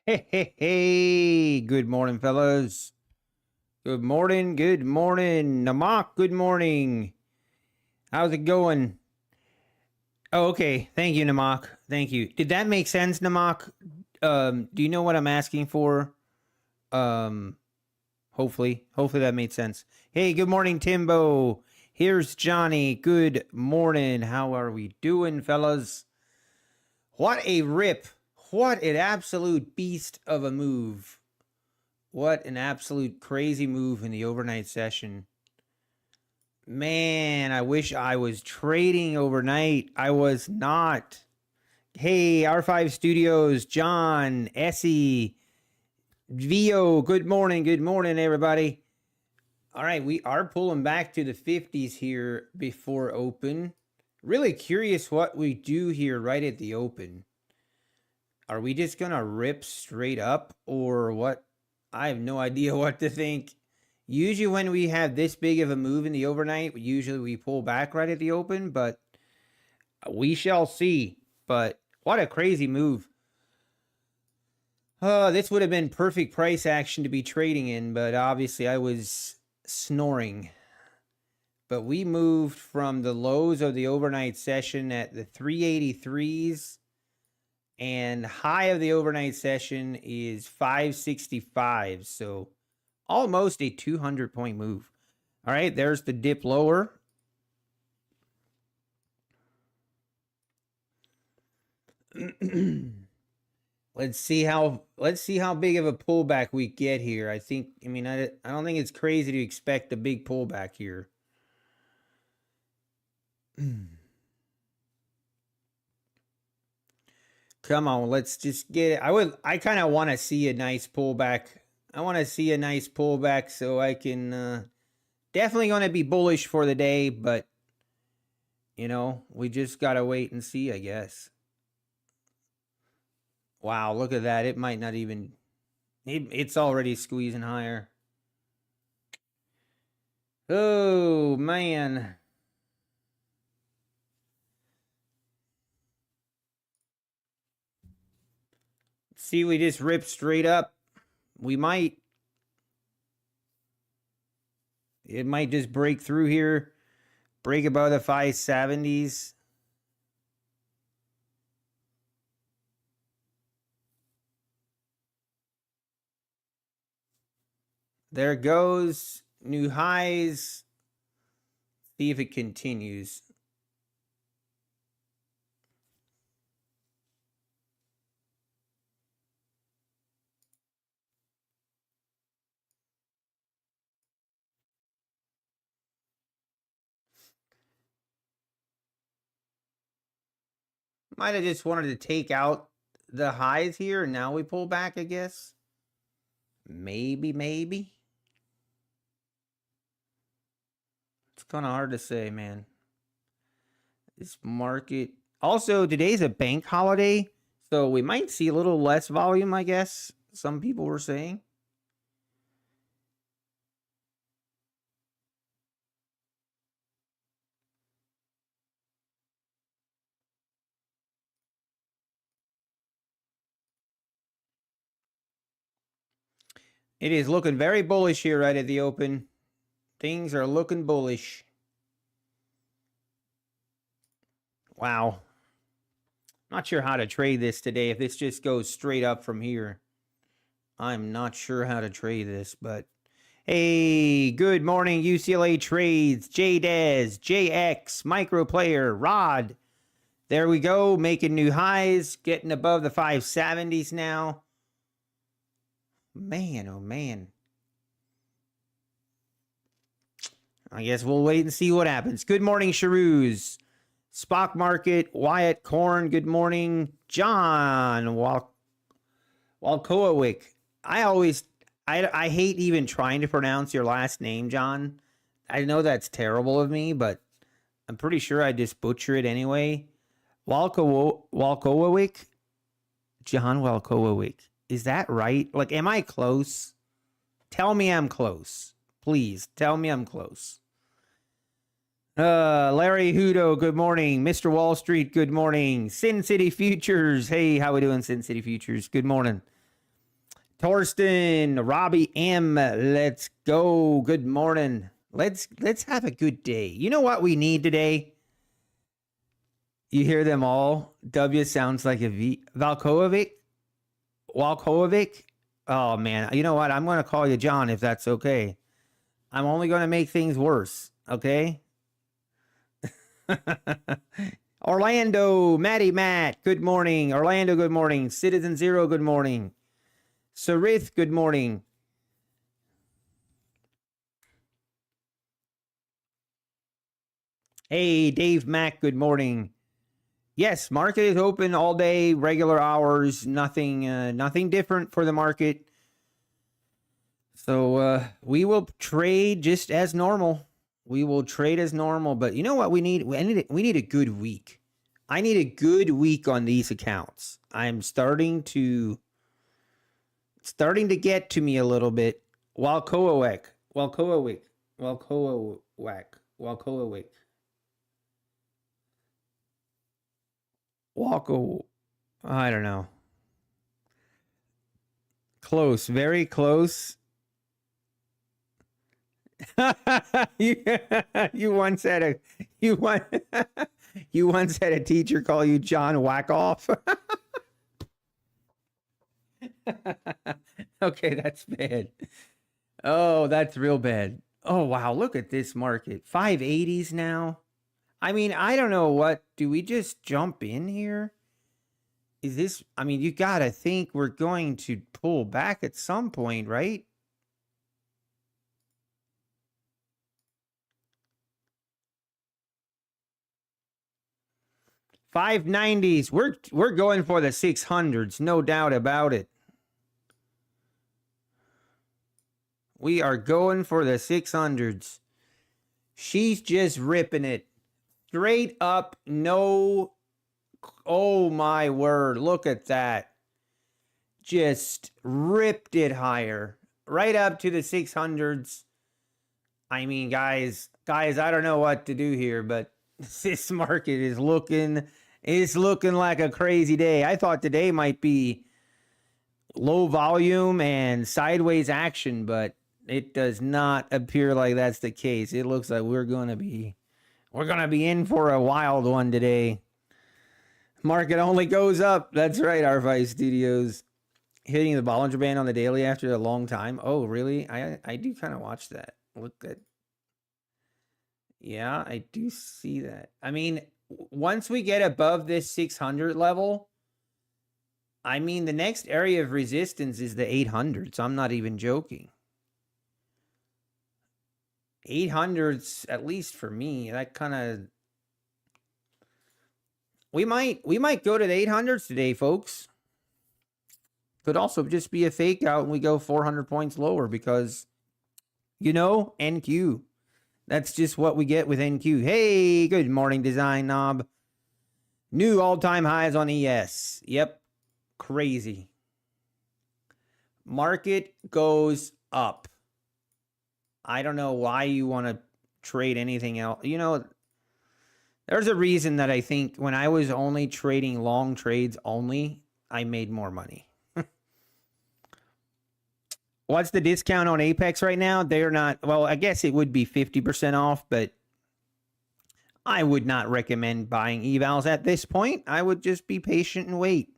Hey, good morning, fellas. Good morning, Namak, good morning. How's it going? Oh, okay. Thank you, Namak. Thank you. Did that make sense, Namak? Do you know what I'm asking for? Hopefully that made sense. Hey, good morning, Timbo. Here's Johnny. Good morning. How are we doing, fellas? What a rip. What an absolute beast of a move. What an absolute crazy move in the overnight session. Man, I wish I was trading overnight. I was not. Hey, R5 Studios, John, Essie, Vio, good morning, everybody. All right, we are pulling back to the 50s here before open. Really curious what we do here right at the open. Are we just going to rip straight up or what? I have no idea what to think. Usually when we have this big of a move in the overnight, usually we pull back right at the open, but we shall see. But what a crazy move. This would have been perfect price action to be trading in, but obviously I was snoring. But we moved from the lows of the overnight session at the 383s, and high of the overnight session is 565. So almost a 200-point move. All right, there's the dip lower. Let's see how big of a pullback we get here. I don't think it's crazy to expect a big pullback here. Come on, let's just get it. I kind of want to see a nice pullback. I want to see a nice pullback so I can definitely going to be bullish for the day, but you know, we just got to wait and see, I guess. Wow, look at that. It might not even it's already squeezing higher. Oh, man. See, we just ripped straight up. It might just break through here, break above the 570s. There it goes. New highs. See if it continues. Might have just wanted to take out the highs here, and now we pull back, I guess. Maybe. It's kind of hard to say, man. This market. Also, today's a bank holiday, so we might see a little less volume, I guess. Some people were saying. It is looking very bullish here right at the open. Things are looking bullish. Wow. Not sure how to trade this today. If this just goes straight up from here, I'm not sure how to trade this, but hey, good morning, UCLA Trades, JDez, JX, Micro Player, Rod. There we go, making new highs, getting above the 570s now. Man, oh man. I guess we'll wait and see what happens. Good morning, Sharoos. Spock Market, Wyatt Korn, good morning. John Walkowick. I hate even trying to pronounce your last name, John. I know that's terrible of me, but I'm pretty sure I just butcher it anyway. Walkowick? John Walkowick. Is that right? Like, am I close? Tell me I'm close. Please, tell me I'm close. Larry Hudo, good morning. Mr. Wall Street, good morning. Sin City Futures. Hey, how we doing, Sin City Futures? Good morning. Torsten, Robbie M, let's go. Good morning. Let's have a good day. You know what we need today? You hear them all. W sounds like a V. Valkovic? Walkovic? Oh man, you know what? I'm going to call you John if that's okay. I'm only going to make things worse, okay? Orlando, Matty Matt, good morning. Orlando, good morning. Citizen Zero, good morning. Sarith, good morning. Hey, Dave Mack, good morning. Yes, market is open all day, regular hours, nothing different for the market. So we will trade just as normal. We will trade as normal, but you know what we need? We need a good week. I need a good week on these accounts. I'm starting to get to me a little bit. Walkowick. I don't know. Close, very close. you once had a teacher call you John Whack Off. Okay, that's bad. Oh, that's real bad. Oh wow, look at this market. 580s now. I mean, I don't know what. Do we just jump in here? Is this, I mean, you got to think we're going to pull back at some point, right? $590s. We're going for the 600s, no doubt about it. We are going for the 600s. She's just ripping it. Straight up, no. Oh my word, look at that. Just ripped it higher. Right up to the 600s. I mean, guys, I don't know what to do here, but this market is looking like a crazy day. I thought today might be low volume and sideways action, but it does not appear like that's the case. It looks like we're going to be in for a wild one today. Market only goes up. That's right, R5 Studios. Hitting the Bollinger Band on the daily after a long time. Oh, really? I do kind of watch that. Look at. Yeah, I do see that. I mean, once we get above this 600 level, I mean, the next area of resistance is the 800s. I'm not even joking. 800s, at least for me, that kind of. We might go to the 800s today, folks. Could also just be a fake out and we go 400 points lower because, you know, NQ. That's just what we get with NQ. Hey, good morning, Design Knob. New all-time highs on ES. Yep, crazy. Market goes up. I don't know why you want to trade anything else. You know, there's a reason that I think when I was only trading long trades only, I made more money. What's the discount on Apex right now? They're not, well, I guess it would be 50% off, but I would not recommend buying evals at this point. I would just be patient and wait.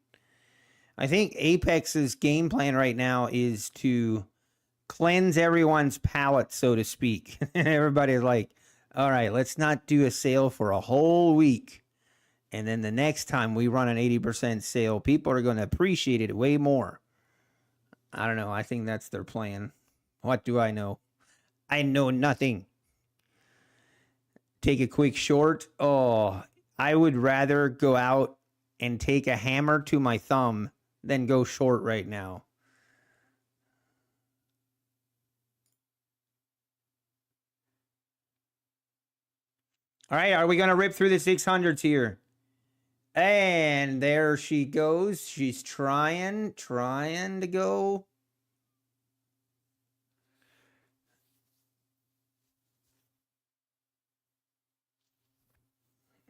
I think Apex's game plan right now is to cleanse everyone's palate, so to speak. Everybody's like, all right, let's not do a sale for a whole week. And then the next time we run an 80% sale, people are going to appreciate it way more. I don't know. I think that's their plan. What do I know? I know nothing. Take a quick short. Oh, I would rather go out and take a hammer to my thumb than go short right now. All right, are we going to rip through the 600s here? And there she goes. She's trying to go.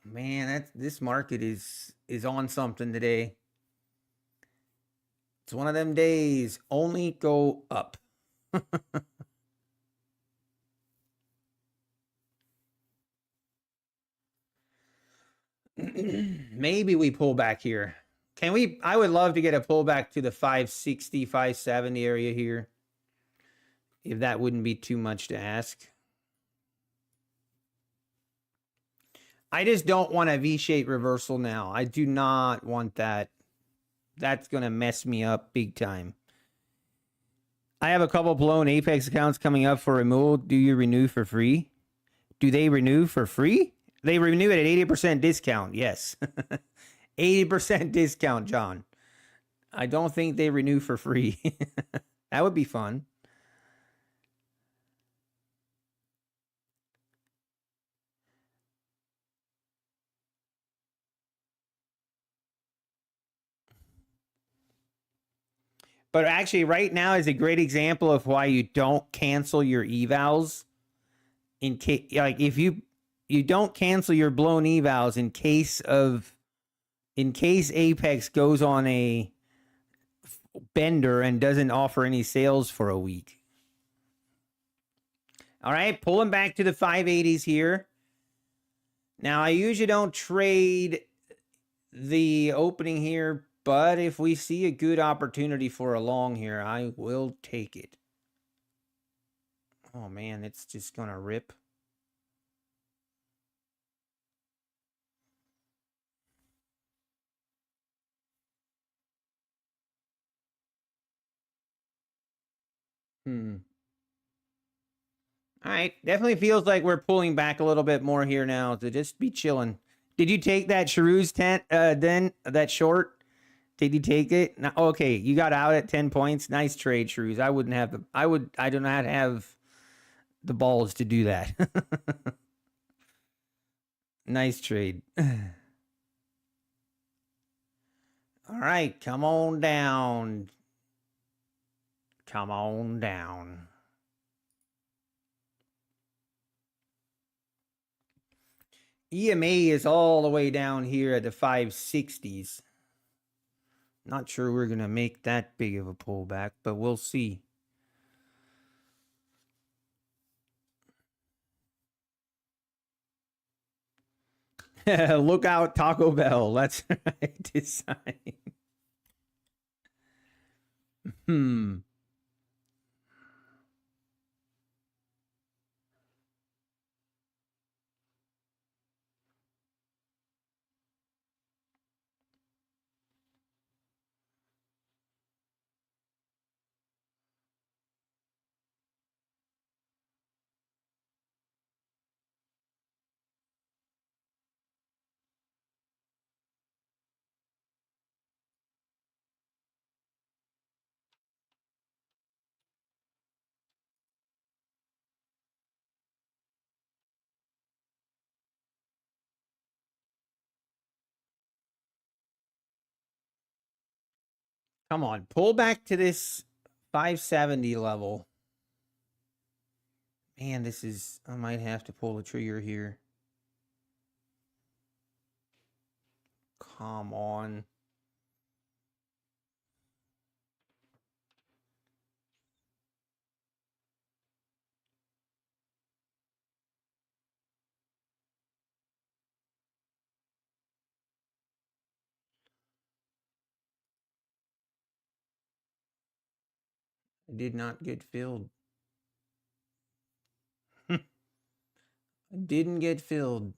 Man, this market is on something today. It's one of them days. Only go up. Maybe we pull back here. Can we? I would love to get a pullback to the 560, 570 area here. If that wouldn't be too much to ask. I just don't want a V-shaped reversal now. I do not want that. That's going to mess me up big time. I have a couple blown Apex accounts coming up for renewal. Do you renew for free? Do they renew for free? They renew it at 80% discount. Yes. 80% discount, John. I don't think they renew for free. That would be fun. But actually, right now is a great example of why you don't cancel your evals. In case, like, if you don't cancel your blown evals in case Apex goes on a bender and doesn't offer any sales for a week. All right, pulling back to the 580s here. Now, I usually don't trade the opening here, but if we see a good opportunity for a long here, I will take it. Oh, man, it's just going to rip. All right, definitely feels like we're pulling back a little bit more here now to just be chilling. Did you take that Shrews tent then, that short? Did you take it? No, okay, you got out at 10 points. Nice trade, Shrews. I wouldn't have I do not have the balls to do that. Nice trade. All right, come on down. Come on down. EMA is all the way down here at the 560s. Not sure we're going to make that big of a pullback, but we'll see. Look out, Taco Bell. That's right. Design. Come on, pull back to this 570 level. Man, this is, I might have to pull the trigger here. Come on. I did not get filled. I didn't get filled.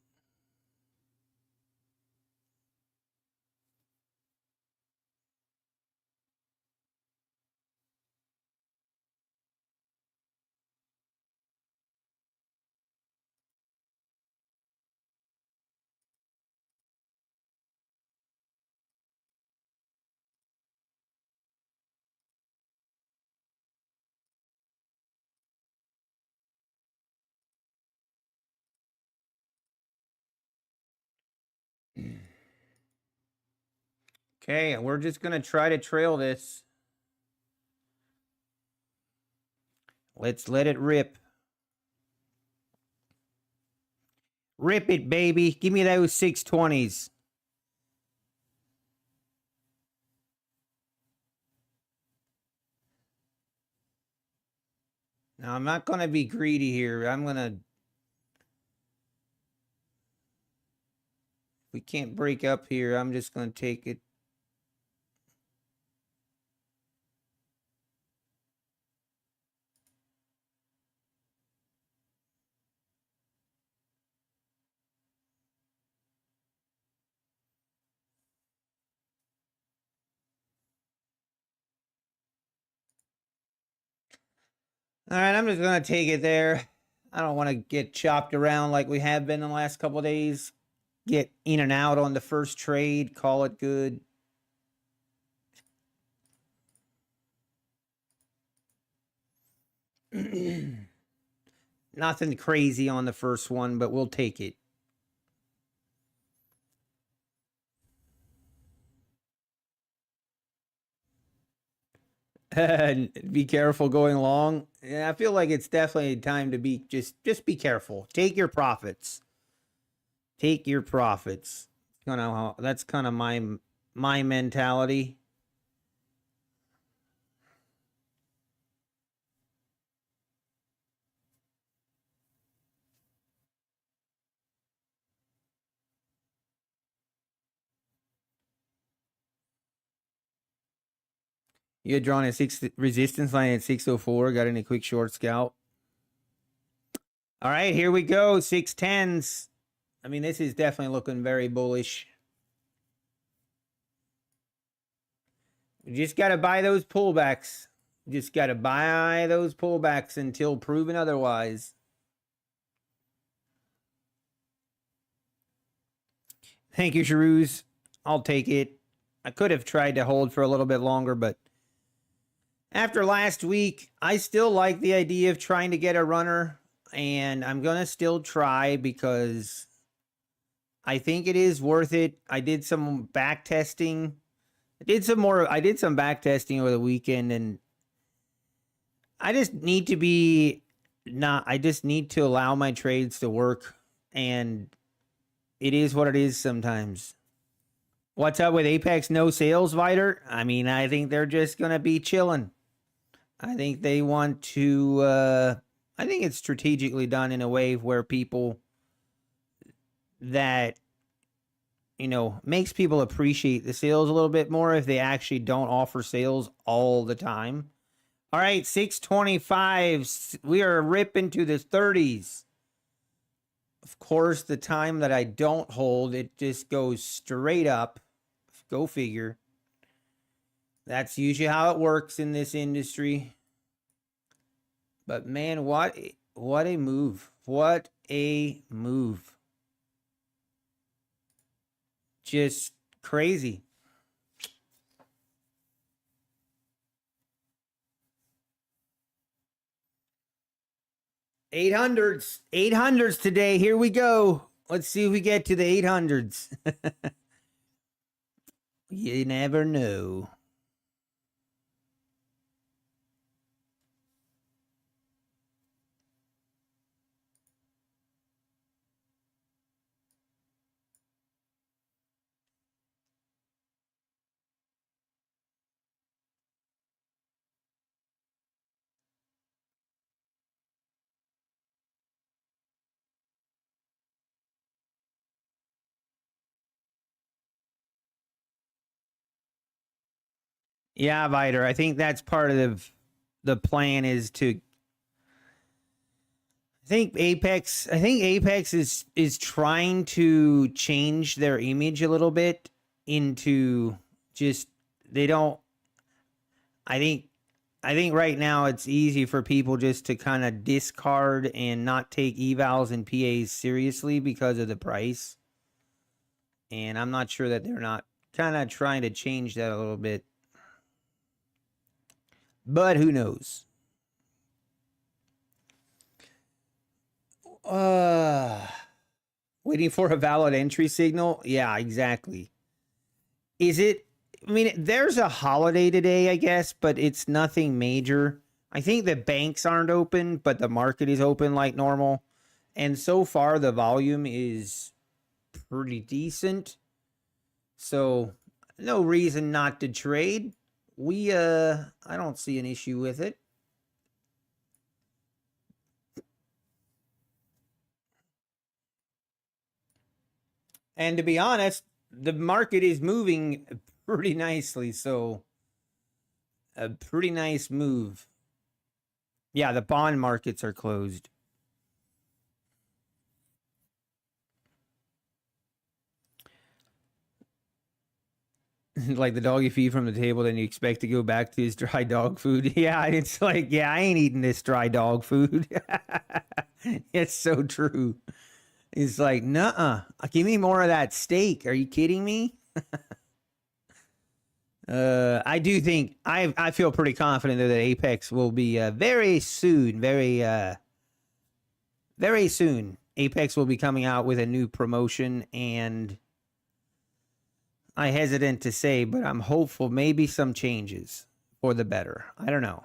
Okay, we're just going to try to trail this. Let's let it rip. Rip it, baby. Give me those 620s. Now, I'm not going to be greedy here. We can't break up here. I'm just going to take it. All right, I'm just going to take it there. I don't want to get chopped around like we have been the last couple of days. Get in and out on the first trade, call it good. Nothing crazy on the first one, but we'll take it. Be careful going long. Yeah, I feel like it's definitely time to be just be careful. Take your profits. Take your profits. That's kind of my mentality. You had drawn a resistance line at 604. Got in a quick short scalp. All right, here we go. 610s. I mean, this is definitely looking very bullish. You just got to buy those pullbacks. You just got to buy those pullbacks until proven otherwise. Thank you, Sharouz. I'll take it. I could have tried to hold for a little bit longer, but after last week, I still like the idea of trying to get a runner, and I'm going to still try because I think it is worth it. I did some back testing. I did some back testing over the weekend, and I just need to allow my trades to work, and it is what it is sometimes. What's up with Apex no sales, Viter? I mean, I think they're just going to be chilling. I think they want to, I think it's strategically done in a way where people that, makes people appreciate the sales a little bit more if they actually don't offer sales all the time. All right, 625. We are ripping to the 30s. Of course, the time that I don't hold, it just goes straight up. Go figure. That's usually how it works in this industry. But man, what a move. What a move. Just crazy. $800s today. Here we go. Let's see if we get to the 800s. You never know. Yeah, Viter. I think that's part of the plan is to. I think Apex is trying to change their image a little bit into just they don't. I think right now it's easy for people just to kind of discard and not take evals and PAs seriously because of the price. And I'm not sure that they're not kind of trying to change that a little bit. But who knows? Waiting for a valid entry signal? Yeah, exactly. Is it? I mean, there's a holiday today, I guess, but it's nothing major. I think the banks aren't open, but the market is open like normal. And so far, the volume is pretty decent. So, no reason not to trade. I don't see an issue with it. And to be honest, the market is moving pretty nicely. So a pretty nice move. Yeah, the bond markets are closed. Like the dog you feed from the table, then you expect to go back to his dry dog food. Yeah, it's like, yeah, I ain't eating this dry dog food. It's so true. It's like, nuh-uh. Give me more of that steak. Are you kidding me? I do think I feel pretty confident that Apex will be very soon, very soon. Apex will be coming out with a new promotion, and I hesitant to say, but I'm hopeful maybe some changes for the better. I don't know.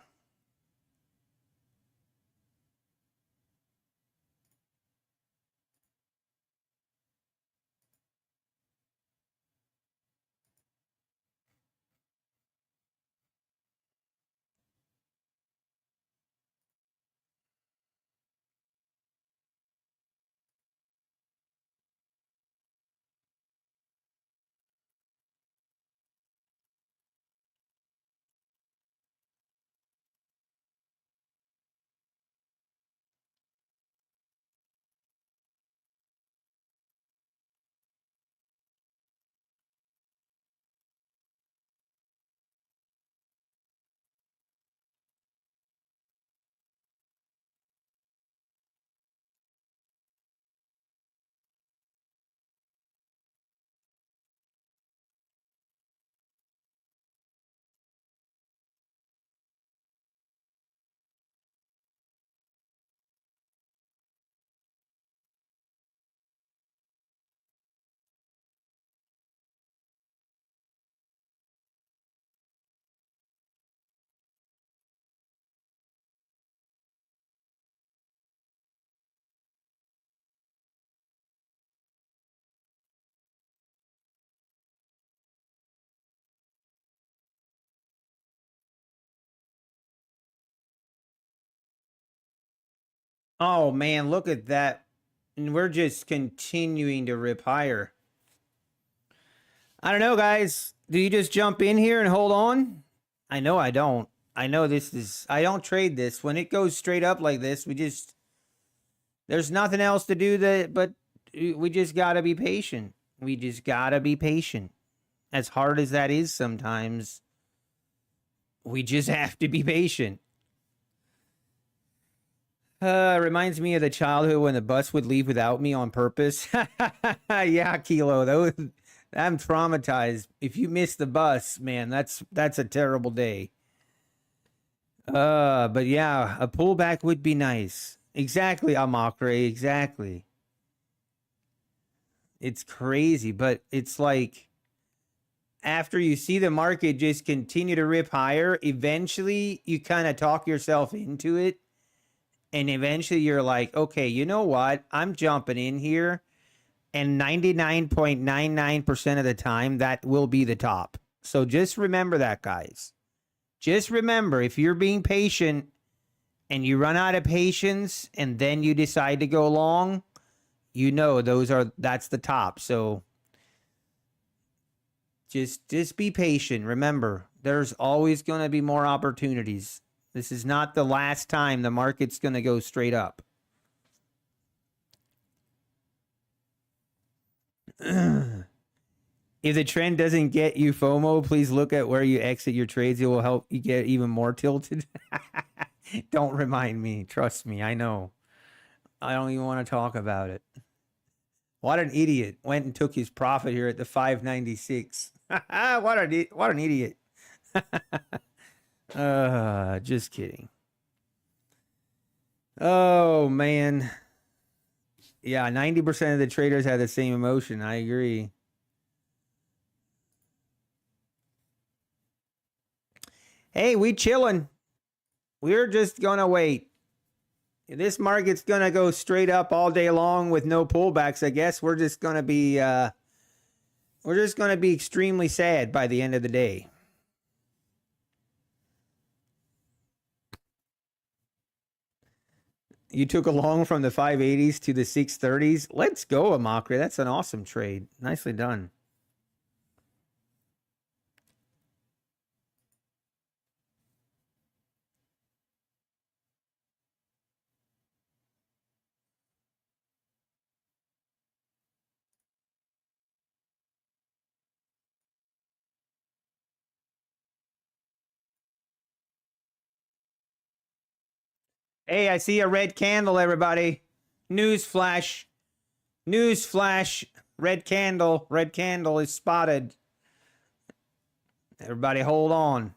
Oh man, look at that. And we're just continuing to rip higher. I don't know, guys. Do you just jump in here and hold on? I know I don't. I know this is, I don't trade this. When it goes straight up like this, there's nothing else to do but we just got to be patient. We just got to be patient. As hard as that is sometimes, we just have to be patient. Reminds me of the childhood when the bus would leave without me on purpose. Yeah, Kilo, I'm traumatized. If you miss the bus, man, that's a terrible day. But yeah, a pullback would be nice. Exactly, Amakre, exactly. It's crazy, but it's like after you see the market just continue to rip higher, eventually you kind of talk yourself into it. And eventually you're like, okay, you know what? I'm jumping in here. And 99.99% of the time, that will be the top. So just remember that, guys. Just remember, if you're being patient and you run out of patience and then you decide to go long, you know that's the top. So just be patient. Remember, there's always going to be more opportunities. This is not the last time the market's going to go straight up. If the trend doesn't get you FOMO, please look at where you exit your trades. It will help you get even more tilted. Don't remind me. Trust me. I know. I don't even want to talk about it. What an idiot. Went and took his profit here at the 596. What an idiot. Just kidding. Oh, man. Yeah, 90% of the traders have the same emotion. I agree. Hey, we chilling. We're just going to wait. This market's going to go straight up all day long with no pullbacks. I guess we're just going to be extremely sad by the end of the day. You took a long from the 580s to the 630s. Let's go, Amakri. That's an awesome trade. Nicely done. Hey, I see a red candle, everybody. News flash. News flash. Red candle. Red candle is spotted. Everybody hold on.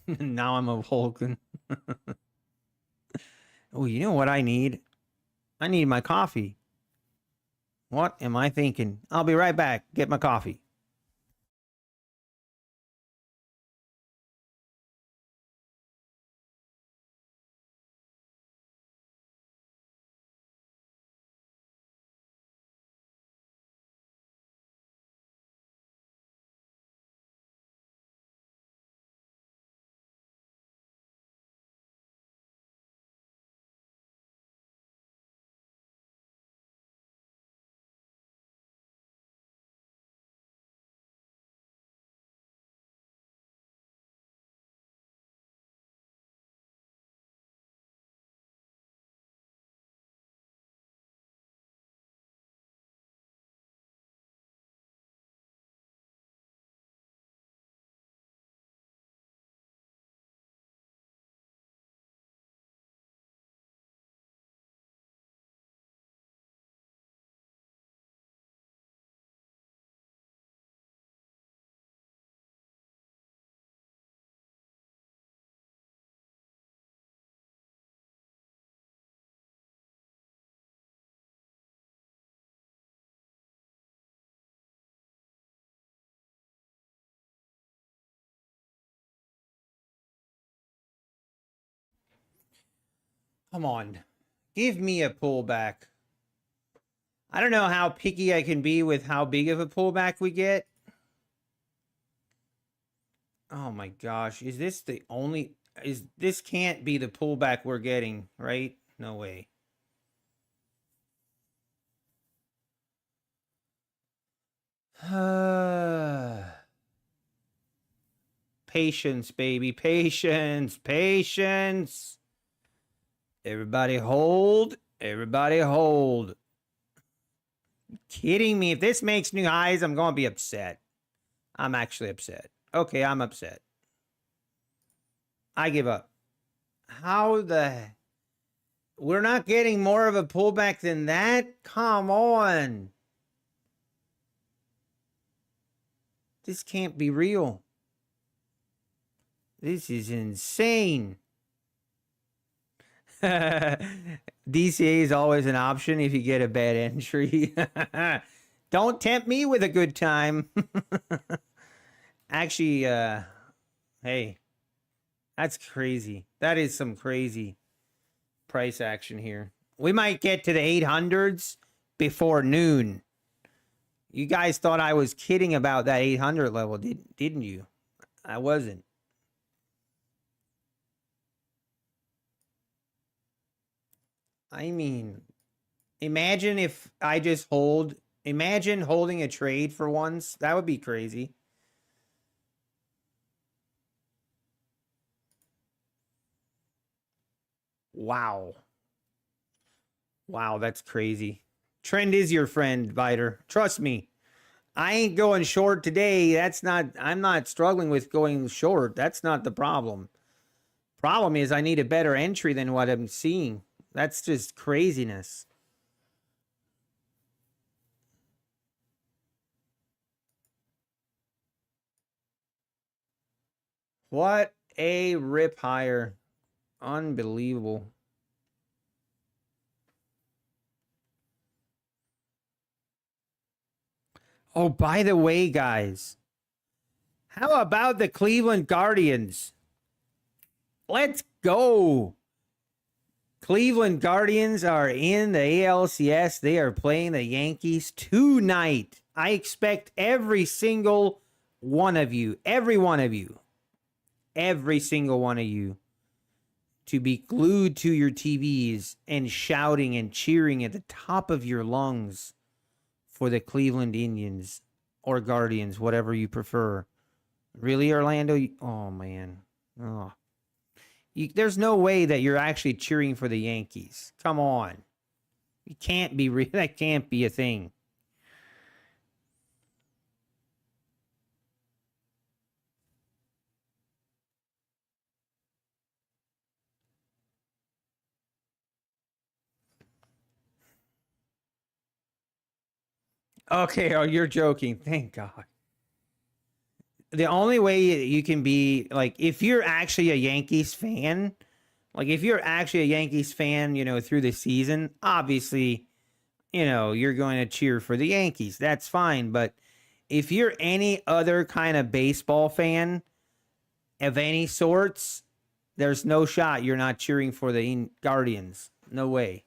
Now I'm a Vulcan. Oh, you know what I need? I need my coffee. What am I thinking? I'll be right back. Get my coffee. Come on. Give me a pullback. I don't know how picky I can be with how big of a pullback we get. Oh my gosh. Is this the only... This can't be the pullback we're getting, right? No way. Patience, baby. Patience. Patience. Everybody hold. Everybody hold. Kidding me? If this makes new highs, I'm going to be upset. I'm actually upset. Okay, I'm upset. I give up. How the... We're not getting more of a pullback than that? Come on. This can't be real. This is insane. DCA is always an option if you get a bad entry. Don't tempt me with a good time. Actually, hey, that's crazy. That is some crazy price action here. We might get to the 800s before noon. You guys thought I was kidding about that 800 level, didn't you? I wasn't. I mean, imagine if I just hold... Imagine holding a trade for once. That would be crazy. Wow. Wow, that's crazy. Trend is your friend, Viter. Trust me. I ain't going short today. I'm not struggling with going short. That's not the problem. Problem is I need a better entry than what I'm seeing. That's just craziness. What a rip higher. Unbelievable. Oh, by the way, guys, how about the Cleveland Guardians? Let's go. Cleveland Guardians are in the ALCS. They are playing the Yankees tonight. I expect every single one of you, every one of you, every single one of you, to be glued to your TVs and shouting and cheering at the top of your lungs for the Cleveland Indians or Guardians, whatever you prefer. Really, Orlando? Oh, man. Oh. There's no way that you're actually cheering for the Yankees. Come on. You can't be that can't be a thing. Okay, oh, you're joking. Thank God. The only way you can be like, if you're actually a Yankees fan, like if you're actually a Yankees fan, through the season, obviously, you're going to cheer for the Yankees. That's fine. But if you're any other kind of baseball fan of any sorts, there's no shot you're not cheering for the Guardians. No way.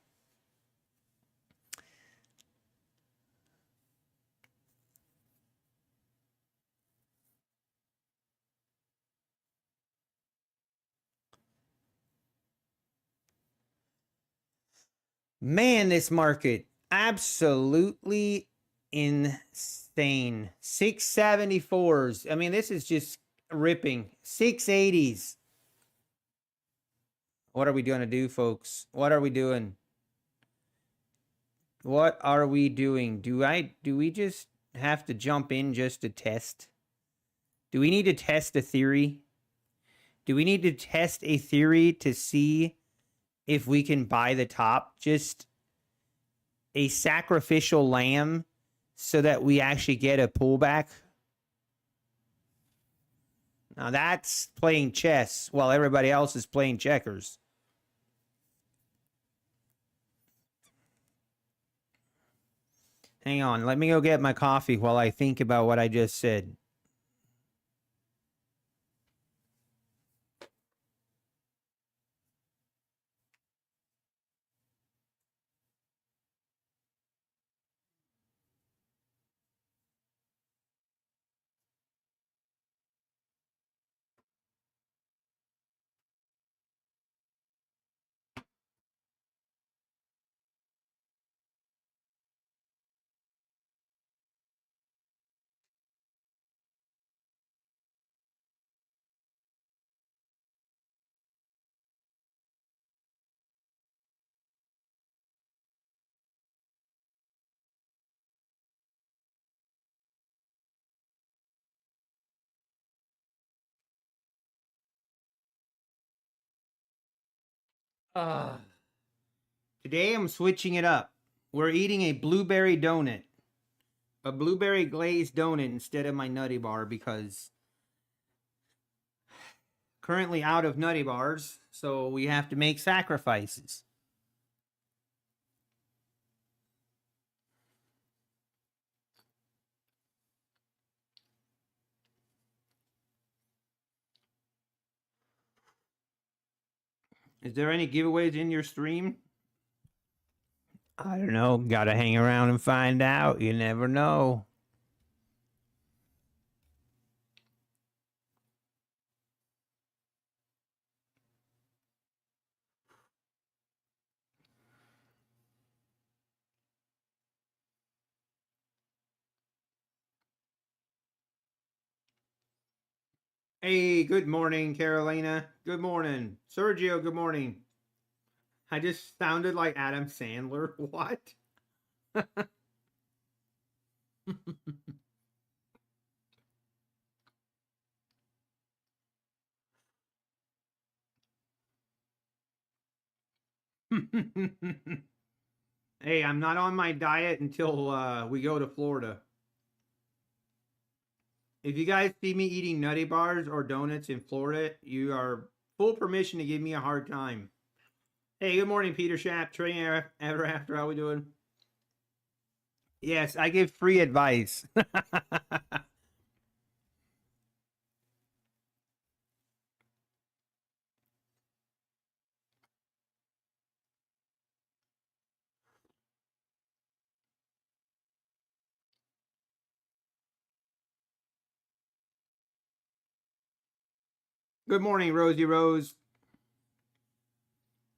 Man, this market absolutely insane. 674s. I mean, this is just ripping. 680s. What are we going to do, folks? What are we doing? What are we doing? Do we just have to jump in just to test? Do we need to test a theory? Do we need to test a theory to see if we can buy the top? Just a sacrificial lamb so that we actually get a pullback? Now that's playing chess while everybody else is playing checkers. Hang on, let me go get my coffee while I think about what I just said. Today I'm switching it up. We're eating a blueberry donut. A blueberry glazed donut instead of my Nutty Bar because currently out of Nutty Bars, so we have to make sacrifices. Is there any giveaways in your stream? I don't know. Gotta hang around and find out. You never know. Hey, good morning, Carolina. Good morning. Sergio, good morning. I just sounded like Adam Sandler. What? Hey, I'm not on my diet until we go to Florida. If you guys see me eating Nutty Bars or donuts in Florida, you are full permission to give me a hard time. Hey, good morning, Peter Schaap. Trading ever after. How we doing? Yes, I give free advice. Good morning, Rosie Rose.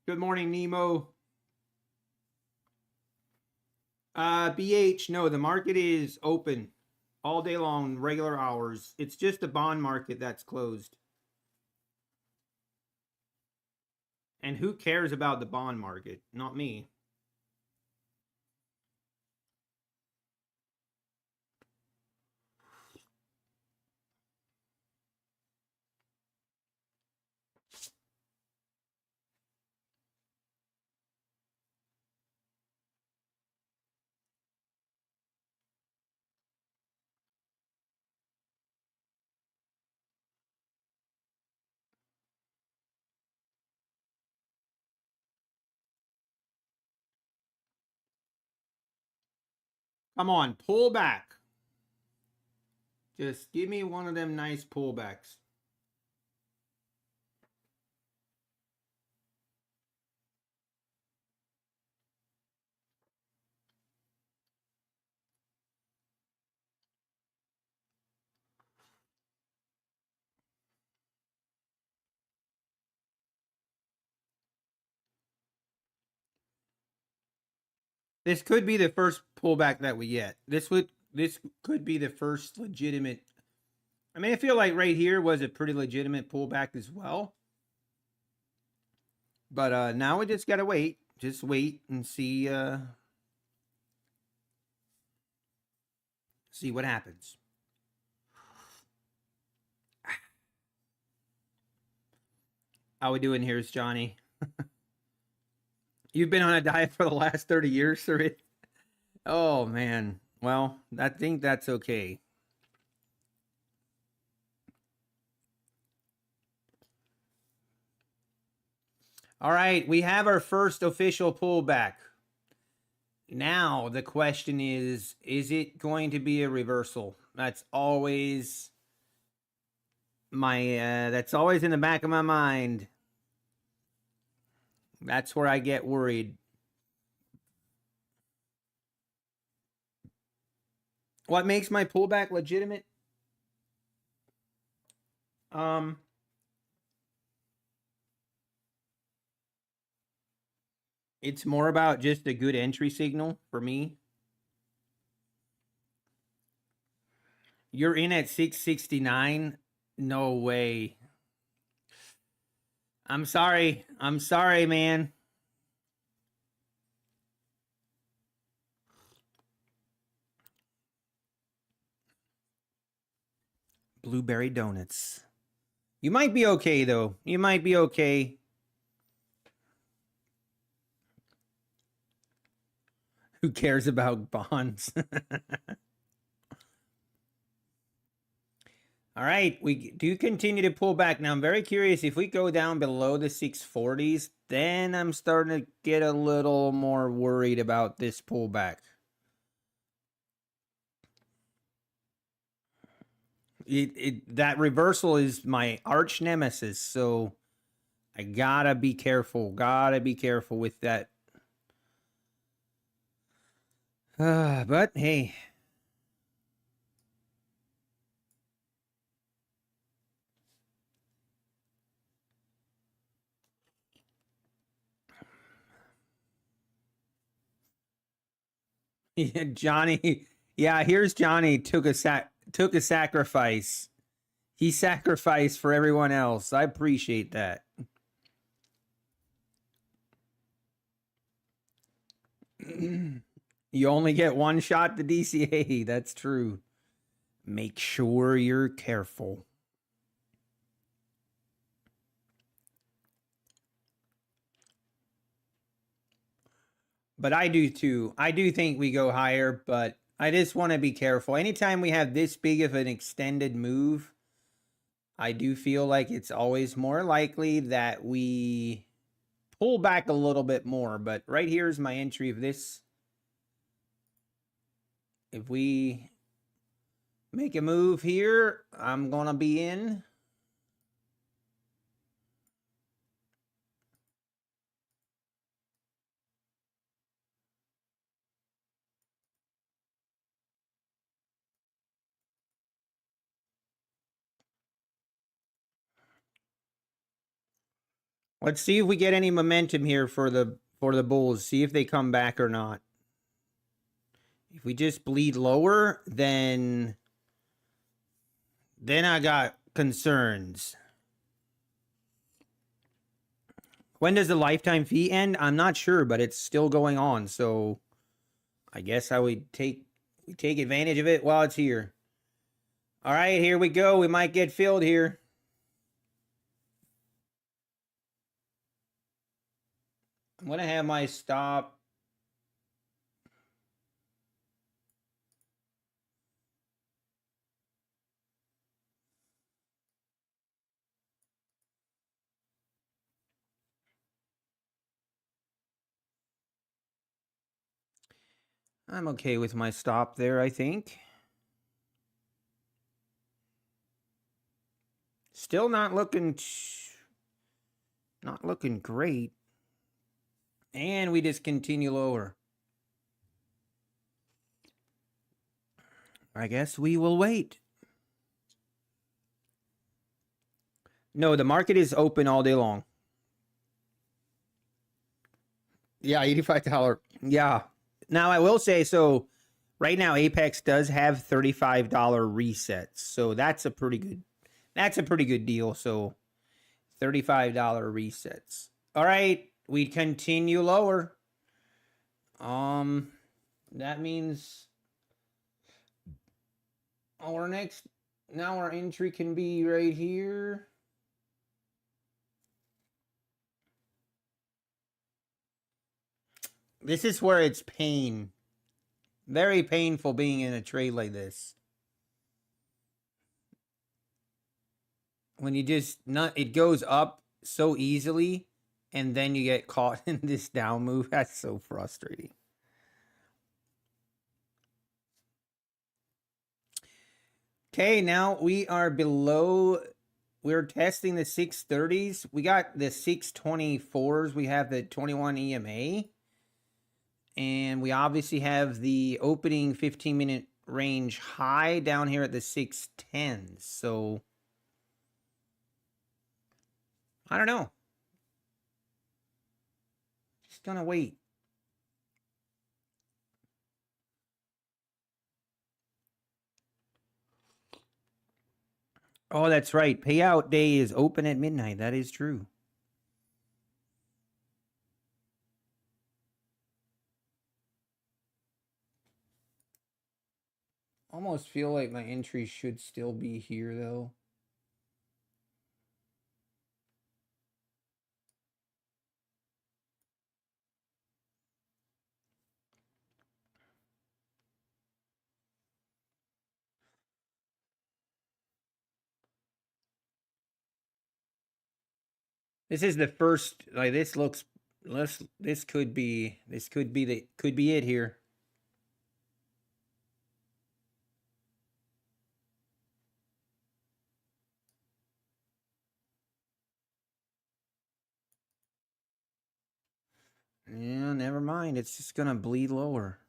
Good morning, Nemo. BH, no, the market is open all day long, regular hours. It's just the bond market that's closed. And who cares about the bond market? Not me. Come on, pull back. Just give me one of them nice pullbacks. This could be the first pullback that we get. This could be the first legitimate. I mean, I feel like right here was a pretty legitimate pullback as well. But now we just gotta wait. Just wait and see what happens. How we doing here, Johnny? You've been on a diet for the last 30 years, sir. Oh man. Well, I think that's okay. All right, we have our first official pullback. Now the question is it going to be a reversal? That's always that's always in the back of my mind. That's where I get worried. What makes my pullback legitimate? It's more about just a good entry signal for me. You're in at 669? No way. I'm sorry. I'm sorry, man. Blueberry donuts. You might be okay, though. You might be okay. Who cares about bonds? All right, we do continue to pull back. Now, I'm very curious if we go down below the 640s, then I'm starting to get a little more worried about this pullback. That reversal is my arch nemesis, so I gotta be careful. Gotta be careful with that. But hey. Johnny, yeah, here's Johnny took a sacrifice. He sacrificed for everyone else. I appreciate that. You only get one shot to DCA. That's true. Make sure you're careful. But I do too. I do think we go higher, but I just want to be careful. Anytime we have this big of an extended move, I do feel like it's always more likely that we pull back a little bit more. But right here is my entry of this. If we make a move here, I'm going to be in. Let's see if we get any momentum here for the bulls. See if they come back or not. If we just bleed lower, then I got concerns. When does the lifetime fee end? I'm not sure, but it's still going on. So I guess I would take advantage of it while it's here. All right, here we go. We might get filled here. I'm going to have my stop. I'm okay with my stop there, I think. Still not looking great. And we just continue lower. I guess we will wait. No, the market is open all day long. Yeah, $85. Yeah. Now I will say, so right now Apex does have $35 resets. So that's a pretty good deal. So $35 resets. All right, we continue lower. That means our entry can be right here. This is where it's pain. Very painful being in a trade like this. When you just it goes up so easily and then you get caught in this down move. That's so frustrating. Okay, now we are below. We're testing the 630s. We got the 624s. We have the 21 EMA. And we obviously have the opening 15-minute range high down here at the 610s. So I don't know. Just gonna wait. Oh, that's right. Payout day is open at midnight. That is true. Almost feel like my entry should still be here, though. This is the first, like, this looks, this could be it here. Yeah, never mind. It's just gonna bleed lower.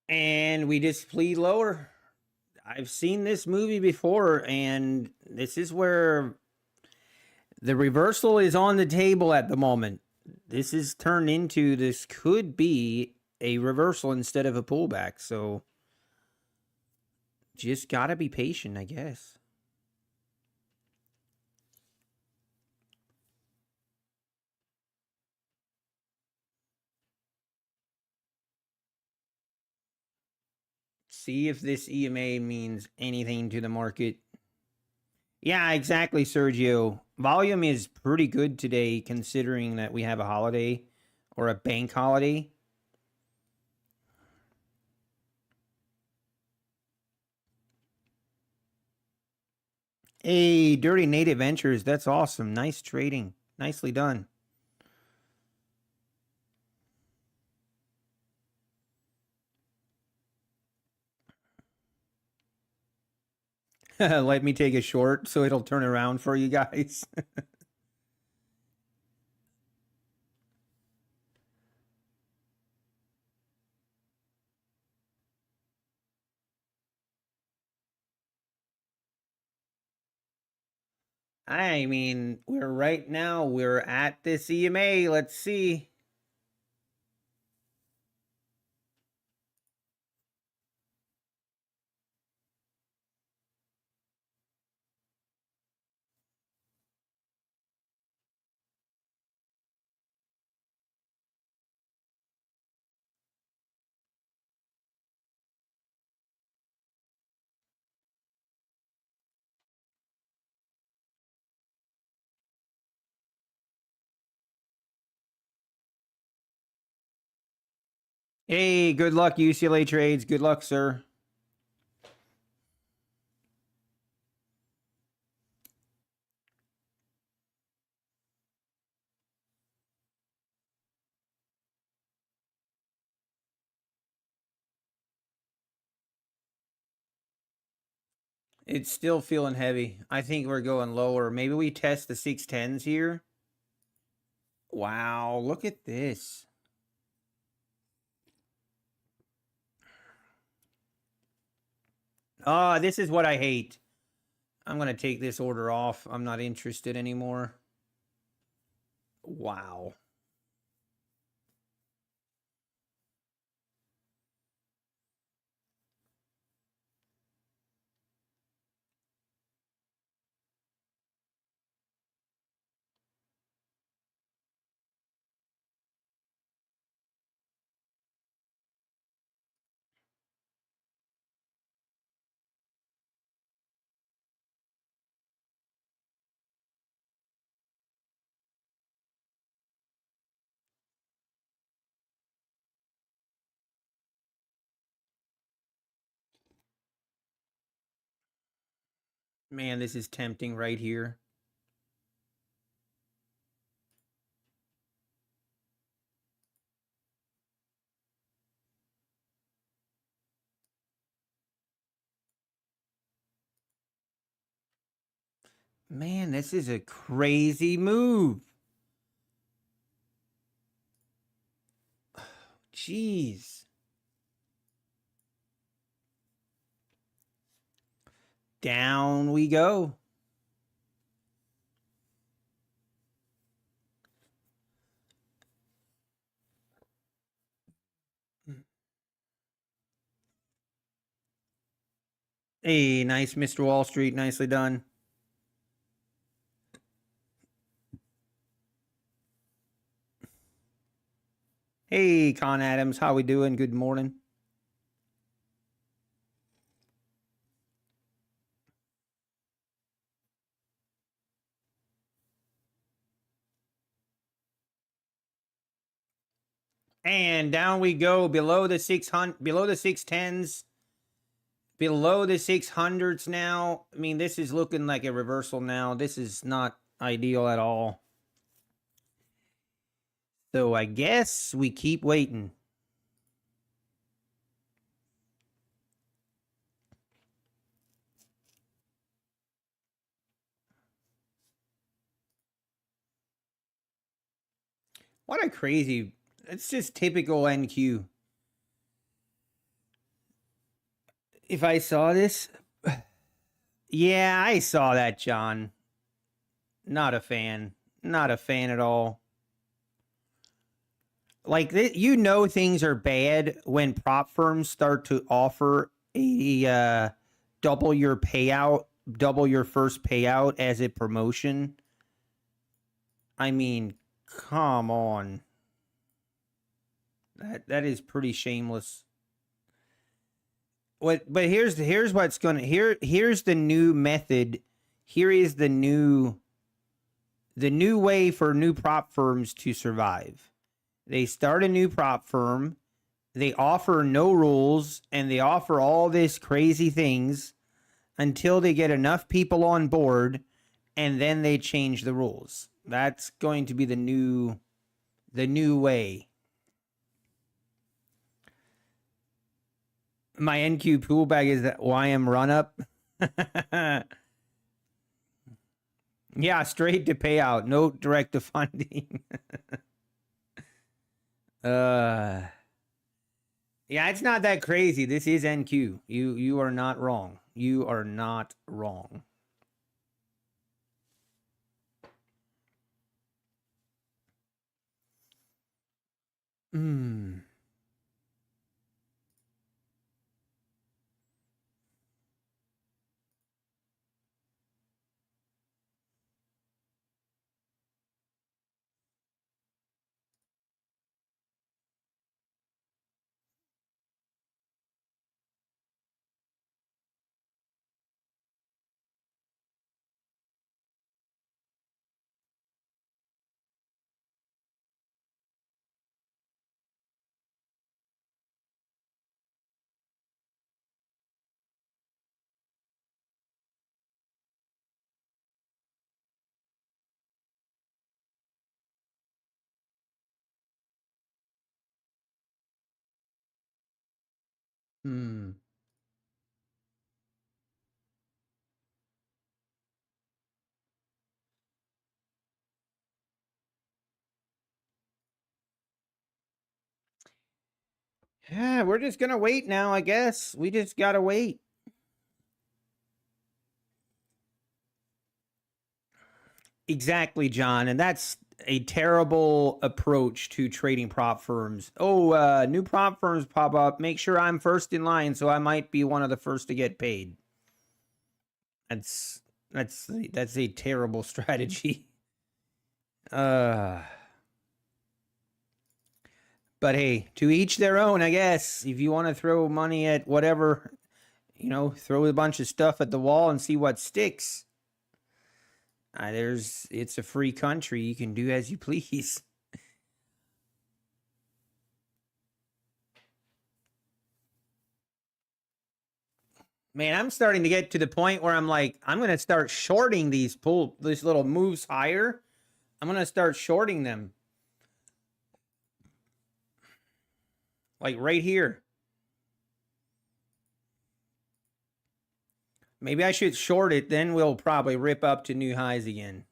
And we just bleed lower. I've seen this movie before, and this is where the reversal is on the table at the moment. This is turned into, this could be a reversal instead of a pullback. So just gotta be patient, I guess. See if this EMA means anything to the market. Yeah, exactly, Sergio. Volume is pretty good today considering that we have a holiday or a bank holiday. Hey, Dirty Native Ventures, that's awesome. Nice trading. Nicely done. Let me take a short so it'll turn around for you guys. I mean, we're at this EMA. Let's see. Hey, good luck, UCLA trades. Good luck, sir. It's still feeling heavy. I think we're going lower. Maybe we test the 610s here. Wow, look at this. Oh, this is what I hate. I'm going to take this order off. I'm not interested anymore. Wow. Man, this is tempting right here. Man, this is a crazy move. Jeez. Down we go. Hey, nice, Mr. Wall Street. Nicely done. Hey, Con Adams. How we doing? Good morning. And down we go below the 600, below the 610s, below the 600s now. I mean, this is looking like a reversal now. This is not ideal at all. So I guess we keep waiting. What a crazy, it's just typical NQ. If I saw this, yeah, I saw that, John. Not a fan. Not a fan at all. Like, you know, things are bad when prop firms start to offer a double your payout, double your first payout as a promotion. I mean, come on. That is pretty shameless. But here's what's going to here's the new method. Here is the new way for new prop firms to survive. They start a new prop firm, they offer no rules, and they offer all this crazy things until they get enough people on board, and then they change the rules. That's going to be the new way. My NQ pullback is that YM run up. Yeah, straight to payout, no direct to funding. Yeah, it's not that crazy. This is NQ. You are not wrong. You are not wrong. Hmm. Hmm. Yeah, we're just gonna wait now, I guess. We just gotta wait. Exactly, John. And that's a terrible approach to trading prop firms. Oh, new prop firms pop up. Make sure I'm first in line, so I might be one of the first to get paid. That's that's a terrible strategy. Uh but hey, to each their own, I guess. If you want to throw money at whatever, throw a bunch of stuff at the wall and see what sticks. It's a free country. You can do as you please. Man, I'm starting to get to the point where I'm like, I'm gonna start shorting these little moves higher. I'm gonna start shorting them. Like right here. Maybe I should short it, then we'll probably rip up to new highs again.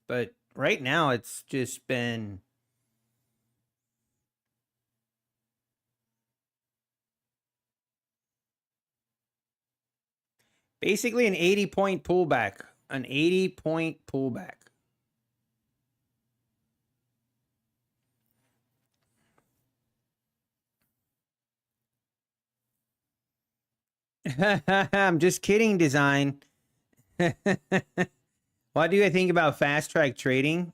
But right now it's just been basically an 80-point pullback. An 80-point pullback. I'm just kidding, design. What do you think about fast track trading?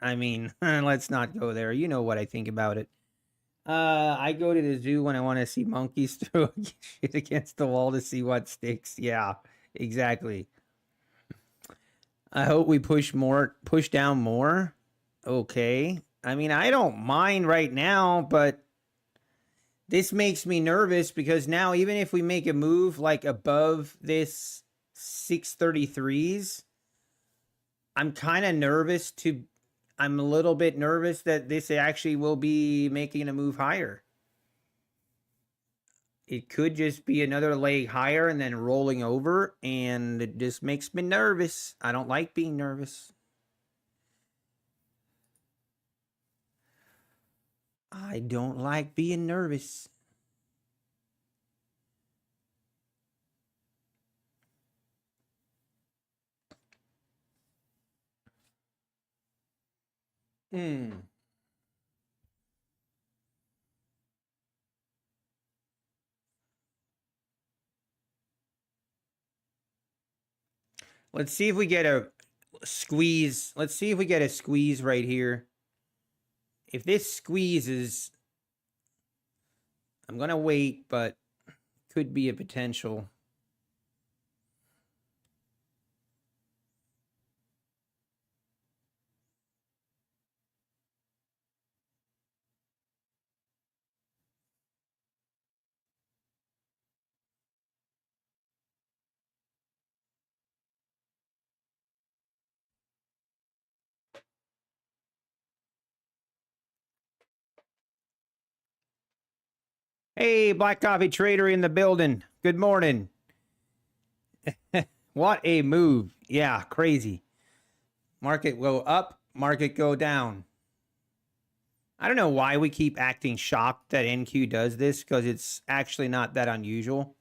I mean, let's not go there. You know what I think about it. I go to the zoo when I want to see monkeys throw shit against the wall to see what sticks. Yeah, exactly. I hope we push down more. Okay. I mean, I don't mind right now, but this makes me nervous because now even if we make a move like above this 633s, I'm kind of nervous to I'm a little bit nervous that this actually will be making a move higher. It could just be another leg higher and then rolling over, and it just makes me nervous. I don't like being nervous. I don't like being nervous. Hmm. Let's see if we get a squeeze. Let's see if we get a squeeze right here. If this squeezes, I'm going to wait, but could be a potential. Hey, Black Coffee Trader in the building. Good morning. What a move. Yeah, crazy. Market go up, market go down. I don't know why we keep acting shocked that NQ does this, because it's actually not that unusual.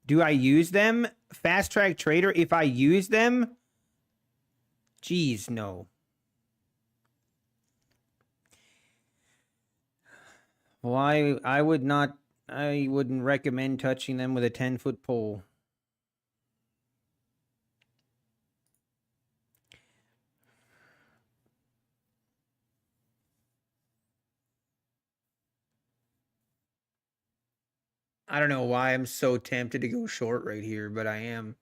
Do I use them? Fast Track Trader, if I use them? Geez, no. Well, I wouldn't recommend touching them with a 10-foot pole. I don't know why I'm so tempted to go short right here, but I am.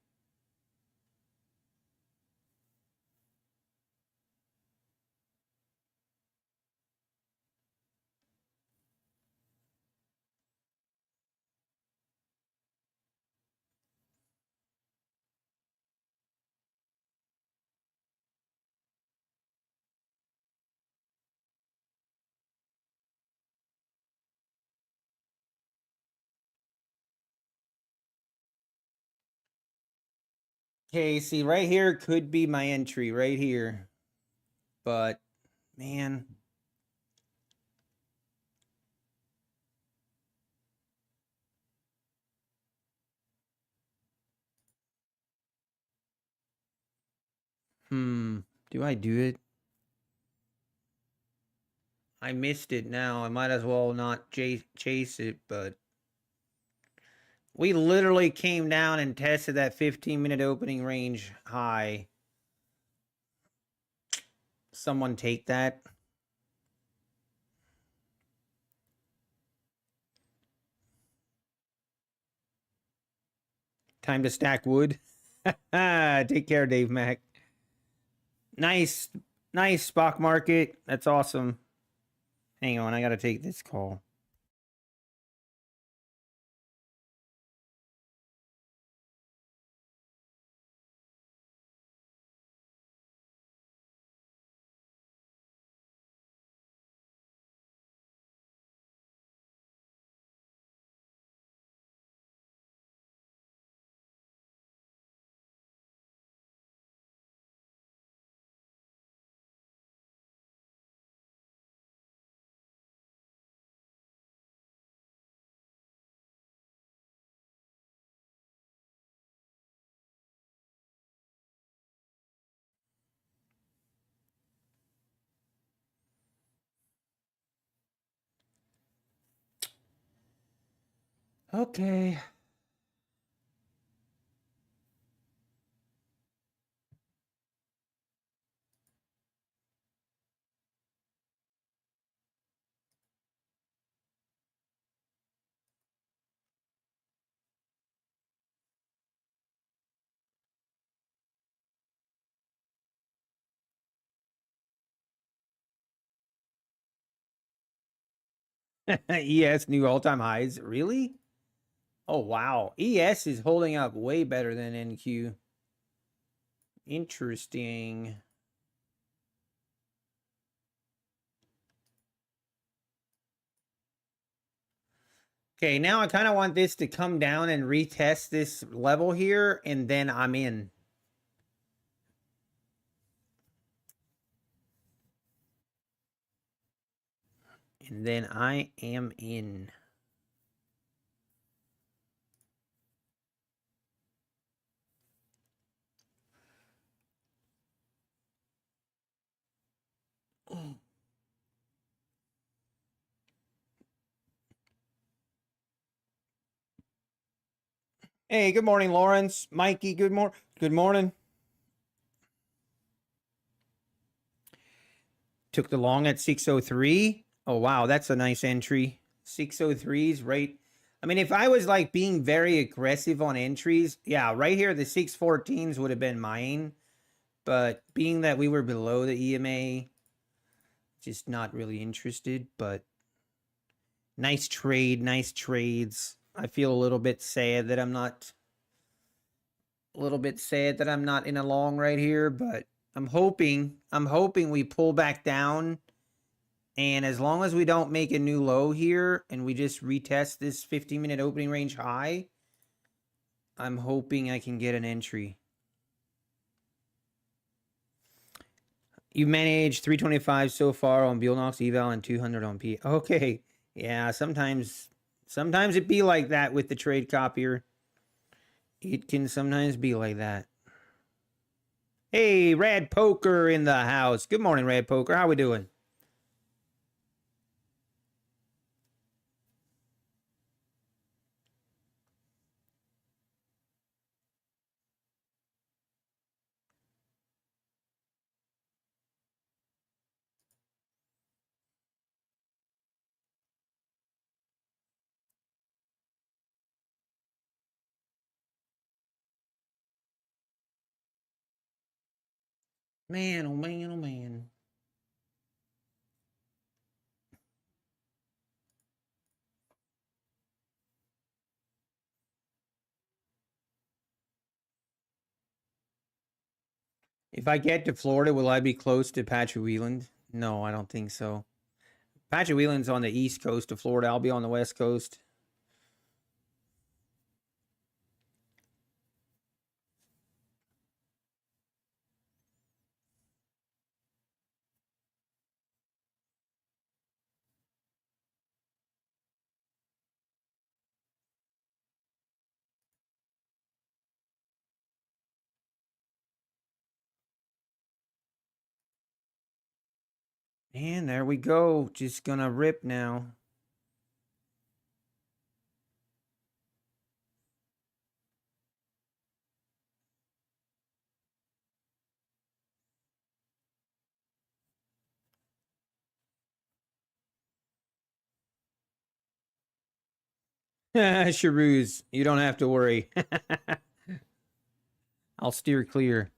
Okay, see, right here could be my entry right here. But, man. Do I do it? I missed it now. I might as well not chase it, but we literally came down and tested that 15-minute opening range high. Someone take that. Time to stack wood. Take care, Dave Mack. Nice stock market. That's awesome. Hang on, I gotta take this call. Okay. ES new all-time highs. Really? Oh, wow. ES is holding up way better than NQ. Interesting. Okay, now I kind of want this to come down and retest this level here, and then I'm in. And then I am in. Hey, good morning, Lawrence. Mikey, good morning. Took the long at 603. Oh, wow, that's a nice entry. 603s, right? I mean, if I was like being very aggressive on entries, yeah, right here, the 614s would have been mine. But being that we were below the EMA, just not really interested. But nice trade, nice trades. I feel a little bit sad that I'm not in a long right here, but I'm hoping we pull back down. And as long as we don't make a new low here and we just retest this 15-minute opening range high, I'm hoping I can get an entry. You've managed 325 so far on Buellnox eval and 200 on P. Okay. Yeah, sometimes it be like that with the trade copier. It can sometimes be like that. Hey, Rad Poker in the house. Good morning, Rad Poker. How we doing? Man, oh man, oh man. If I get to Florida, will I be close to Patrick Wheeland? No, I don't think so. Patrick Wheeland's on the east coast of Florida. I'll be on the west coast. And there we go. Just gonna rip now. Sharoos, you don't have to worry. I'll steer clear.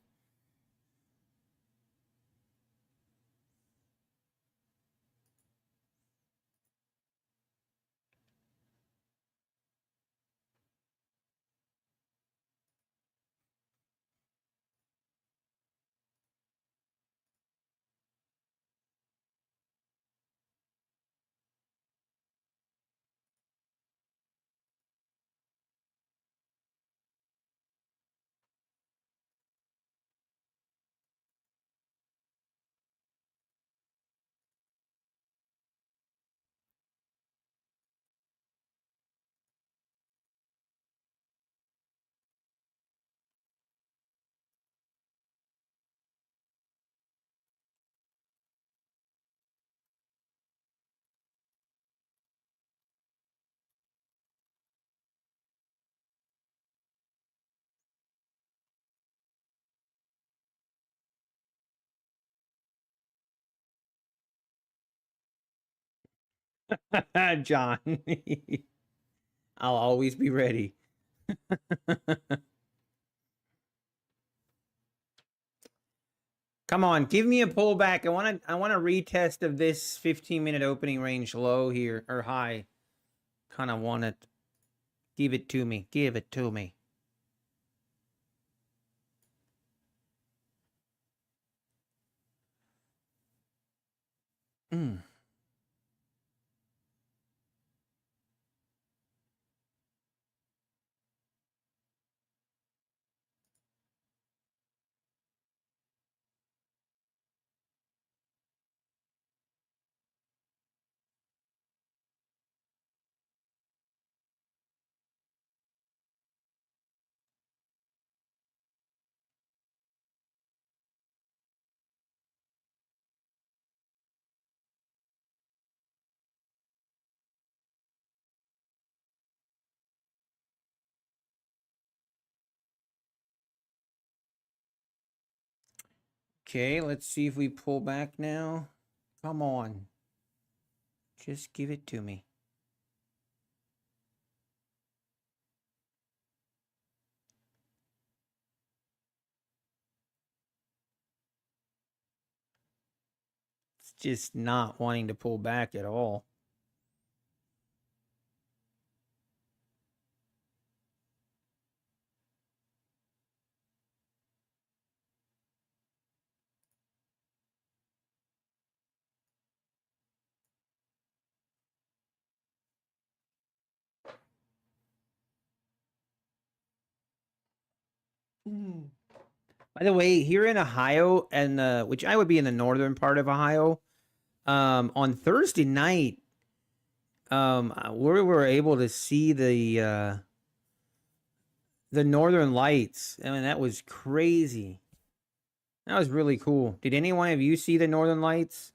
John, I'll always be ready. Come on, give me a pullback. I want a retest of this 15-minute opening range low here or high. Kind of want it. Give it to me. Give it to me. Mm. Okay, let's see if we pull back now. Come on. Just give it to me. It's just not wanting to pull back at all. By the way, here in Ohio, and which I would be in the northern part of Ohio, on Thursday night, we were able to see the northern lights. I mean, that was crazy. That was really cool. Did any one of you see the northern lights?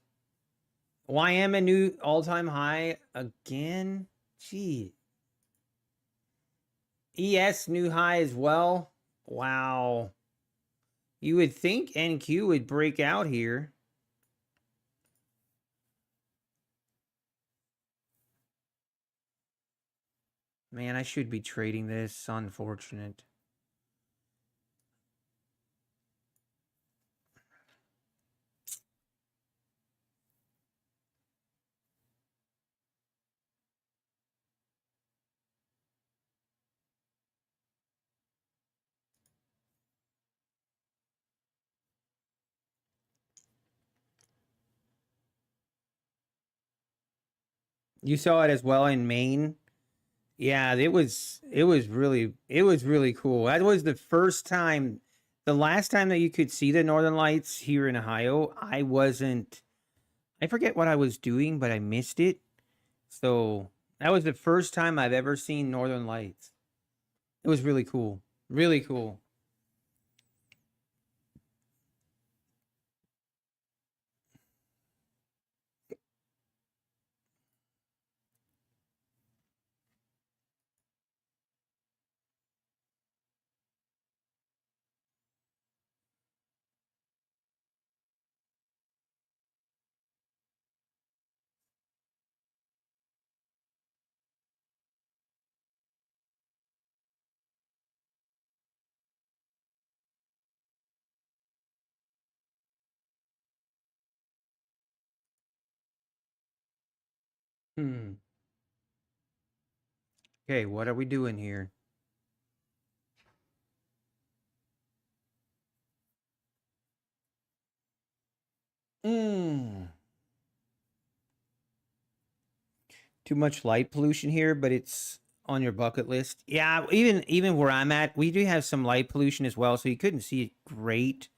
YM a new all-time high again? Gee. ES new high as well. Wow. You would think NQ would break out here. Man, I should be trading this. Unfortunate. You saw it as well in Maine. Yeah, it was really cool. That was the first time, the last time that you could see the northern lights here in Ohio. I forget what I was doing, but I missed it. So that was the first time I've ever seen northern lights. It was really cool. Really cool. Hmm. Okay, what are we doing here? Mm. Too much light pollution here, but it's on your bucket list. Yeah, even where I'm at, we do have some light pollution as well, so you couldn't see it great.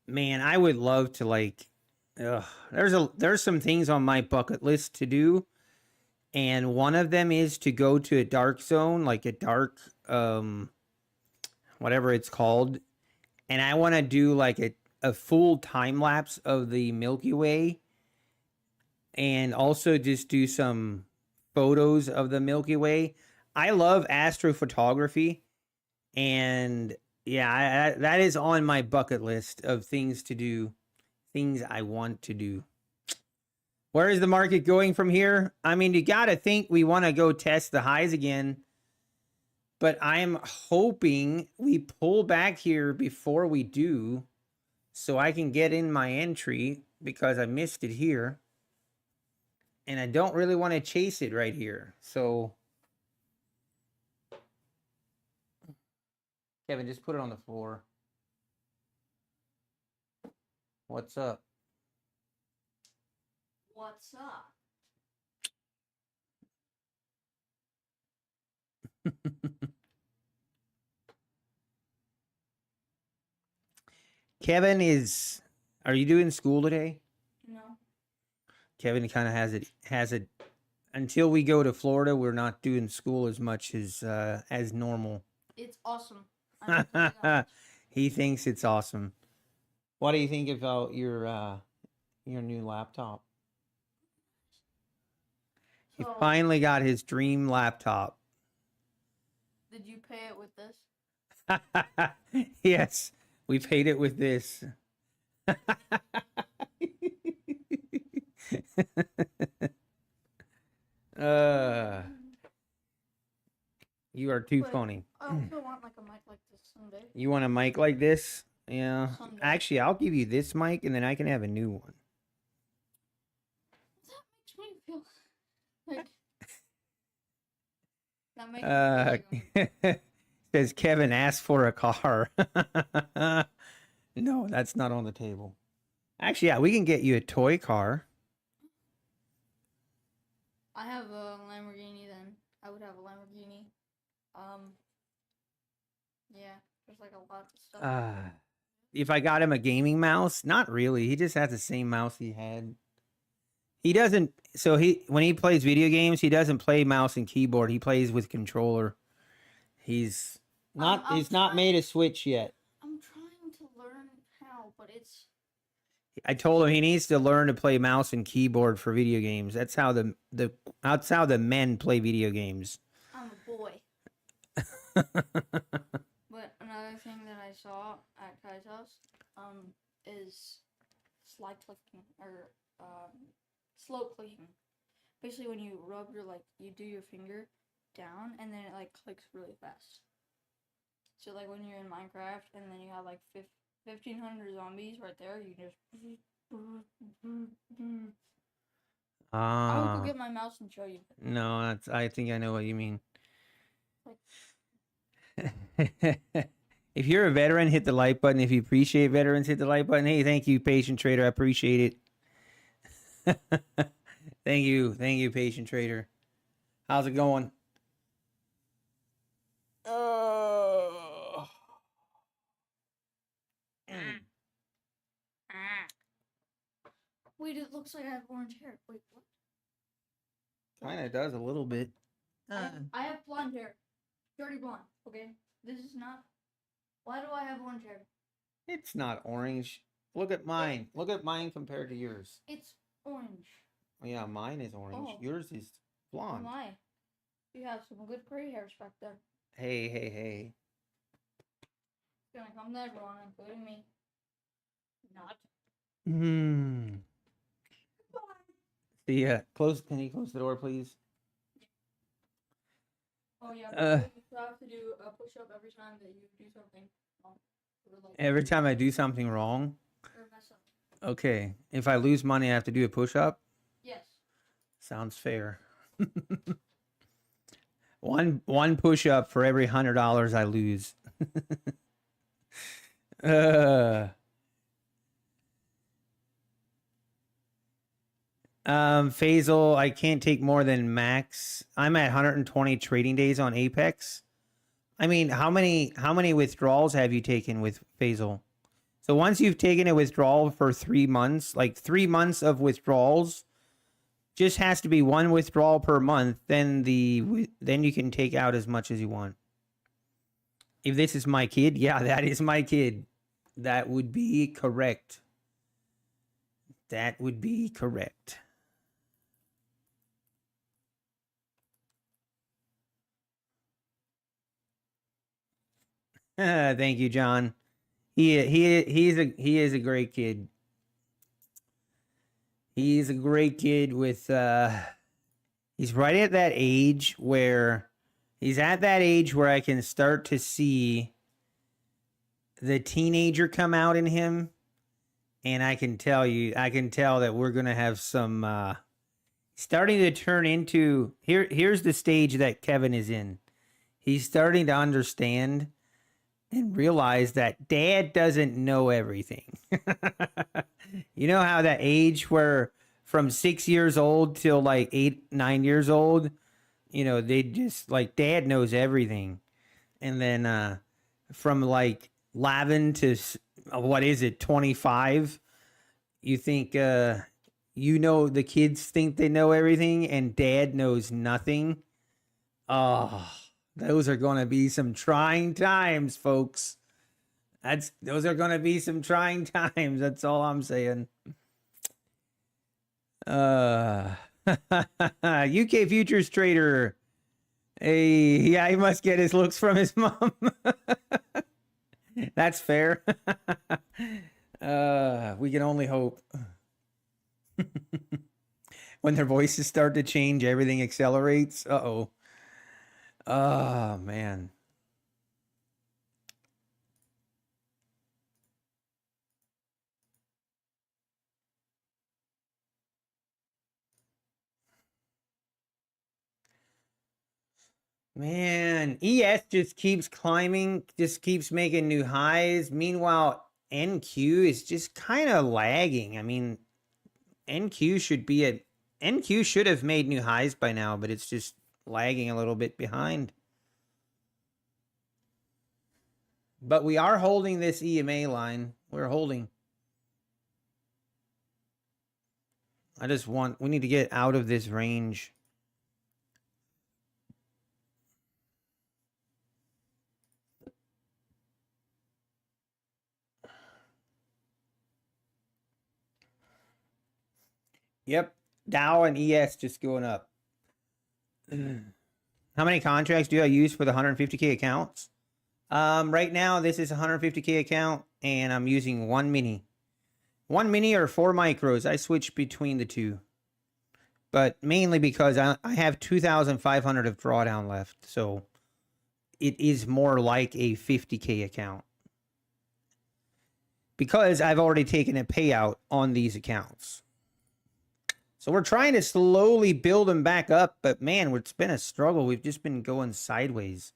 Man, I would love to like. There's some things on my bucket list to do, and one of them is to go to a dark zone, like a dark whatever it's called, and I want to do like a full time lapse of the Milky Way, and also just do some photos of the Milky Way. I love astrophotography, and yeah, that is on my bucket list of things to do, things I want to do. Where is the market going from here? I mean, you got to think we want to go test the highs again, but I'm hoping we pull back here before we do so I can get in my entry because I missed it here. And I don't really want to chase it right here. So, Kevin, just put it on the floor. What's up? What's up? Kevin are you doing school today? No. Kevin kind of has it until we go to Florida, we're not doing school as much as normal. It's awesome. He thinks it's awesome. What do you think about your new laptop? He finally got his dream laptop. Did you pay it with this? Yes, we paid it with this. You are too funny. I also want like a mic like this someday. You want a mic like this? Yeah. Someday. Actually, I'll give you this mic and then I can have a new one. That makes me feel like that makes me feel Says Kevin asked for a car. No, that's not on the table. Actually, yeah, we can get you a toy car. I have a Lamborghini then. I would have a Lamborghini. Yeah. There's like a lot of stuff. If I got him a gaming mouse, not really. He just has the same mouse he had. He doesn't. So when he plays video games, he doesn't play mouse and keyboard. He plays with controller. He's not. He's not made a switch yet. I'm trying to learn how, but it's. I told him he needs to learn to play mouse and keyboard for video games. That's how that's how the men play video games. I'm a boy. But another thing that I saw at Kai's house, is slide clicking or slow clicking. Basically, when you rub you do your finger down, and then it clicks really fast. So when you're in Minecraft, and then you have 1,500 zombies right there, you just. I'll go get my mouse and show you. No, I think I know what you mean. If you're a veteran, hit the like button. If you appreciate veterans, hit the like button. Hey, thank you, patient trader. I appreciate it. Thank you, patient trader. How's it going? Wait, it looks like I have orange hair. Wait, what? Kinda does a little bit. I have blonde hair. Dirty blonde, okay? This is not. Why do I have orange hair? It's not orange. Look at mine. Look at mine compared to yours. It's orange. Yeah, mine is orange. Oh. Yours is blonde. Why? You have some good gray hairs back there. Hey. It's gonna come to everyone, including me. Not. See, close. Can you close the door, please? Oh yeah. You have to do a push-up every time that you do something wrong. Every time I do something wrong. Or mess up. Okay. If I lose money, I have to do a push-up. Yes. Sounds fair. One push-up for every $100 I lose. Faisal, I can't take more than max. I'm at 120 trading days on Apex. I mean, how many withdrawals have you taken with Faisal? So once you've taken a withdrawal for 3 months, 3 months of withdrawals, just has to be one withdrawal per month. Then you can take out as much as you want. If this is my kid, yeah, that is my kid. That would be correct. That would be correct. Thank you, John. He is a great kid. He's a great kid with he's right at that age where I can start to see the teenager come out in him, and I can tell that we're gonna have some starting to turn into here's the stage that Kevin is in. He's starting to understand and realize that dad doesn't know everything. You know how that age where from 6 years old till 8, 9 years old, they just dad knows everything. And then from 11 to what is it, 25, you think the kids think they know everything and dad knows nothing. Oh, those are going to be some trying times, folks. Those are going to be some trying times. That's all I'm saying. UK futures trader. Hey, yeah, he must get his looks from his mom. That's fair. We can only hope. When their voices start to change, everything accelerates. Uh-oh. Oh, man. Man, ES just keeps climbing, just keeps making new highs. Meanwhile, NQ is just kind of lagging. I mean, NQ should have made new highs by now, but it's just lagging a little bit behind. But we are holding this EMA line. We're holding. We need to get out of this range. Yep. Dow and ES just going up. How many contracts do I use for the 150K accounts? Right now, this is a 150K account, and I'm using one mini. One mini or 4 micros. I switch between the two. But mainly because I have 2,500 of drawdown left. So it is more like a 50K account. Because I've already taken a payout on these accounts. So we're trying to slowly build them back up. But man, it's been a struggle. We've just been going sideways.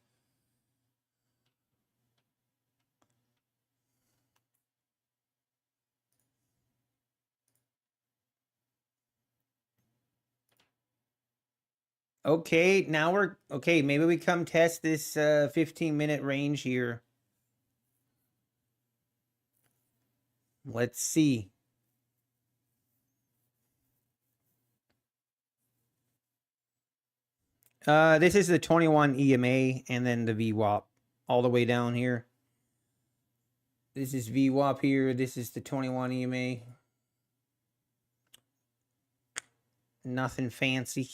Okay, now we're okay. Maybe we come test this 15-minute range here. Let's see. This is the 21 EMA and then the VWAP all the way down here. This is VWAP here. This is the 21 EMA. Nothing fancy.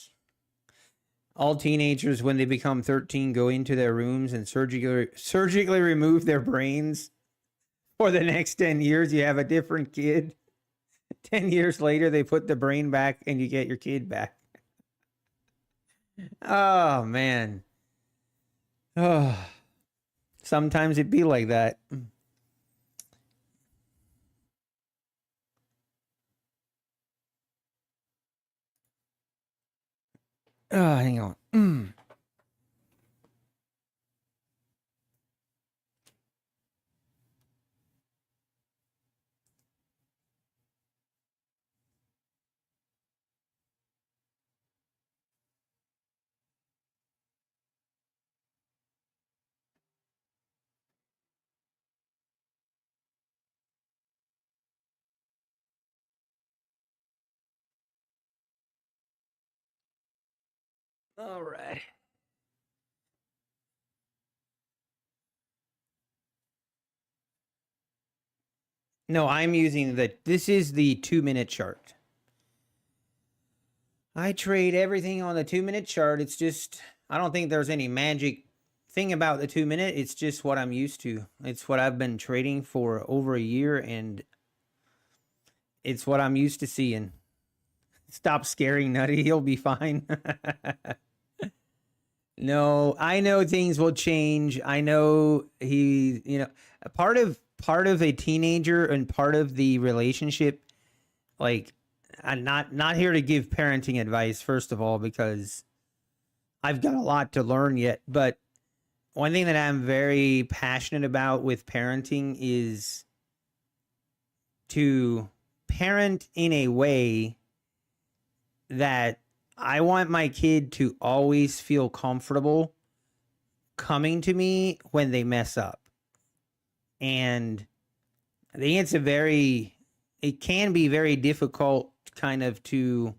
All teenagers, when they become 13, go into their rooms and surgically remove their brains. For the next 10 years, you have a different kid. 10 years later, they put the brain back and you get your kid back. Oh, man. Oh, sometimes it be like that. Oh, hang on. All right. No, I'm using this is the 2-minute chart. I trade everything on the 2-minute chart. It's just, I don't think there's any magic thing about the 2-minute. It's just what I'm used to. It's what I've been trading for over a year, and it's what I'm used to seeing. Stop scaring Nutty. He'll be fine. No, I know things will change. I know a part of a teenager and part of the relationship, like, I'm not here to give parenting advice, first of all, because I've got a lot to learn yet. But one thing that I'm very passionate about with parenting is to parent in a way that I want my kid to always feel comfortable coming to me when they mess up. And I think it can be very difficult kind of to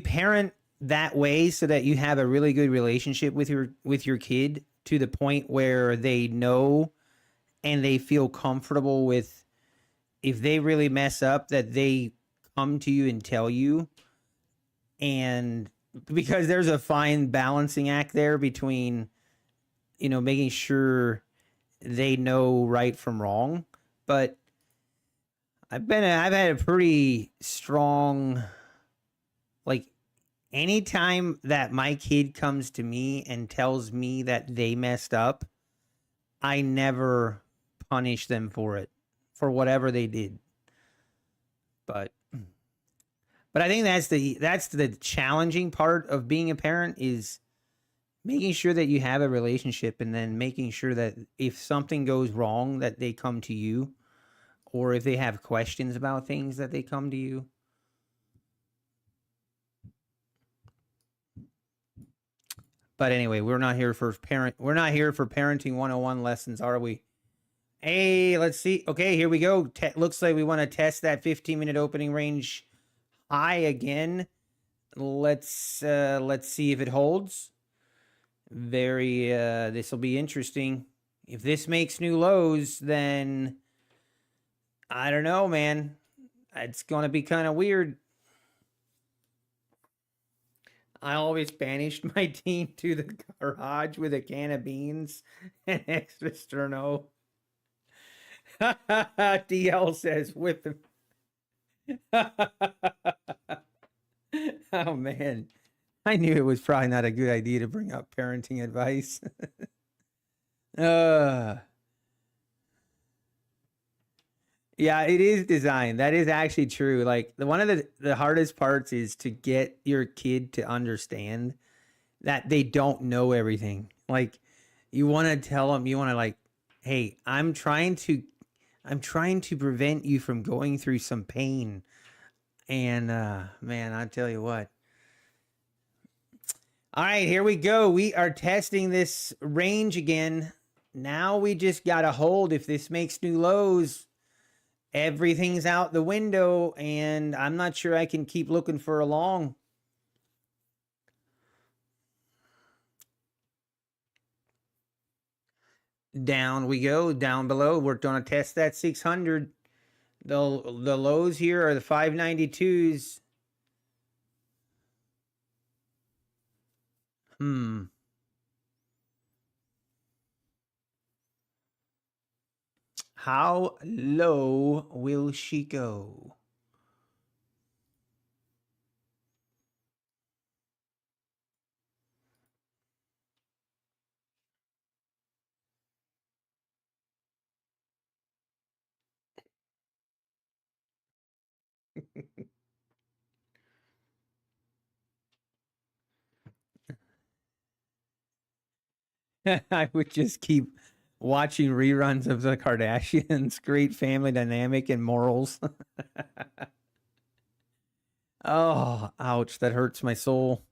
parent that way so that you have a really good relationship with your kid to the point where they know and they feel comfortable with, if they really mess up, that they come to you and tell you. And because there's a fine balancing act there between, making sure they know right from wrong. But I've had a pretty strong, like, anytime that my kid comes to me and tells me that they messed up, I never punish them for it, for whatever they did. But I think that's the challenging part of being a parent, is making sure that you have a relationship, and then making sure that if something goes wrong, that they come to you, or if they have questions about things, that they come to you. But anyway, we're not here for parenting 101 lessons, are we? Hey, let's see. Okay, here we go. Looks like we want to test that 15-minute opening range high again. Let's see if it holds. This will be interesting. If this makes new lows, then I don't know, man. It's going to be kind of weird. I always banished my team to the garage with a can of beans and extra sterno. DL says whip him. Oh man, I knew it was probably not a good idea to bring up parenting advice. Yeah, it is designed. That is actually true. Like one of the hardest parts is to get your kid to understand that they don't know everything. Like you want to tell them, you want to like, hey, I'm trying to prevent you from going through some pain. And man, I tell you what. All right, here we go. We are testing this range again. Now we just got to hold. If this makes new lows, everything's out the window, and I'm not sure I can keep looking for a long. Down we go, down below. We're going to test that 600. The lows here are the 592s. How low will she go? I would just keep watching reruns of the Kardashians. Great family dynamic and morals. Oh, ouch. That hurts my soul.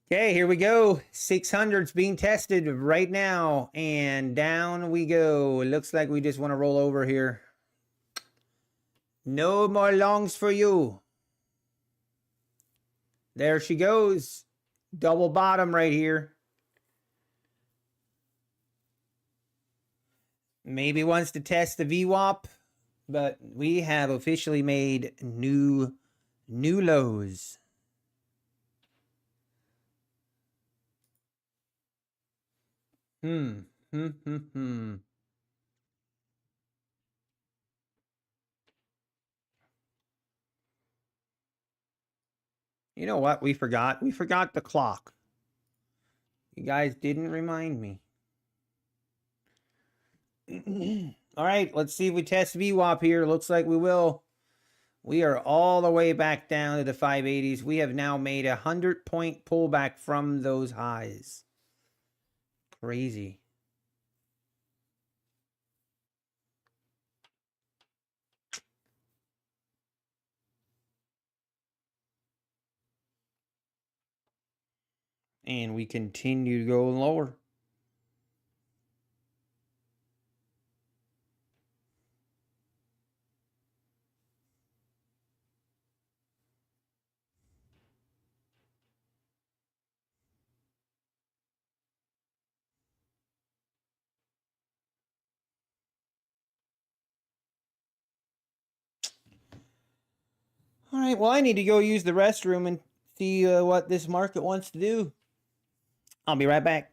Okay, here we go. 600's being tested right now. And down we go. It looks like we just want to roll over here. No more longs for you. There she goes. Double bottom right here. Maybe wants to test the VWAP, but we have officially made new lows. You know what? We forgot. We forgot the clock. You guys didn't remind me. All right, let's see if we test VWAP here. Looks like we will. We are all the way back down to the 580s. We have now made a 100-point pullback from those highs. Crazy. And we continue to go lower. All right, well, I need to go use the restroom and see what this market wants to do. I'll be right back.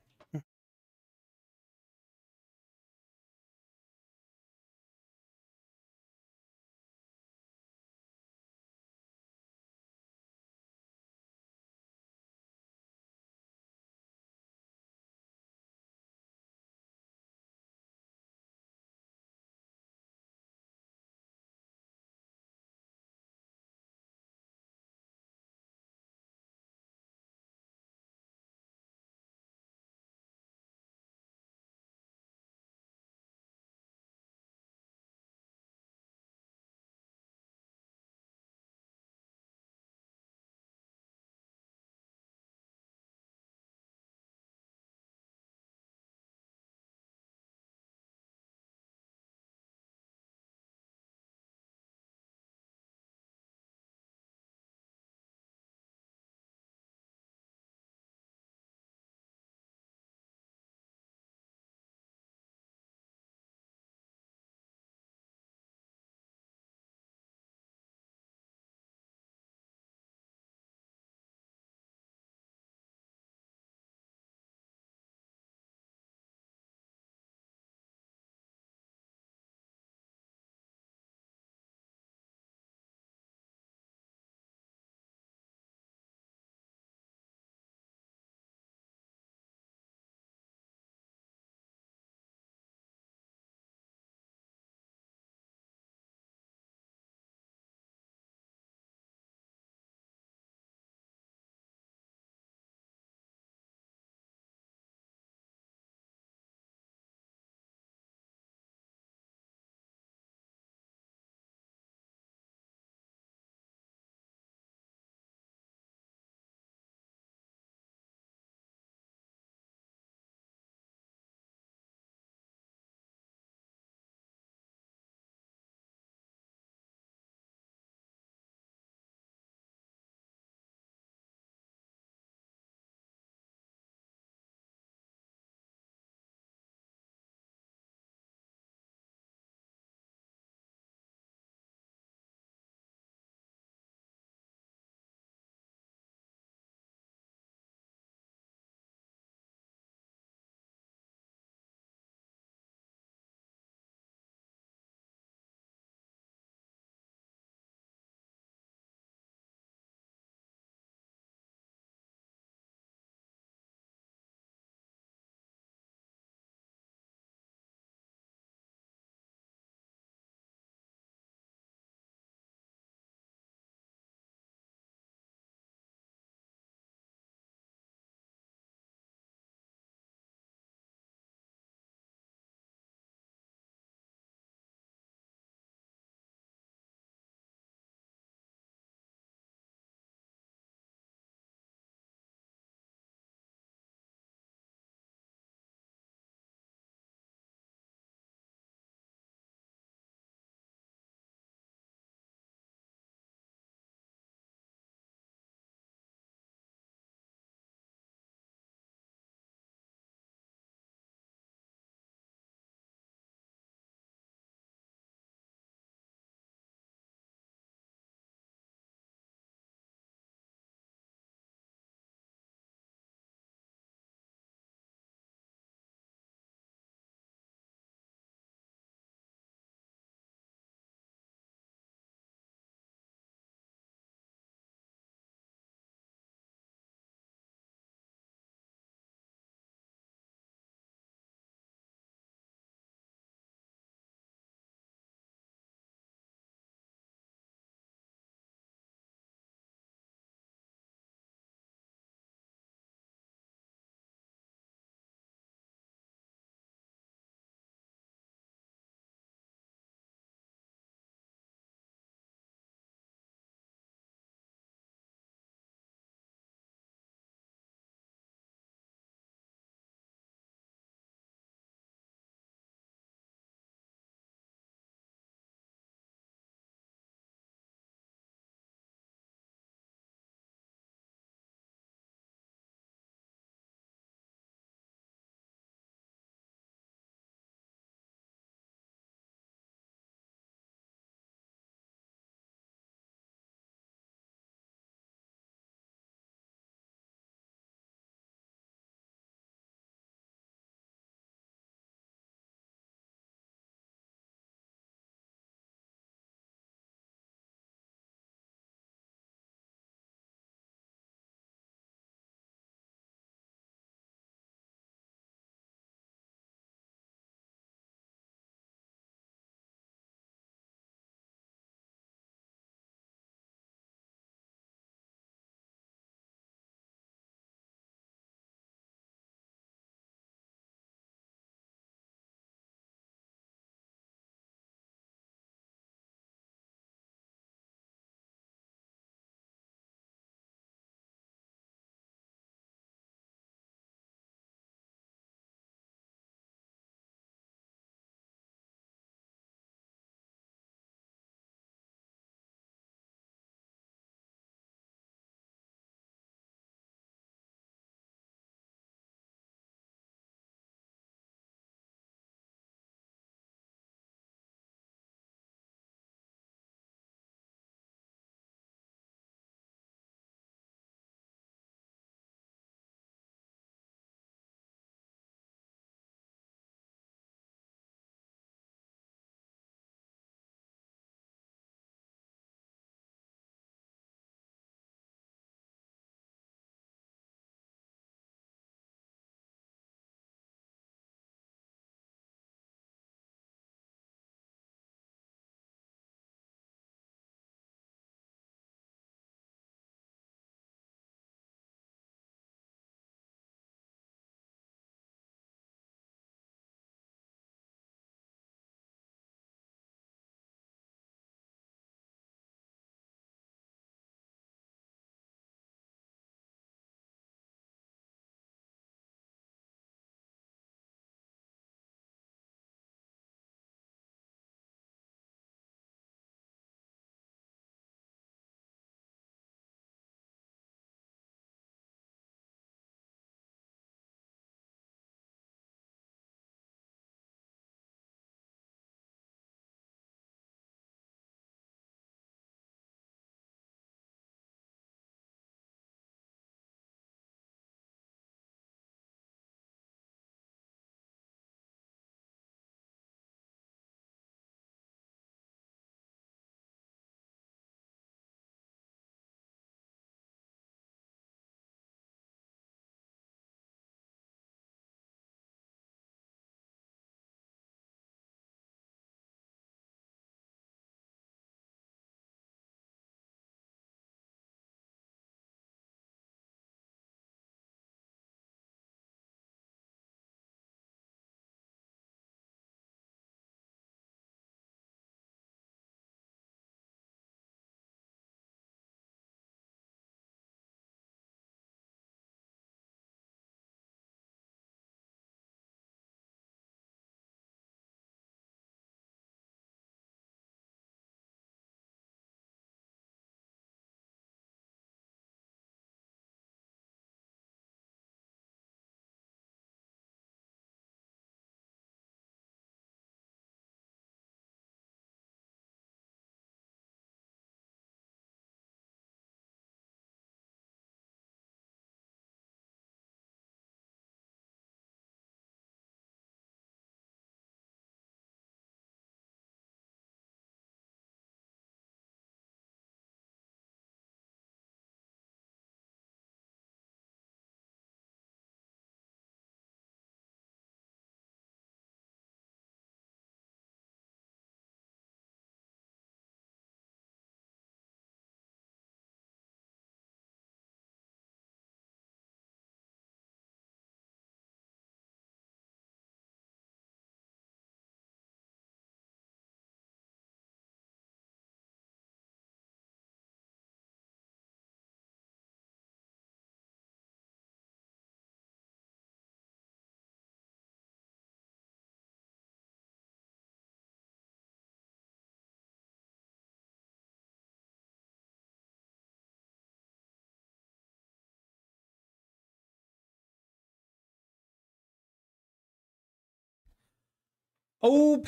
Oh,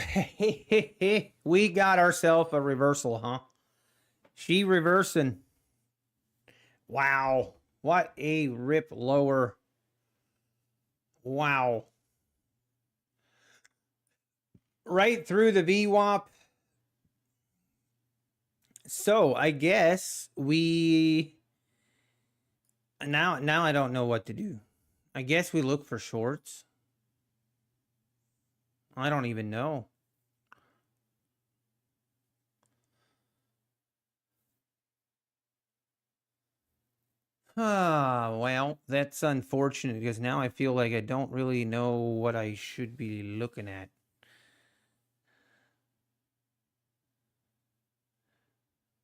we got ourselves a reversal, huh? She reversing. Wow. What a rip lower. Wow. Right through the VWAP. So I guess we now I don't know what to do. I guess we look for shorts. I don't even know. Ah, well, that's unfortunate because now I feel like I don't really know what I should be looking at.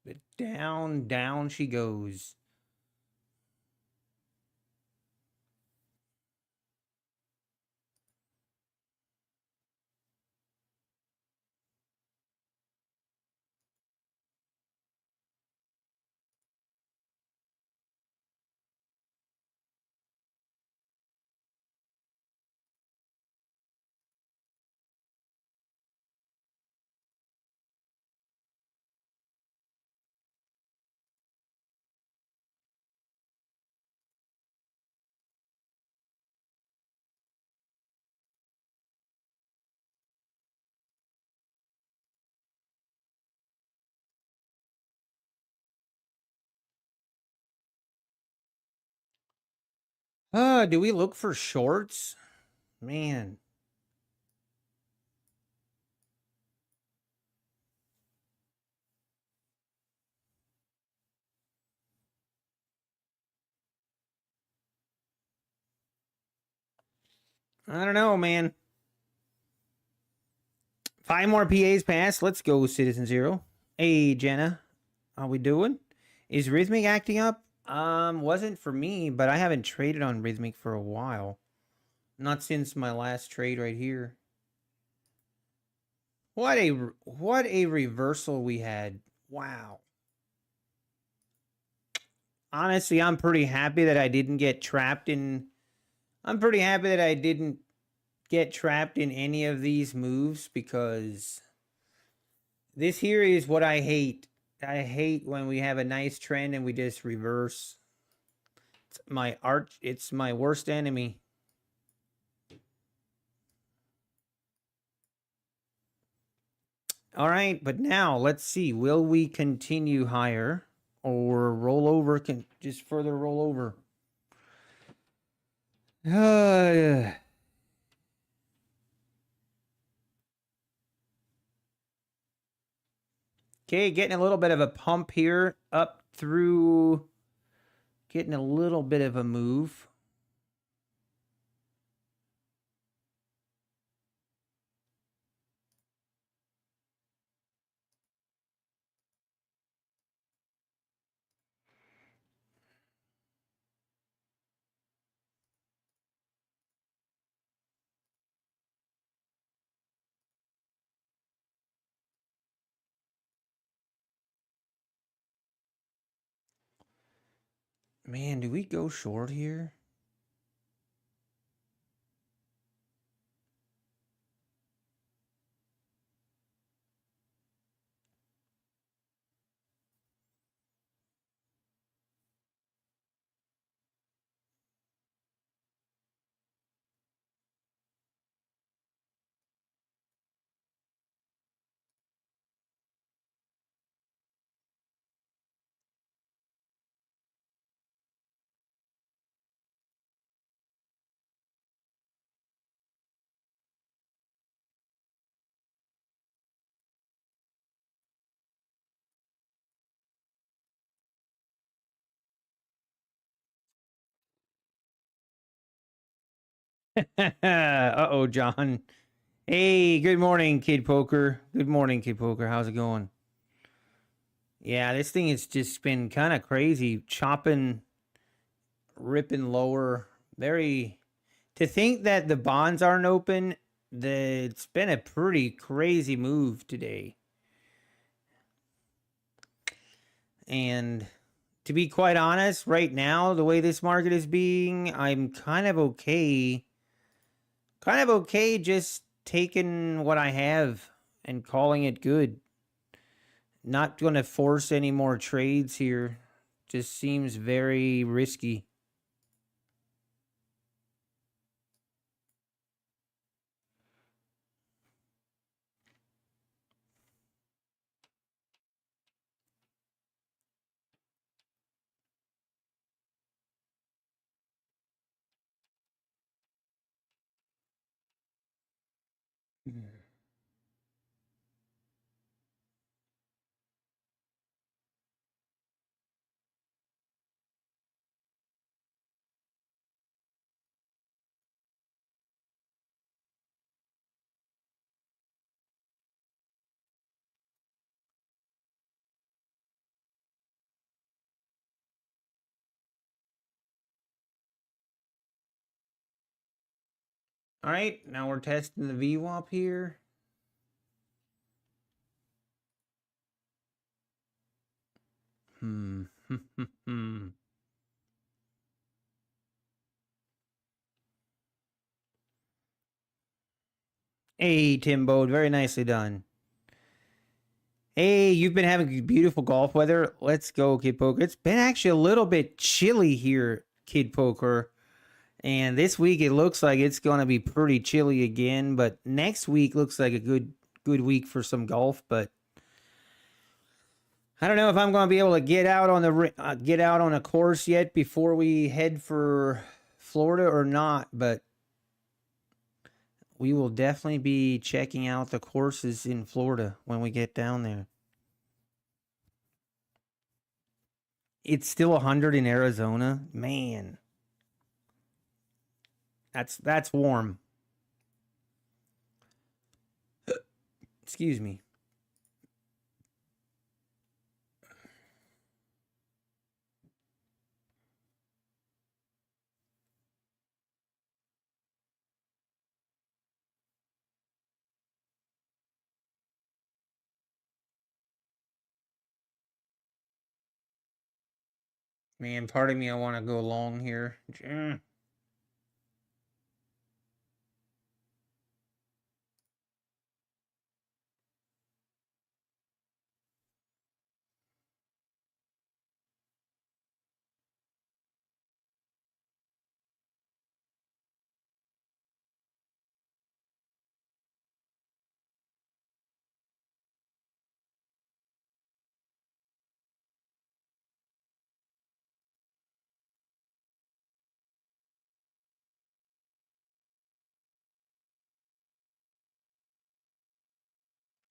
But down she goes. Do we look for shorts? Man. I don't know, man. 5 more PAs pass. Let's go, Citizen Zero. Hey, Jenna. How we doing? Is Rhythmic acting up? Wasn't for me, but I haven't traded on Rhythmic for a while. Not since my last trade right here. What a reversal we had. Wow. Honestly, I'm pretty happy that I didn't get trapped in I'm pretty happy that I didn't get trapped in any of these moves because this here is what I hate. I hate when we have a nice trend and we just reverse. It's my worst enemy. All right, but now let's see. Will we continue higher or roll over? Can just further roll over. Okay, getting a little bit of a pump here up through, getting a little bit of a move. Man, do we go short here? Uh-oh, John. Hey, good morning, Kid Poker. Good morning, Kid Poker. How's it going? Yeah, this thing has just been kind of crazy. Chopping, ripping lower. Very. To think that the bonds aren't open, it's been a pretty crazy move today. And to be quite honest, right now, the way this market is being, I'm kind of okay. Kind of okay just taking what I have and calling it good. Not going to force any more trades here. Just seems very risky. All right, now we're testing the VWAP here. Hey, Timbo, very nicely done. Hey, you've been having beautiful golf weather. Let's go, Kid Poker. It's been actually a little bit chilly here, Kid Poker. And this week it looks like it's going to be pretty chilly again, but next week looks like a good week for some golf, but I don't know if I'm going to be able to get out on a course yet before we head for Florida or not, but we will definitely be checking out the courses in Florida when we get down there. It's still 100 in Arizona. Man. That's warm. Excuse me. Man, part of me I want to go long here.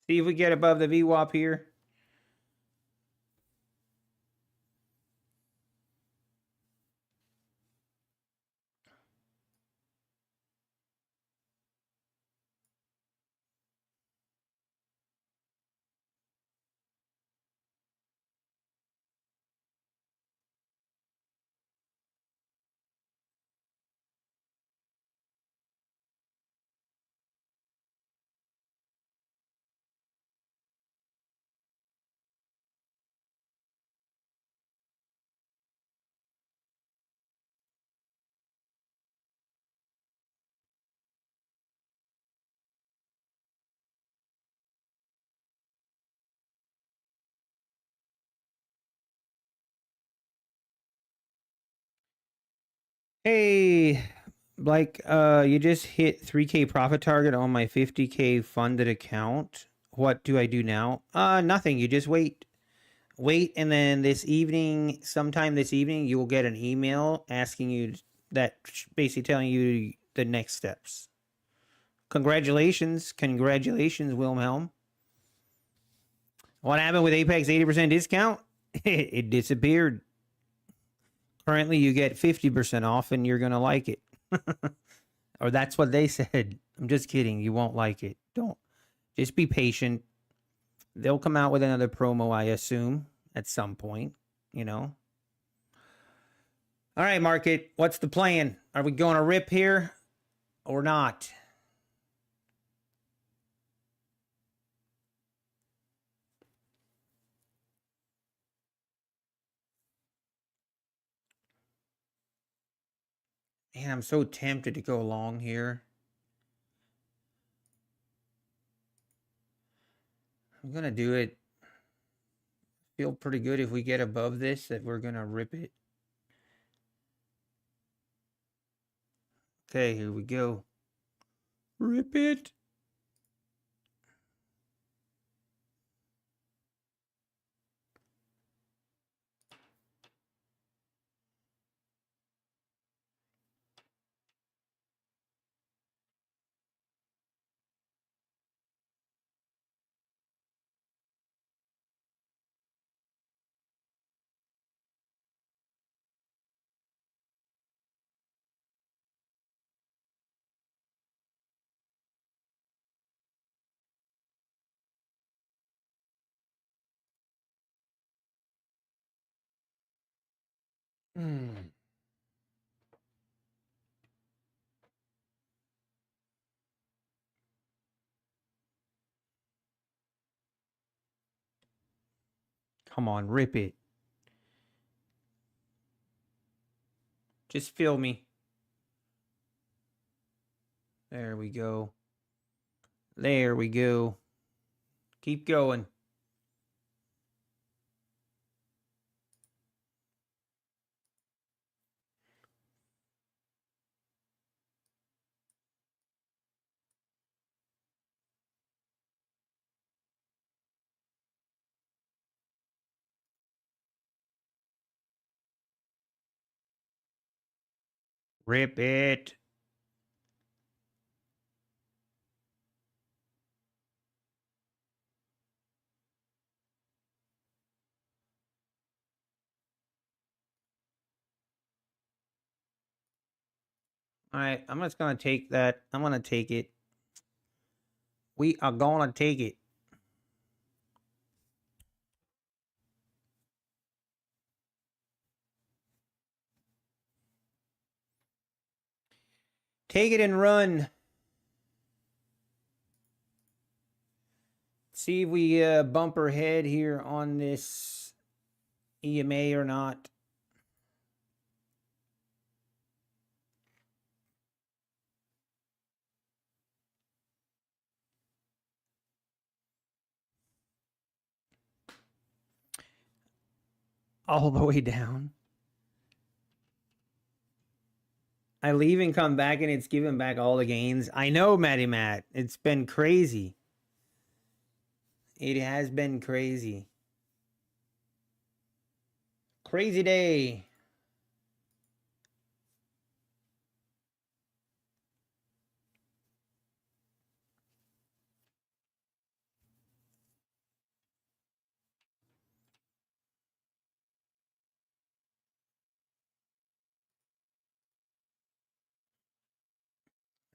See if we get above the VWAP here. Hey, like you just hit 3K profit target on my 50K funded account. What do I do now? Nothing. You just wait. Wait, and then sometime this evening, you will get an email asking you that, basically telling you the next steps. Congratulations, Wilhelm. What happened with Apex 80% discount? It disappeared. Currently, you get 50% off, and you're gonna like it. Or that's what they said. I'm just kidding. You won't like it. Don't. Just be patient. They'll come out with another promo, I assume, at some point. You know. All right, market. What's the plan? Are we going to rip here or not? Man, I'm so tempted to go long here. I'm gonna do it. Feel pretty good if we get above this that we're gonna rip it. Okay, here we go. Rip it. Hmm. Come on, rip it. Just feel me. There we go. There we go. Keep going. Rip it. All right, I'm just gonna take that. I'm gonna take it. We are gonna take it. Take it and run. See if we bump our head here on this EMA or not. All the way down. I leave and come back and it's giving back all the gains. I know, Matty Matt. It's been crazy. It has been crazy. Crazy day.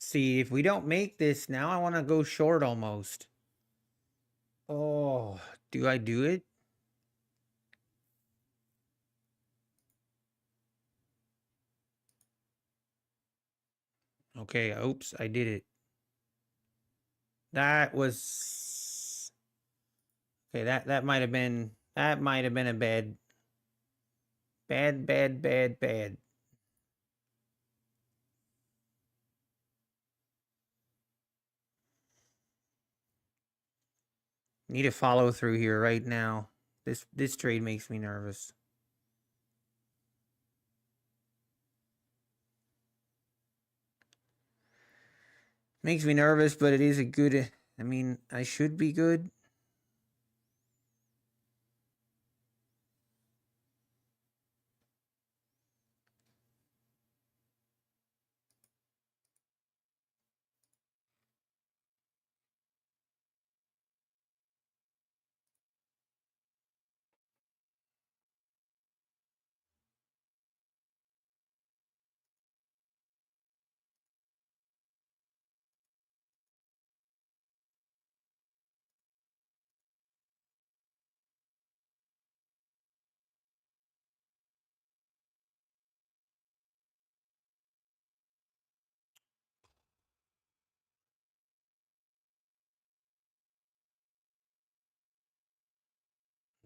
See, if we don't make this now, I want to go short almost. Oh, do I do it? Okay, oops, I did it. That was okay. That might have been a bad. Need to follow through here right now. This trade makes me nervous. Makes me nervous, but it is a good. I mean, I should be good.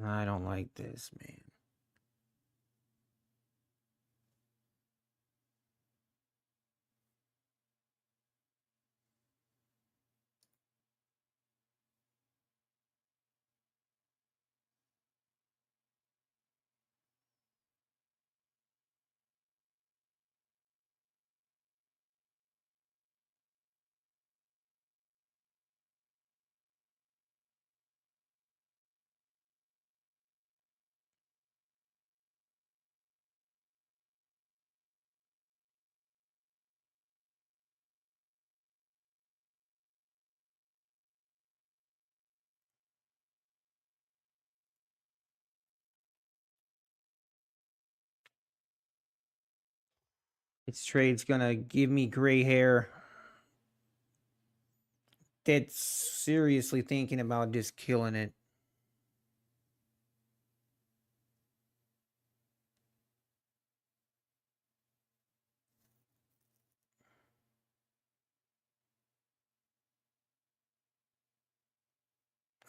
I don't like this, man. This trade's gonna give me gray hair. That's seriously thinking about just killing it.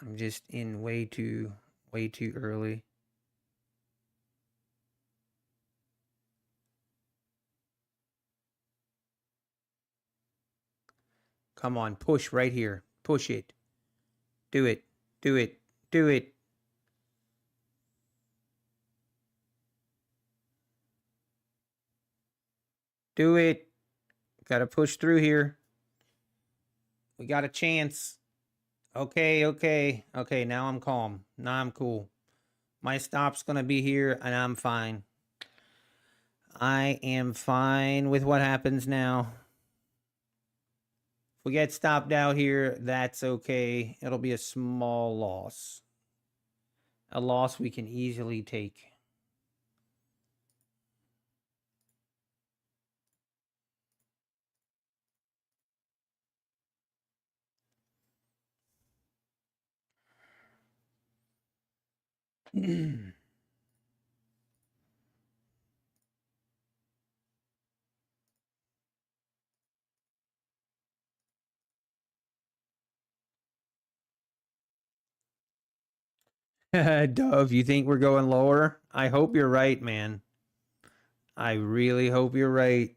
I'm just in way too early. Come on, push right here. Push it. Do it. Do it. Do it. Do it. Got to push through here. We got a chance. Okay, okay. Okay, now I'm calm. Now I'm cool. My stop's going to be here, and I'm fine. I am fine with what happens now. If we get stopped out here, that's okay. It'll be a small loss. A loss we can easily take. Dove, you think we're going lower? I hope you're right, man. I really hope you're right.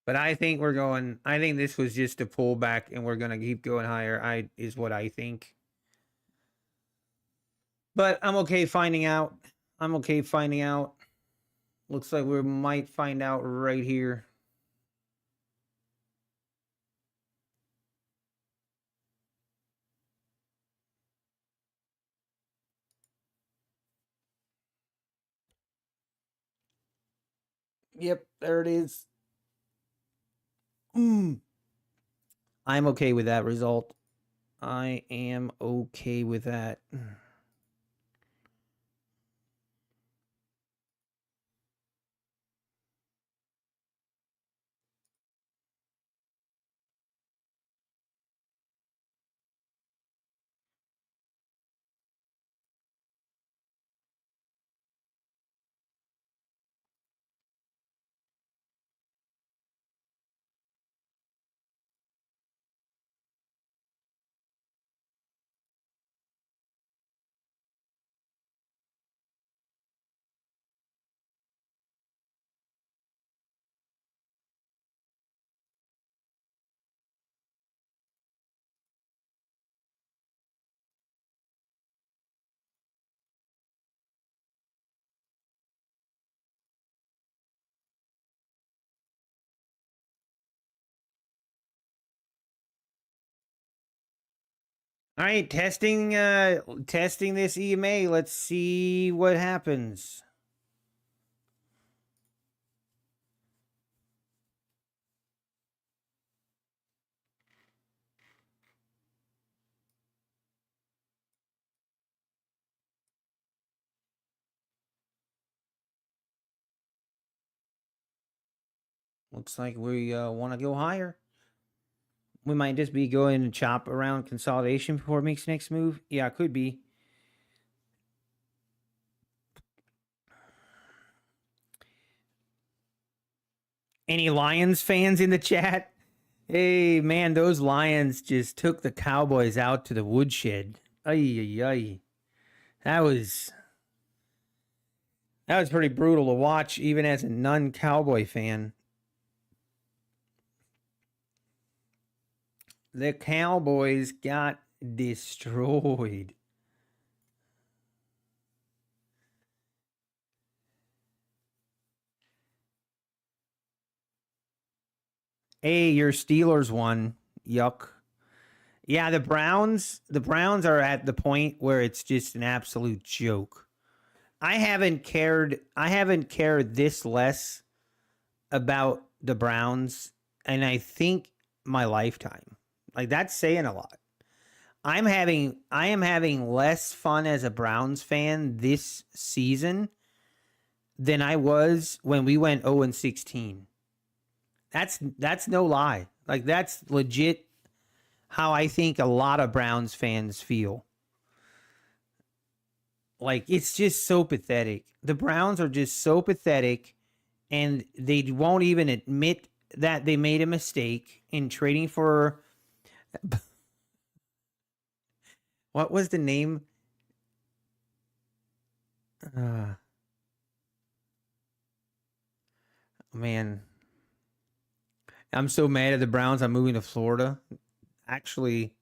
But I think we're going, I think this was just a pullback and we're going to keep going higher. Is what I think. But I'm okay finding out. I'm okay finding out. Looks like we might find out right here. Yep, there it is. I'm okay with that result. I am okay with that. All right, testing this EMA. Let's see what happens. Looks like we want to go higher. We might just be going to chop around consolidation before it makes next move. Yeah, it could be. Any Lions fans in the chat? Hey, man, those Lions just took the Cowboys out to the woodshed. Ay, ay, ay. That was pretty brutal to watch, even as a non-Cowboy fan. The Cowboys got destroyed. Hey, your Steelers won. Yuck. Yeah, the Browns are at the point where it's just an absolute joke. I haven't cared this less about the Browns, and I think my lifetime. Like, that's saying a lot. I am having less fun as a Browns fan this season than I was when we went 0-16. That's no lie. Like, that's legit how I think a lot of Browns fans feel. Like, it's just so pathetic. The Browns are just so pathetic, and they won't even admit that they made a mistake in trading for what was the name? Man, I'm so mad at the Browns. I'm moving to Florida. Actually,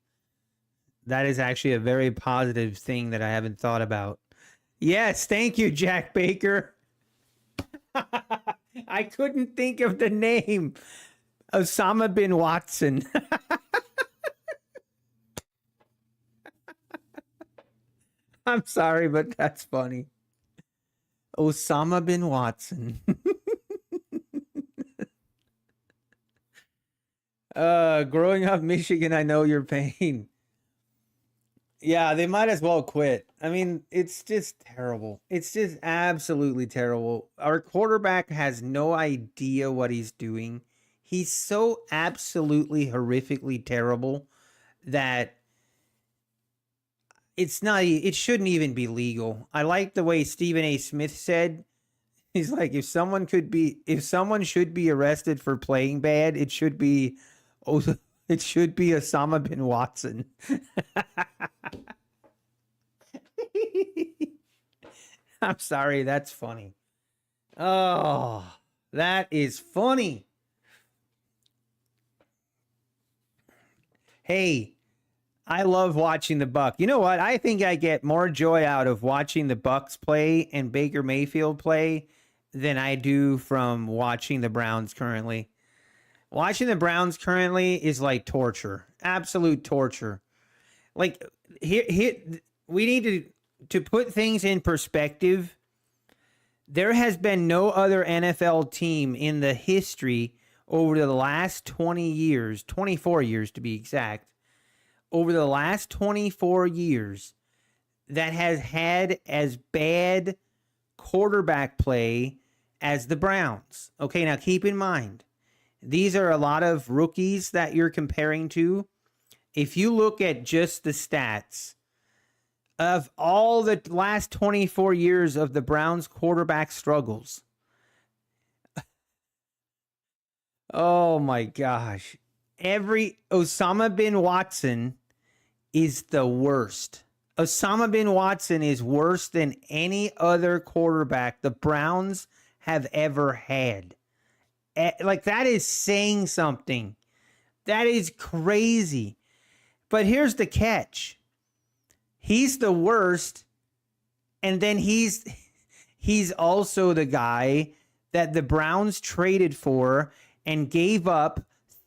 that is actually a very positive thing that I haven't thought about. Yes, thank you, Jack Baker. I couldn't think of the name. Osama bin Watson. I'm sorry, but that's funny. Osama bin Watson. Growing up Michigan, I know your pain. Yeah, they might as well quit. I mean, it's just terrible. It's just absolutely terrible. Our quarterback has no idea what he's doing. He's so absolutely horrifically terrible that it shouldn't even be legal. I like the way Stephen A. Smith said, he's like, if someone should be arrested for playing bad, it should be Osama bin Watson. I'm sorry, that's funny. Oh, that is funny. Hey, I love watching the Buck. You know what? I think I get more joy out of watching the Bucks play and Baker Mayfield play than I do from watching the Browns currently. Watching the Browns currently is like torture, absolute torture. Like, here we need to put things in perspective. There has been no other NFL team in the history over the last 20 years, 24 years to be exact, over the last 24 years that has had as bad quarterback play as the Browns. Okay, now keep in mind, these are a lot of rookies that you're comparing to. If you look at just the stats of all the last 24 years of the Browns quarterback struggles, oh my gosh, Osama bin Watson is the worst. Osama bin Watson is worse than any other quarterback the Browns have ever had. Like, that is saying something. That is crazy. But here's the catch. He's the worst, and then he's also the guy that the Browns traded for and gave up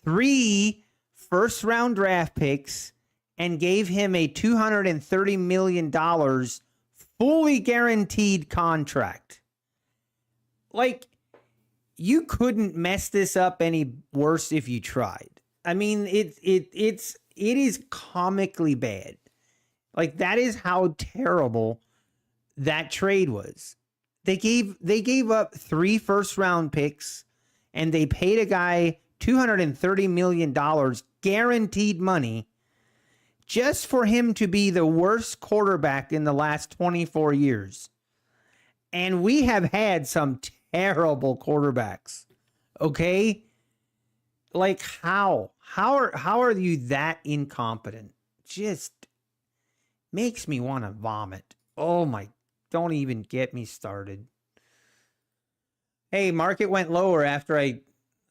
3 first-round draft picks and gave him a $230 million fully guaranteed contract. Like, you couldn't mess this up any worse if you tried. I mean, it is comically bad. Like, that is how terrible that trade was. They gave up 3 first-round picks, and they paid a guy $230 million guaranteed money just for him to be the worst quarterback in the last 24 years. And we have had some terrible quarterbacks. Okay? Like, how are you that incompetent? Just makes me want to vomit. Oh my, don't even get me started. Hey, market went lower after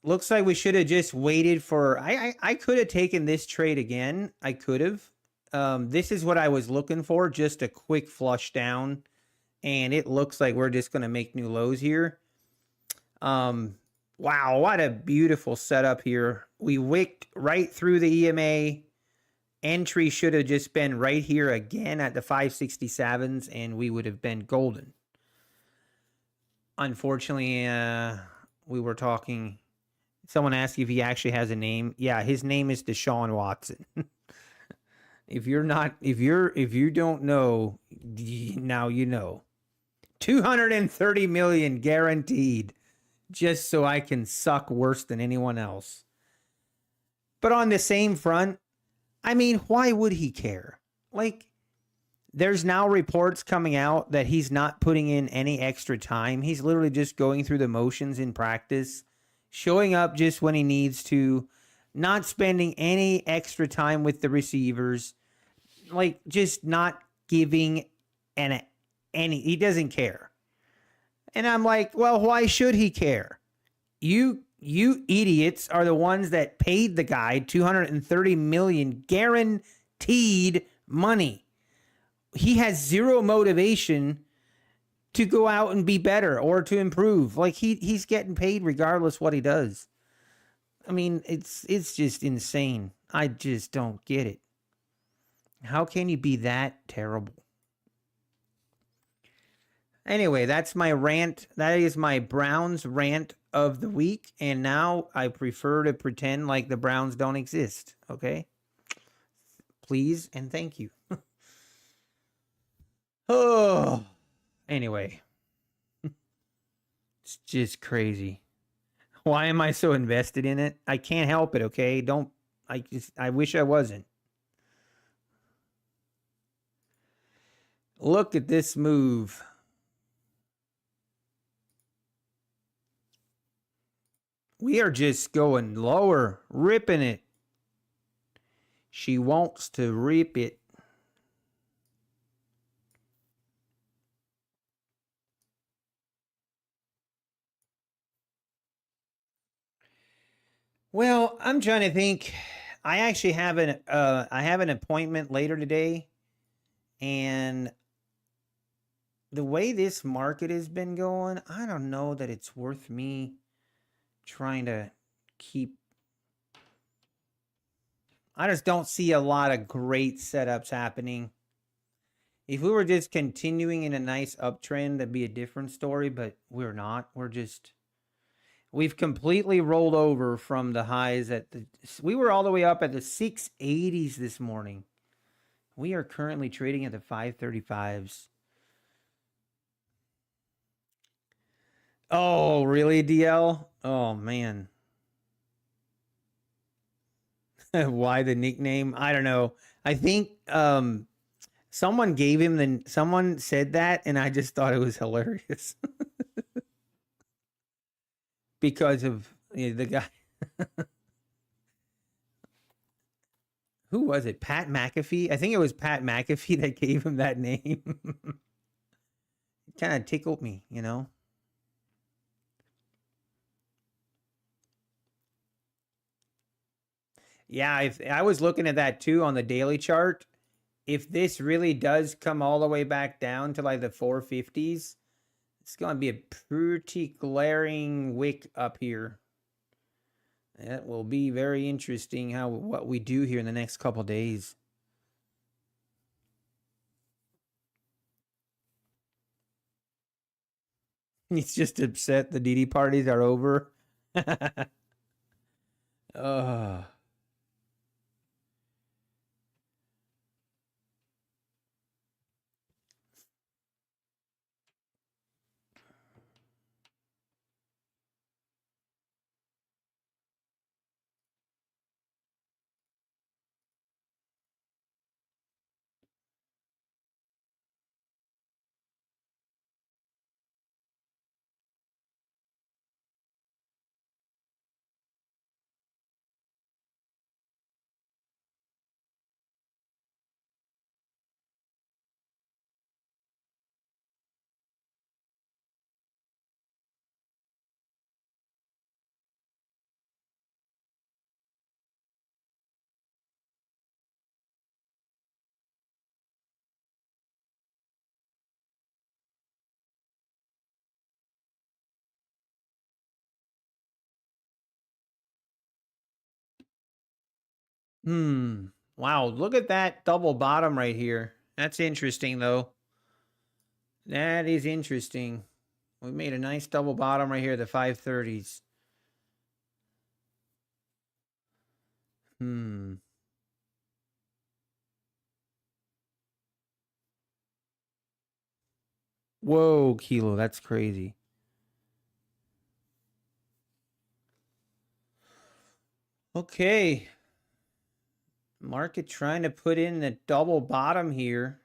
looks like we should have just waited for, I could have taken this trade again. I could have. This is what I was looking for, just a quick flush down. And it looks like we're just going to make new lows here. Wow, what a beautiful setup here. We wicked right through the EMA. Entry should have just been right here again at the 567s, and we would have been golden. Unfortunately, we were talking. Someone asked if he actually has a name. Yeah, his name is Deshaun Watson. If you don't know, now you know. 230 million guaranteed, just so I can suck worse than anyone else. But on the same front, I mean, why would he care? Like, there's now reports coming out that he's not putting in any extra time. He's literally just going through the motions in practice, showing up just when he needs to, not spending any extra time with the receivers, like just not giving any he doesn't care. And I'm like, well, why should he care? You idiots are the ones that paid the guy 230 million guaranteed money. He has zero motivation to go out and be better or to improve. Like he's getting paid regardless what he does. I mean, it's just insane. I just don't get it. How can you be that terrible? Anyway, that's my rant. That is my Browns rant of the week. And now I prefer to pretend like the Browns don't exist. Okay? Please and thank you. Oh, anyway. It's just crazy. Why am I so invested in it? I can't help it, okay? I wish I wasn't. Look at this move. We are just going lower, ripping it. She wants to rip it. Well, I'm trying to think. I actually have an appointment later today, and the way this market has been going, I don't know that it's worth me trying to keep. I just don't see a lot of great setups happening. If we were just continuing in a nice uptrend, that'd be a different story, but we're not. We've completely rolled over from the highs we were all the way up at the 680s this morning. We are currently trading at the 535s. Oh, really, DL? Oh, man. Why the nickname? I don't know. I think someone said that, and I just thought it was hilarious. Because of the guy. Who was it? Pat McAfee? I think it was Pat McAfee that gave him that name. It kind of tickled me, you know? Yeah, if I was looking at that too on the daily chart, if this really does come all the way back down to like the 450s, it's going to be a pretty glaring wick up here. That will be very interesting what we do here in the next couple days. He's just upset the DD parties are over. Oh. Wow, look at that double bottom right here. That's interesting though. That is interesting. We made a nice double bottom right here, the 530s. Whoa, Kilo, that's crazy. Okay. Market trying to put in the double bottom here.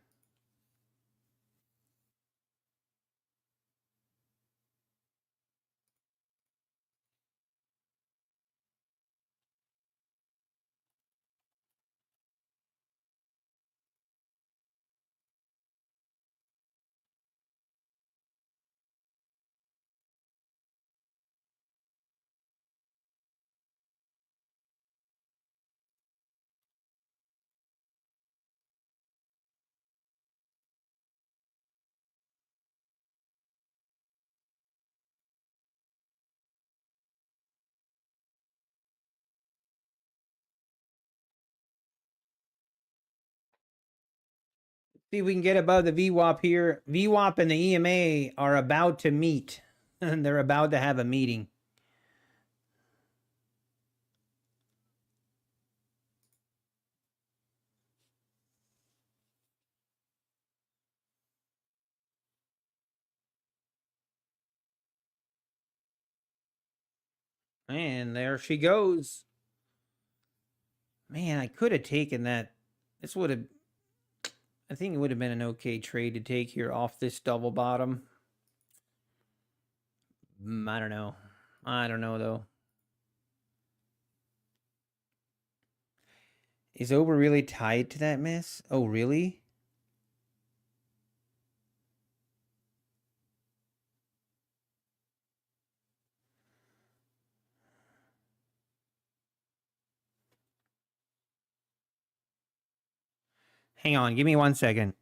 See if we can get above the VWAP here. VWAP and the EMA are about to meet. And they're about to have a meeting. And there she goes. Man, I could have taken that. This would have, I think it would have been an okay trade to take here off this double bottom. I don't know. I don't know, though. Is Ober really tied to that miss? Oh, really? Hang on. Give me 1 second.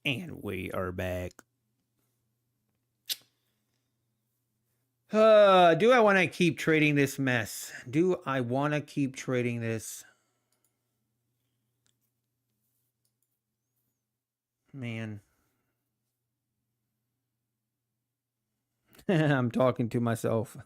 And we are back. Do I want to keep trading this mess? Do I want to keep trading this? Man. I'm talking to myself.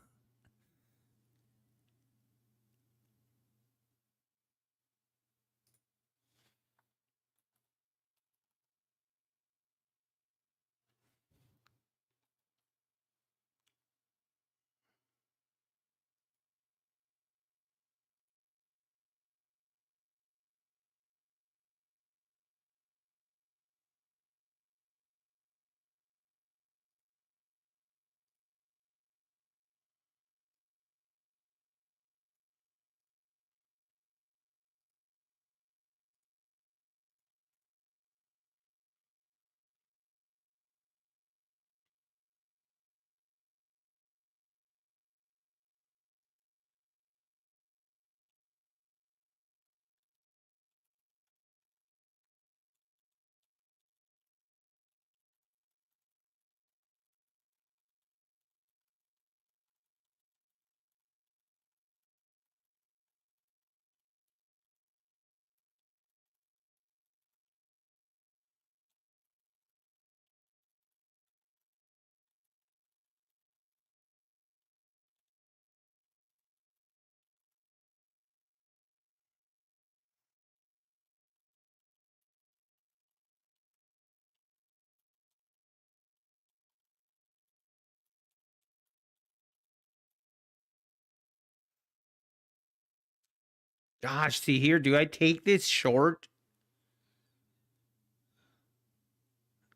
Gosh, see here, do I take this short?